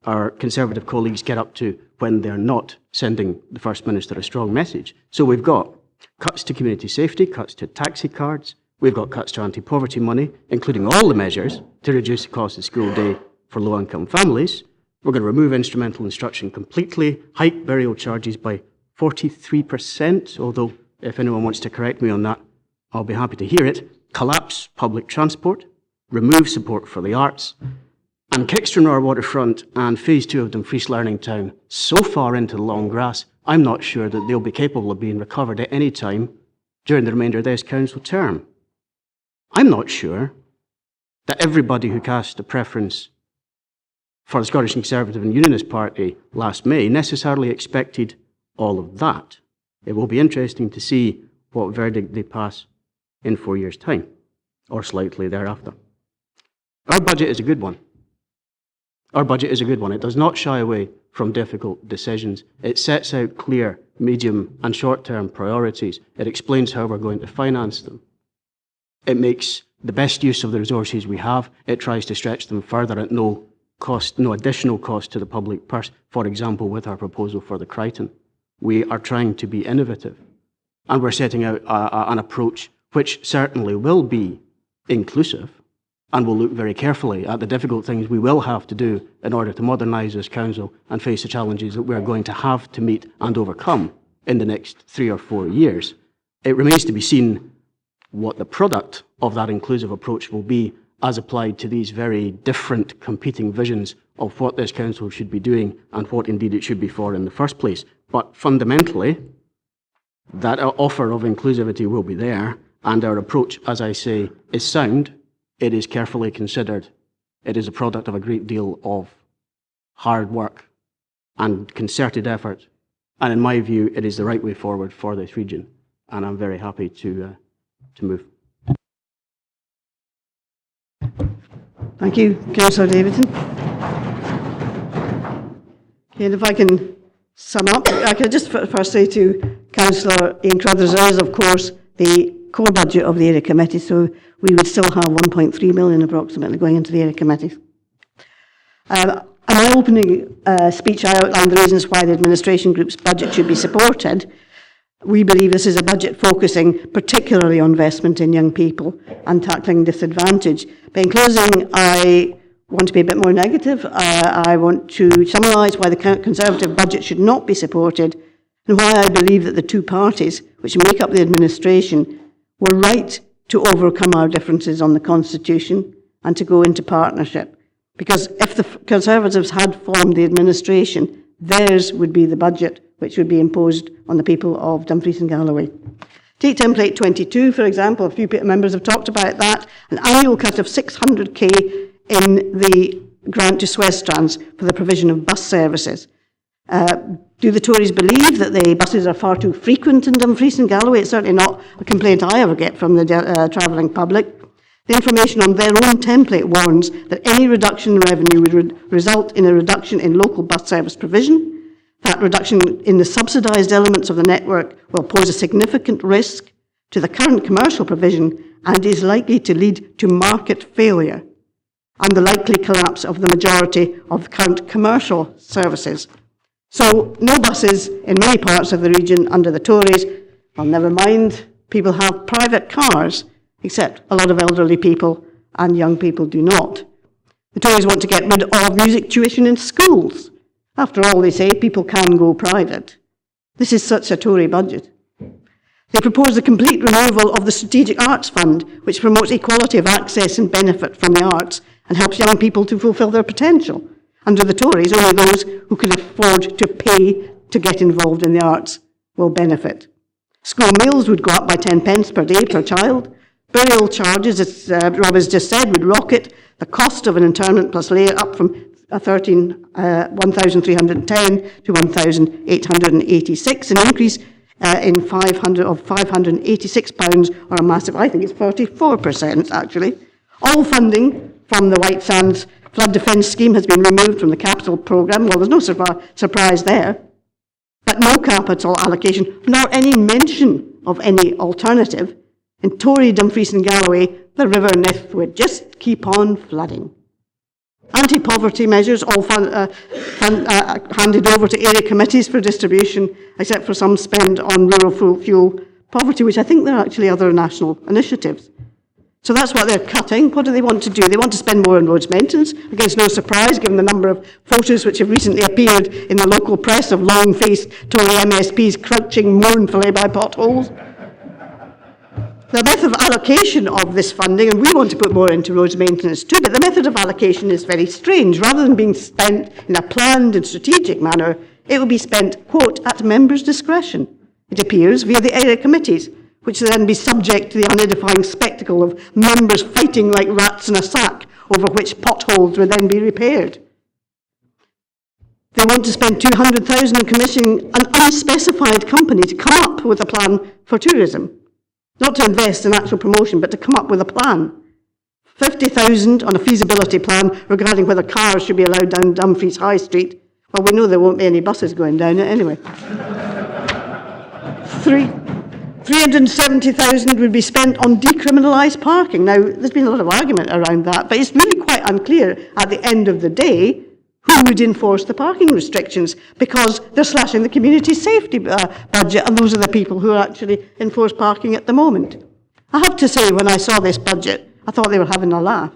our Conservative colleagues get up to when they're not sending the First Minister a strong message. So we've got cuts to community safety, cuts to taxi cards, we've got cuts to anti-poverty money, including all the measures to reduce the cost of school day for low-income families. We're going to remove instrumental instruction completely, hike burial charges by 43%, although if anyone wants to correct me on that, I'll be happy to hear it, collapse public transport, remove support for the arts, and kickstone our waterfront and phase 2 of Dumfries Learning Town so far into the long grass, I'm not sure that they'll be capable of being recovered at any time during the remainder of this council term. I'm not sure that everybody who cast a preference for the Scottish Conservative and Unionist Party last May necessarily expected all of that. It will be interesting to see what verdict they pass in 4 years' time, or slightly thereafter. Our budget is a good one. Our budget is a good one. It does not shy away from difficult decisions. It sets out clear medium and short-term priorities. It explains how we're going to finance them. It makes the best use of the resources we have. It tries to stretch them further at no cost, no additional cost to the public purse. For example, with our proposal for the Crichton, we are trying to be innovative, and we're setting out an approach which certainly will be inclusive, and we'll look very carefully at the difficult things we will have to do in order to modernise this council and face the challenges that we're going to have to meet and overcome in the next 3 or 4 years. It remains to be seen what the product of that inclusive approach will be as applied to these very different competing visions of what this council should be doing and what indeed it should be for in the first place. But fundamentally, that offer of inclusivity will be there, and our approach, as I say, is sound. It is carefully considered. It is a product of a great deal of hard work and concerted effort. And in my view, it is the right way forward for this region. And I'm very happy to move. Thank you, Councillor Davidson. And if I can sum up, I could just first say to Councillor Ian Crothers, there is, of course, the core budget of the area committee, so we would still have 1.3 million approximately going into the area committee. In my opening speech, I outlined the reasons why the administration group's budget should be supported. We believe this is a budget focusing particularly on investment in young people and tackling disadvantage. But in closing, I want to be a bit more negative. I want to summarise why the Conservative budget should not be supported and why I believe that the two parties which make up the administration were right to overcome our differences on the Constitution and to go into partnership. Because if the Conservatives had formed the administration, theirs would be the budget which would be imposed on the people of Dumfries and Galloway. Take template 22, for example. A few members have talked about that. An annual cut of 600k in the grant to Sederunt for the provision of bus services. Do the Tories believe that the buses are far too frequent in Dumfries and Galloway? It's certainly not a complaint I ever get from the travelling public. The information on their own template warns that any reduction in revenue would result in a reduction in local bus service provision. That reduction in the subsidised elements of the network will pose a significant risk to the current commercial provision and is likely to lead to market failure and the likely collapse of the majority of current commercial services. So no buses in many parts of the region under the Tories. Well, never mind people have private cars, except a lot of elderly people and young people do not. The Tories want to get rid of music tuition in schools. After all, they say people can go private. This is such a Tory budget. They propose the complete removal of the Strategic Arts Fund, which promotes equality of access and benefit from the arts and helps young people to fulfil their potential. Under the Tories, only those who can afford to pay to get involved in the arts will benefit. School meals would go up by 10 pence per day per child. Burial charges, as Rob has just said, would rocket. The cost of an interment plus layer up from 1,310 to 1,886, an increase in £586 or a massive, I think it's 44% actually. All funding from the White Sands Flood Defence Scheme has been removed from the capital programme. Well, there's no surprise there. But no capital allocation, nor any mention of any alternative. In Tory Dumfries and Galloway, the River Nith would just keep on flooding. Anti-poverty measures all handed over to area committees for distribution, except for some spend on rural fuel poverty, which I think there are actually other national initiatives. So that's what they're cutting. What do they want to do? They want to spend more on roads maintenance. I guess no surprise, given the number of photos which have recently appeared in the local press of long-faced Tory MSPs crouching mournfully by potholes. The method of allocation of this funding, and we want to put more into roads maintenance too, but the method of allocation is very strange. Rather than being spent in a planned and strategic manner, it will be spent, quote, at members' discretion, it appears, via the area committees, which will then be subject to the unedifying spectacle of members fighting like rats in a sack over which potholes will then be repaired. They want to spend $200,000 in commissioning an unspecified company to come up with a plan for tourism. Not to invest in actual promotion, but to come up with a plan. $50,000 on a feasibility plan regarding whether cars should be allowed down Dumfries High Street. Well, we know there won't be any buses going down it anyway. $370,000 would be spent on decriminalised parking. Now, there's been a lot of argument around that, but it's really quite unclear at the end of the day who would enforce the parking restrictions, because they're slashing the community safety budget, and those are the people who actually enforce parking at the moment. I have to say, when I saw this budget, I thought they were having a laugh.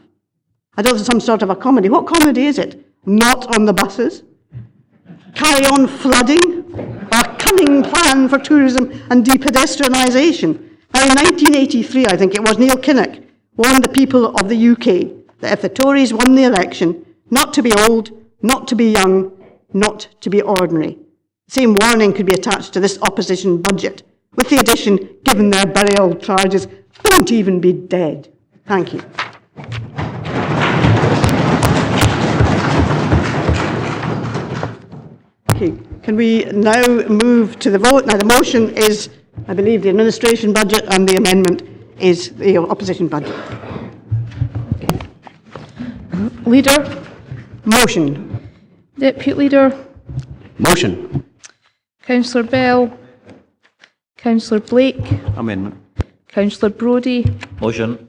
I thought it was some sort of a comedy. What comedy is it? Not on the buses? Carry on flooding? A cunning plan for tourism and depedestrianisation. Now, in 1983, I think it was, Neil Kinnock warned the people of the UK that if the Tories won the election, not to be old, not to be young, not to be ordinary. The same warning could be attached to this opposition budget, with the addition, given their burial charges, don't even be dead. Thank you. Okay, can we now move to the vote? Now, the motion is, I believe, the administration budget, and the amendment is the opposition budget. Leader? Motion. Deputy Leader? Motion. Councillor Bell? Councillor Blake? Amendment. Councillor Brodie? Motion.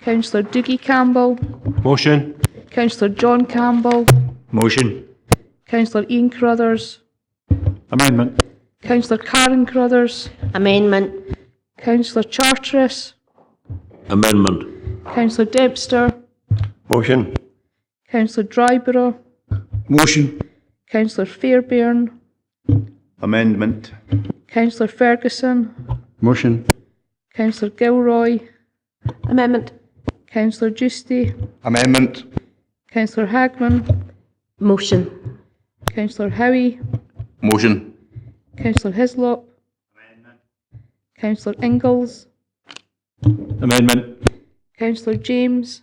Councillor Doogie Campbell? Motion. Councillor John Campbell? Motion. Councillor Ian Crothers? Amendment. Councillor Karen Crothers? Amendment. Councillor Charteris? Amendment. Councillor Debster? Motion. Councillor Dryborough? Motion. Councillor Fairbairn? Amendment. Councillor Ferguson? Motion. Councillor Gilroy? Amendment. Councillor Giusti? Amendment. Councillor Hagman? Motion. Councillor Howie? Motion. Councillor Hislop? Councillor Ingalls? Amendment. Councillor James?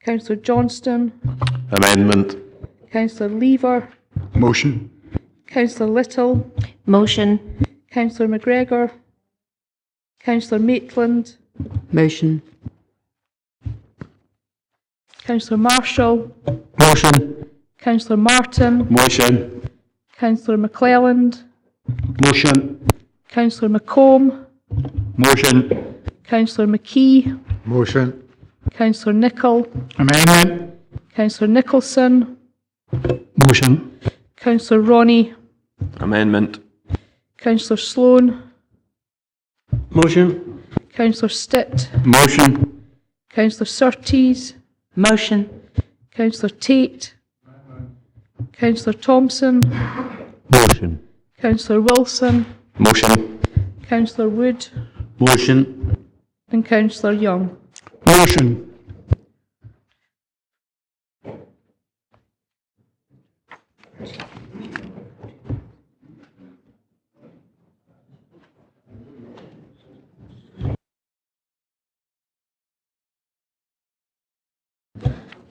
Councillor Johnston? Amendment. Councillor Lever? Motion. Councillor Little? Motion. Councillor McGregor? Councillor Maitland? Motion. Councillor Marshall? Motion. Councillor Martin? Motion. Councillor McClelland? Motion. Councillor McComb? Motion. Councillor McKee? Motion. Councillor Nicholl? Amendment. Councillor Nicholson? Motion. Councillor Ronnie? Amendment. Councillor Sloan? Motion. Councillor Stitt. Motion. Councillor Surtees. Motion. Councillor Tate. Councillor Thompson. Motion. Councillor Wilson. Motion. Councillor Wood. Motion. And Councillor Young. Motion.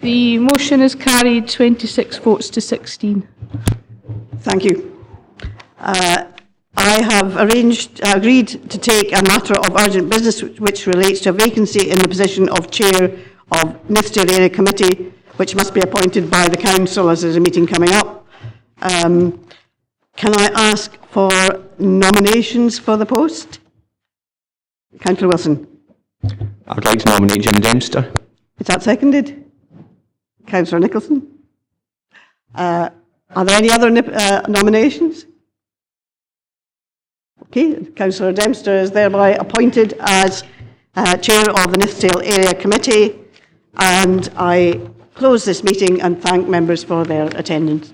The motion is carried 26 votes to 16. Thank you. I have agreed to take a matter of urgent business which relates to a vacancy in the position of Chair of Nithsdale Area Committee, which must be appointed by the Council as there's a meeting coming up. Can I ask for nominations for the post? Councillor Wilson. I would like to nominate Jim Dempster. Is that seconded? Councillor Nicholson. Are there any other nominations? Okay, Councillor Dempster is thereby appointed as Chair of the Nithsdale Area Committee, and I close this meeting and thank members for their attendance.